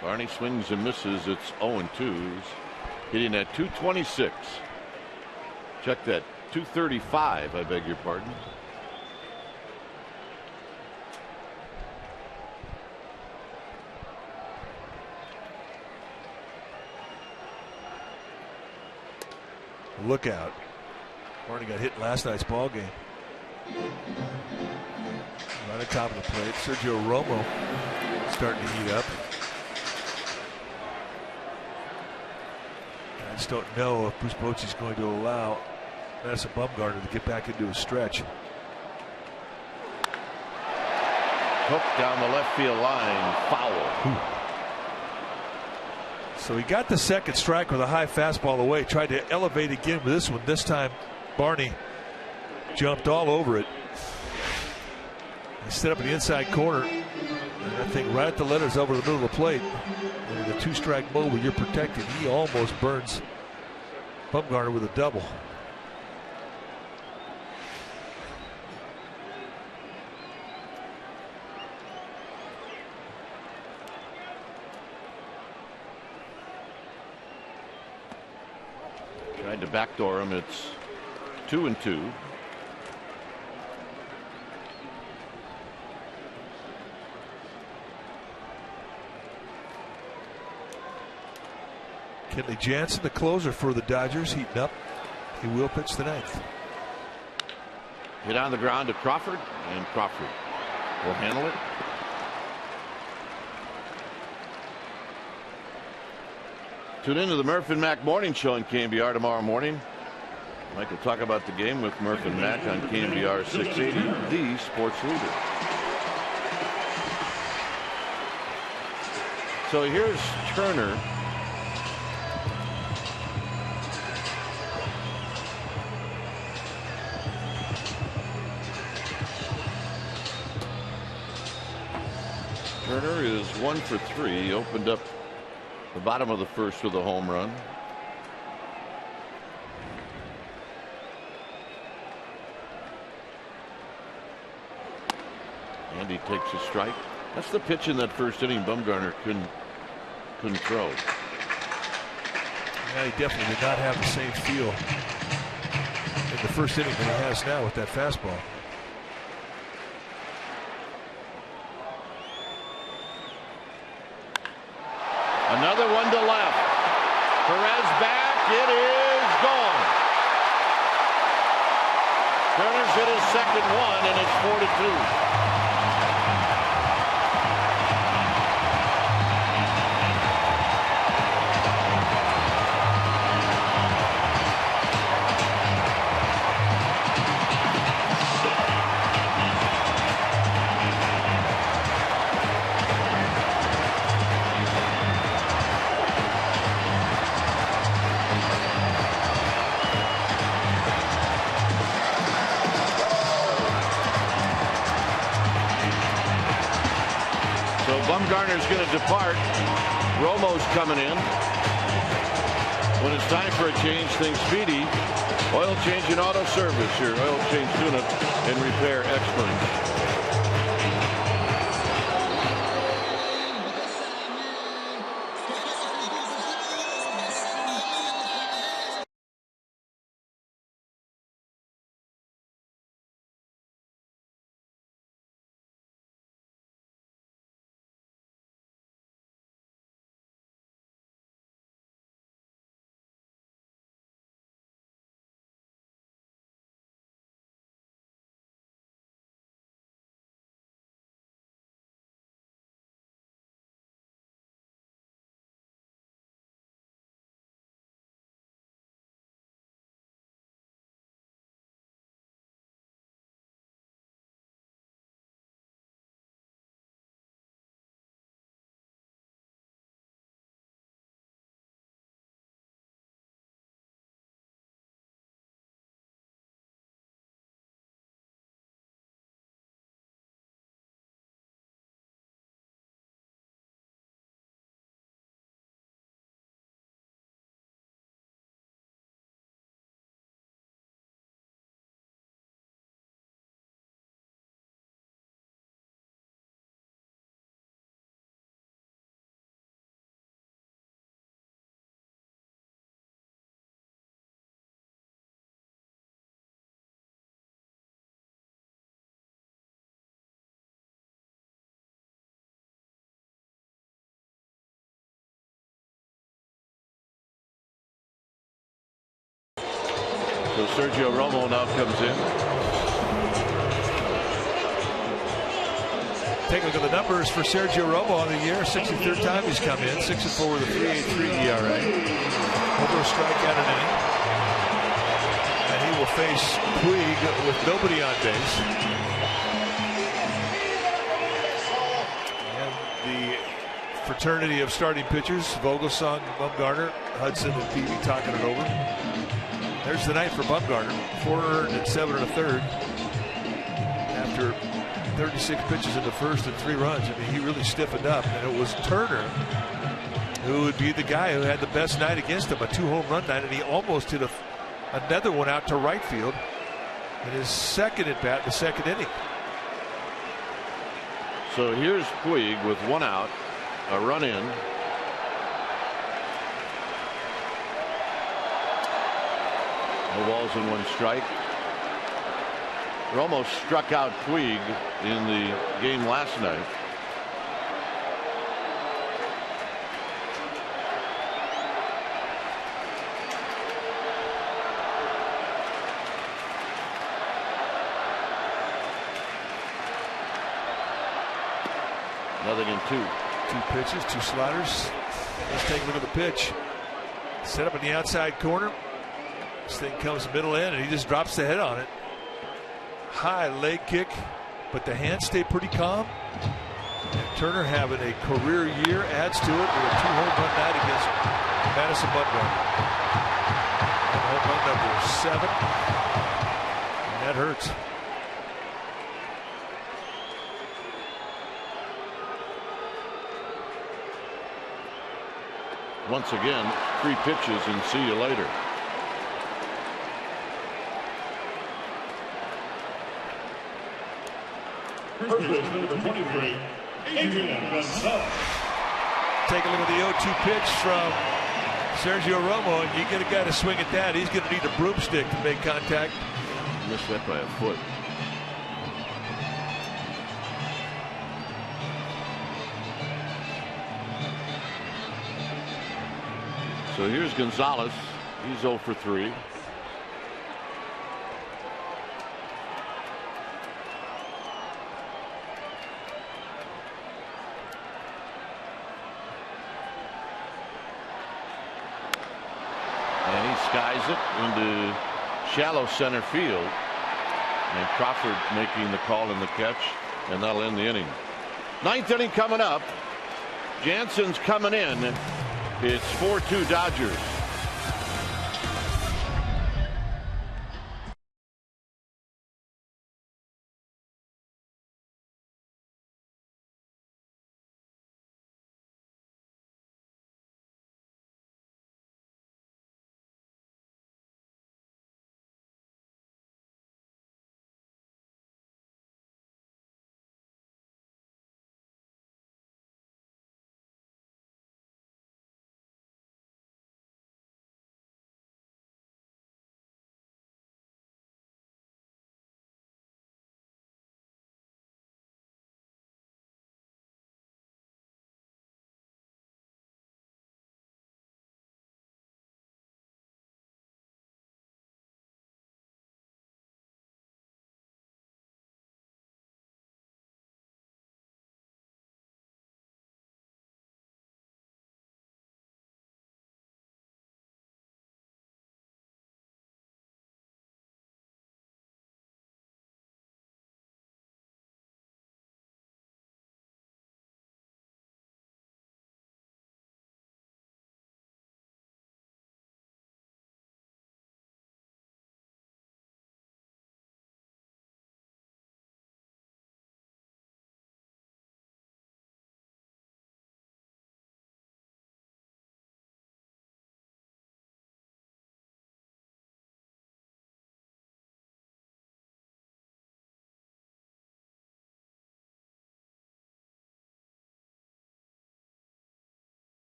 Barney swings and misses. It's 0-2. Hitting at 226. Check that. 235, I beg your pardon. Look out. Barney got hit in last night's ball game. Right on top of the plate. Sergio Romo starting to heat up. I just don't know if Bruce Bochy's going to allow Madison Bumgarner to get back into a stretch. Hook down the left field line. Foul. Ooh. So he got the second strike with a high fastball away. Tried to elevate again with this one. This time Barney jumped all over it. He set up in the inside corner. And that thing right at the letters over the middle of the plate. And in the 2-strike mode where you're protected, he almost burns Bumgarner with a double. Tried to backdoor him. It's 2-2. Kenley Jansen, the closer for the Dodgers, heating up. He will pitch the 9th. Hit on the ground to Crawford, and Crawford will handle it. Tune into the Murph and Mac Morning Show on KMBR tomorrow morning. Mike will talk about the game with Murph and Mac on KMBR 680, the sports leader. So here's Turner. Turner is 1 for 3. He opened up the bottom of the first with a home run. And he takes a strike. That's the pitch in that first inning Bumgarner couldn't throw. Yeah, he definitely did not have the same feel in the first inning that he has now with that fastball. Another one to left. Perez back. It is gone. Turner's hit his second one, and it's 4-2. Bumgarner's going to depart. Romo's coming in. When it's time for a change, think Speedy. Oil change and auto service. Your oil change tune-up and repair expert. So Sergio Romo now comes in. Take a look at the numbers for Sergio Romo on the year. 63rd time he's come in. 6-4 with a 3.83 ERA. Over a strikeout an inning. And he will face Puig with nobody on base. And the fraternity of starting pitchers, Vogelsong, Bumgarner, Hudson, and Peavy talking it over. There's the night for Bumgarner. 4 earned and 7 1/3 after 36 pitches in the first and 3 runs. I mean, he really stiffened up, and it was Turner who would be the guy who had the best night against him, a 2-home run night, and he almost hit another one out to right field in his second at bat, the second inning. So here's Puig with 1 out, a run in. No balls and 1 strike. Romo struck out Puig in the game last night. Nothing in 2. 2 pitches, 2 sliders. Let's take a look at the pitch. Set up in the outside corner. This thing comes middle in, and he just drops the head on it. High leg kick, but the hands stay pretty calm. And Turner having a career year adds to it with a 2-home run night against Madison Bumgarner. And home run number 7. And that hurts. Once again, 3 pitches and see you later. First base, number 23, Adrian Gonzalez. Take a look at the 0-2 pitch from Sergio Romo, and you get a guy to swing at that, he's going to need a broomstick to make contact. Missed that by a foot. So here's Gonzalez. He's 0 for 3. And he skies it into shallow center field. And Crawford making the call and the catch, and that'll end the inning. 9th inning coming up. Jansen's coming in. It's 4-2 Dodgers.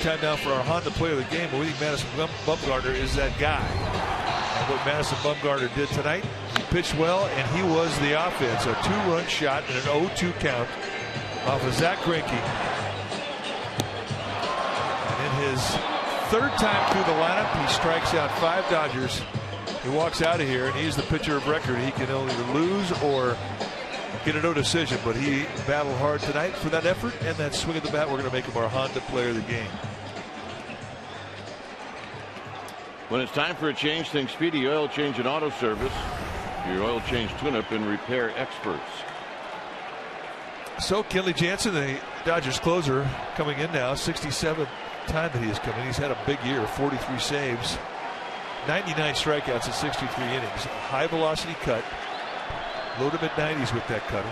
Time now for our Honda Player of the Game. We think Madison Bumgarner is that guy. And what Madison Bumgarner did tonight, he pitched well, and he was the offense. A 2-run shot and an 0-2 count off of Zach Greinke. And in his third time through the lineup, he strikes out 5 Dodgers. He walks out of here, and he's the pitcher of record. He can only lose or get a no decision, but he battled hard tonight for that effort and that swing of the bat. We're going to make him our Honda Player of the Game. When it's time for a change, think Speedy Oil Change and Auto Service. Your oil change tune-up and repair experts. So Kenley Jansen, the Dodgers closer, coming in now, 67th time that he has come in. He's had a big year, 43 saves, 99 strikeouts in 63 innings. High velocity cut, low to mid-90s with that cutter.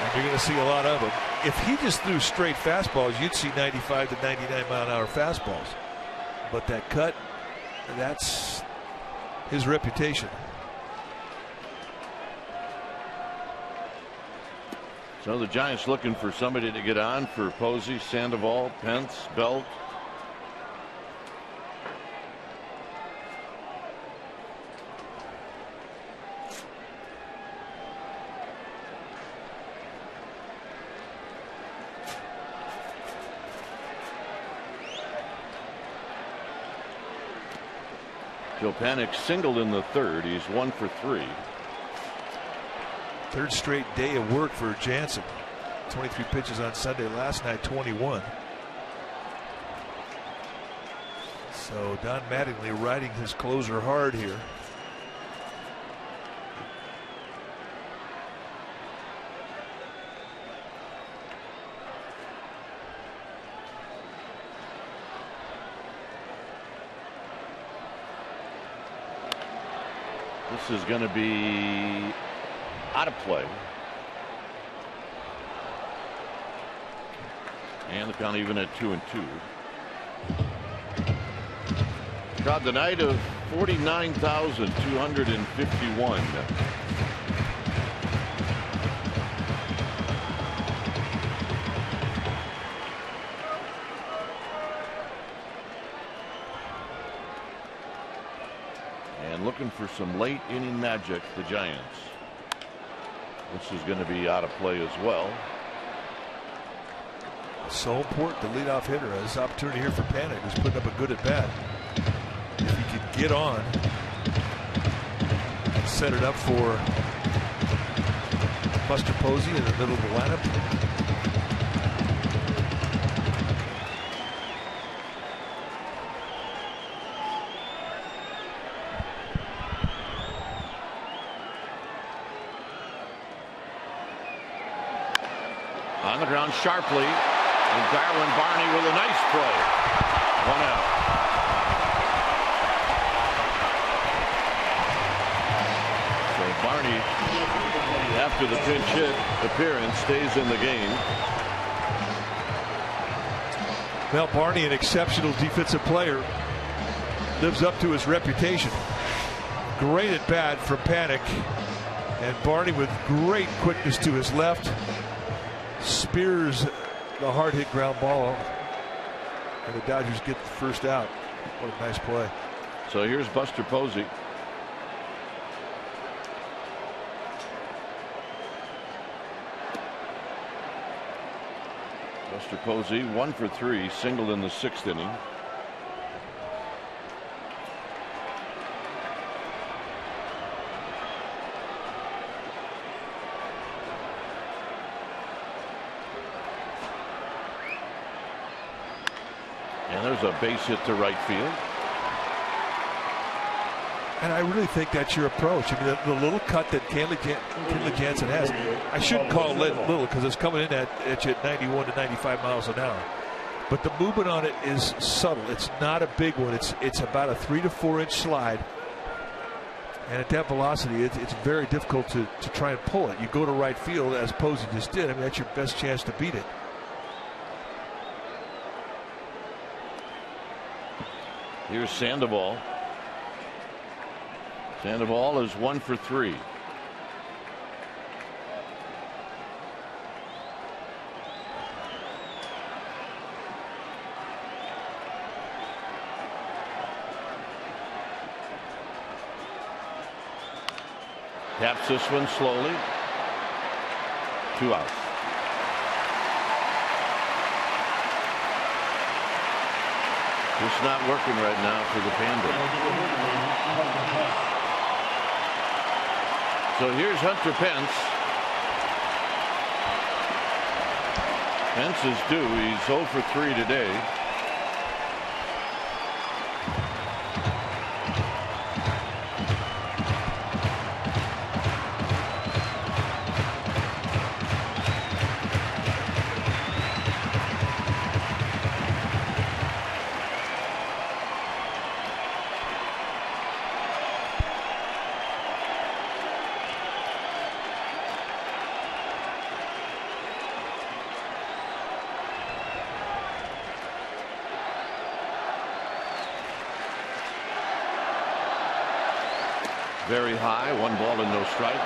And you're going to see a lot of them. If he just threw straight fastballs, you'd see 95 to 99 mile an hour fastballs. But that cut, that's his reputation. So the Giants looking for somebody to get on for Posey, Sandoval, Pence, Belt. Joe Panik singled in the third. He's 1 for 3. Third straight day of work for Jansen. 23 pitches on Sunday, last night 21. So Don Mattingly riding his closer hard here. This is going to be out of play. And the count even at 2-2. Crowd the night of 49,251. And looking for some late inning magic, the Giants. This is going to be out of play as well. So important to lead off hitter. This opportunity here for Panik, who's putting up a good at bat. If he could get on, set it up for Buster Posey in the middle of the lineup. On the ground sharply, and Darwin Barney with a nice play. 1 out. So Barney, after the pinch hit appearance, stays in the game. Well, Barney, an exceptional defensive player, lives up to his reputation. Great at bat from Panik, and Barney with great quickness to his left. Spears the hard hit ground ball, and the Dodgers get the first out. What a nice play. So here's Buster Posey. Buster Posey 1 for 3, singled in the 6th inning. And there's a base hit to right field. And I really think that's your approach. I mean, the little cut that Kenley Jansen has, I shouldn't call it little because it's coming in at you at 91 to 95 miles an hour. But the movement on it is subtle. It's not a big one. It's about a 3 to 4 inch slide. And at that velocity, it's very difficult to try and pull it. You go to right field, as Posey just did. I mean, that's your best chance to beat it. Here's Sandoval. Sandoval is 1 for 3. Taps this one slowly. 2 outs. Just not working right now for the Pandas. So here's Hunter Pence. Pence is due. He's 0 for 3 today. Very high, 1 ball and no strikes.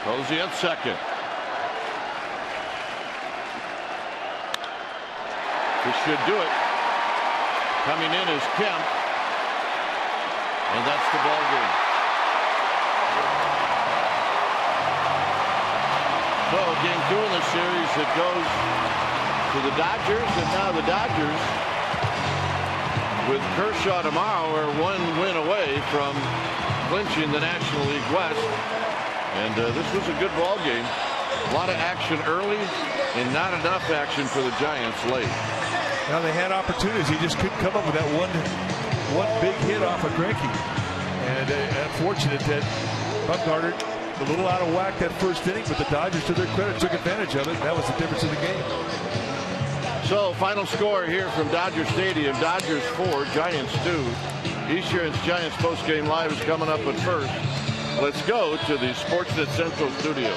Posey at second. This should do it. Coming in is Kemp. And that's the ball game. So game 2 in the series, it goes to the Dodgers, and now the Dodgers with Kershaw tomorrow are 1 win away from clinching the National League West. And this was a good ball game. A lot of action early and not enough action for the Giants late. Now they had opportunities. He just couldn't come up with that one big hit off of Greinke. And unfortunate that Bumgarner a little out of whack that first inning, but the Dodgers, to their credit, took advantage of it. And that was the difference in the game. So final score here from Dodger Stadium: Dodgers 4, Giants 2. Eastern's Giants postgame live is coming up at first. Let's go to the Sportsnet Central studio.